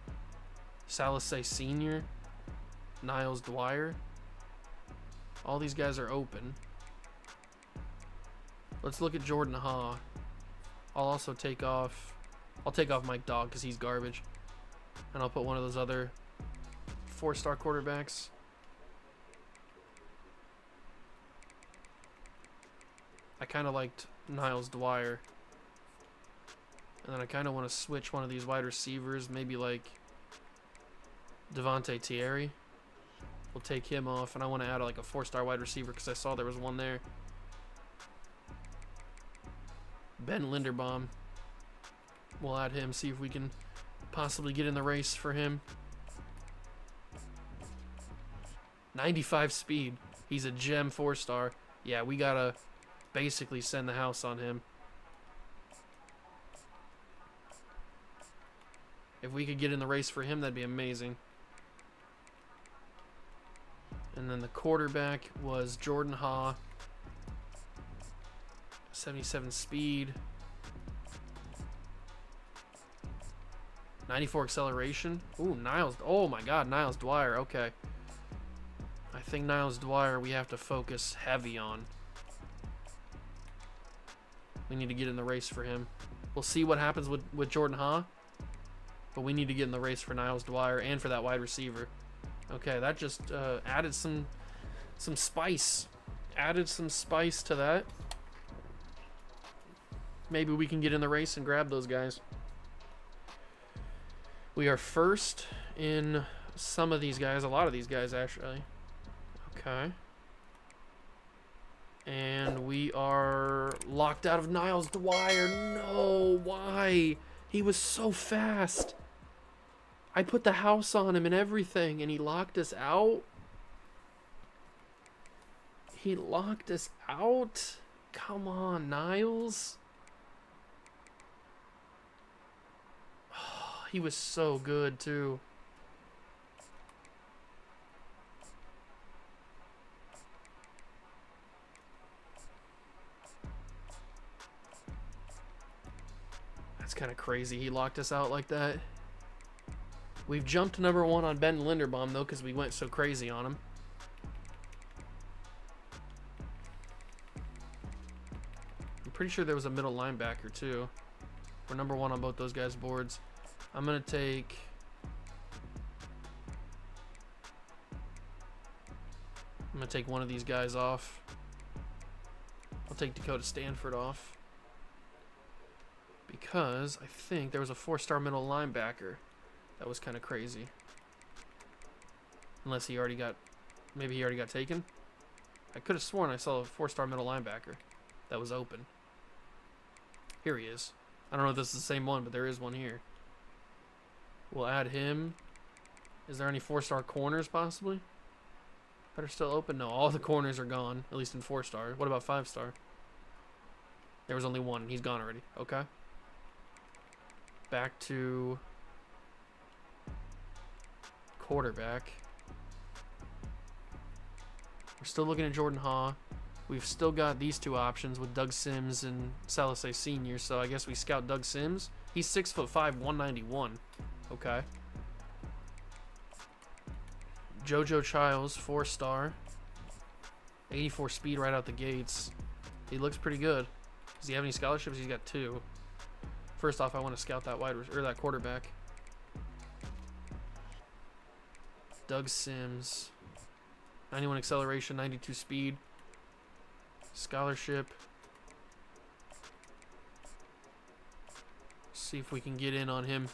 Salisay Sr. Niles Dwyer. All these guys are open. Let's look at Jordan Ha. I'll also take off... I'll take off Mike Dogg because he's garbage. And I'll put one of those other 4-star quarterbacks. I kind of liked Niles Dwyer. And then I kind of want to switch one of these wide receivers. Maybe like Devontae Thierry. We'll take him off. And I want to add like a 4-star wide receiver because I saw there was one there. Ben Linderbaum. We'll add him. See if we can possibly get in the race for him. 95 speed. He's a gem 4-star. Yeah, we got to basically send the house on him. If we could get in the race for him, that'd be amazing. And then the quarterback was Jordan Ha. 77 speed. 94 acceleration. Ooh, Niles. Oh my god, Niles Dwyer. Okay. I think Niles Dwyer we have to focus heavy on. We need to get in the race for him. We'll see what happens with Jordan Ha. But we need to get in the race for Niles Dwyer and for that wide receiver. Okay, that just added some spice. Added some spice to that. Maybe we can get in the race and grab those guys. We are first in some of these guys. A lot of these guys, actually. Okay. And we are locked out of Niles Dwyer. No, why? He was so fast. I put the house on him and everything, and he locked us out. He locked us out? Come on, Niles. Oh, he was so good, too. That's kind of crazy. He locked us out like that. We've jumped to number 1 on Ben Linderbaum, though, because we went so crazy on him. I'm pretty sure there was a middle linebacker, too. We're number 1 on both those guys' boards. I'm going to take... I'm going to take one of these guys off. I'll take Dakota Stanford off. Because I think there was a 4-star middle linebacker. That was kind of crazy. Unless he already got... Maybe he already got taken? I could have sworn I saw a 4-star middle linebacker that was open. Here he is. I don't know if this is the same one, but there is one here. We'll add him. Is there any 4-star corners, possibly? That are still open? No, all the corners are gone. At least in 4-star. What about 5-star? There was only one. He's gone already. Okay. Back to... quarterback. We're still looking at Jordan Haw. We've still got these two options with Doug Sims and Salasay Sr., so I guess we scout Doug Sims. He's 6'5", 191. Okay. JoJo Childs, 4-star. 84 speed right out the gates. He looks pretty good. Does he have any scholarships? He's got 2. First off, I want to scout that that quarterback. Doug Sims, 91 acceleration, 92 speed, scholarship. See if we can get in on him.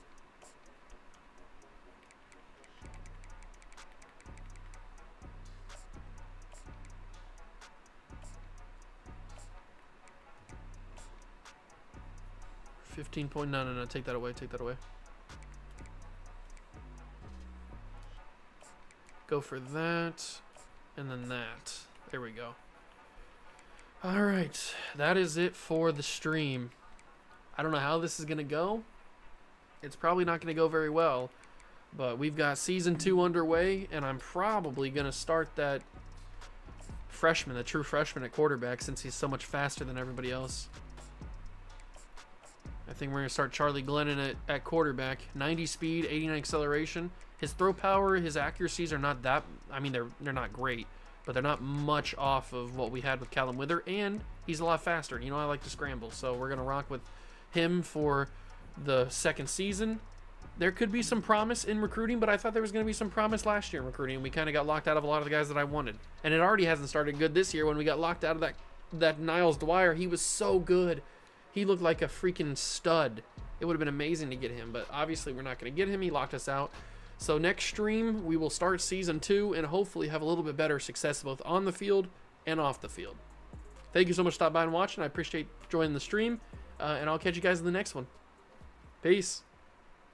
No, take that away, take that away. Go for that, and then that. There we go. All right, that is it for the stream. I don't know how this is going to go. It's probably not going to go very well, but we've got Season 2 underway, and I'm probably going to start that freshman, the true freshman at quarterback, since he's so much faster than everybody else. I think we're going to start Charlie Glennon at quarterback. 90 speed, 89 acceleration. His throw power, his accuracies are not that... I mean, they're not great, but they're not much off of what we had with Callum Wither, and he's a lot faster. You know, I like to scramble, so we're going to rock with him for the second season. There could be some promise in recruiting, but I thought there was going to be some promise last year in recruiting, and we kind of got locked out of a lot of the guys that I wanted. And it already hasn't started good this year when we got locked out of that Niles Dwyer. He was so good. He looked like a freaking stud. It would have been amazing to get him, but obviously we're not going to get him. He locked us out. So next stream, we will start Season 2 and hopefully have a little bit better success both on the field and off the field. Thank you so much for stopping by and watching. I appreciate joining the stream, and I'll catch you guys in the next one. Peace.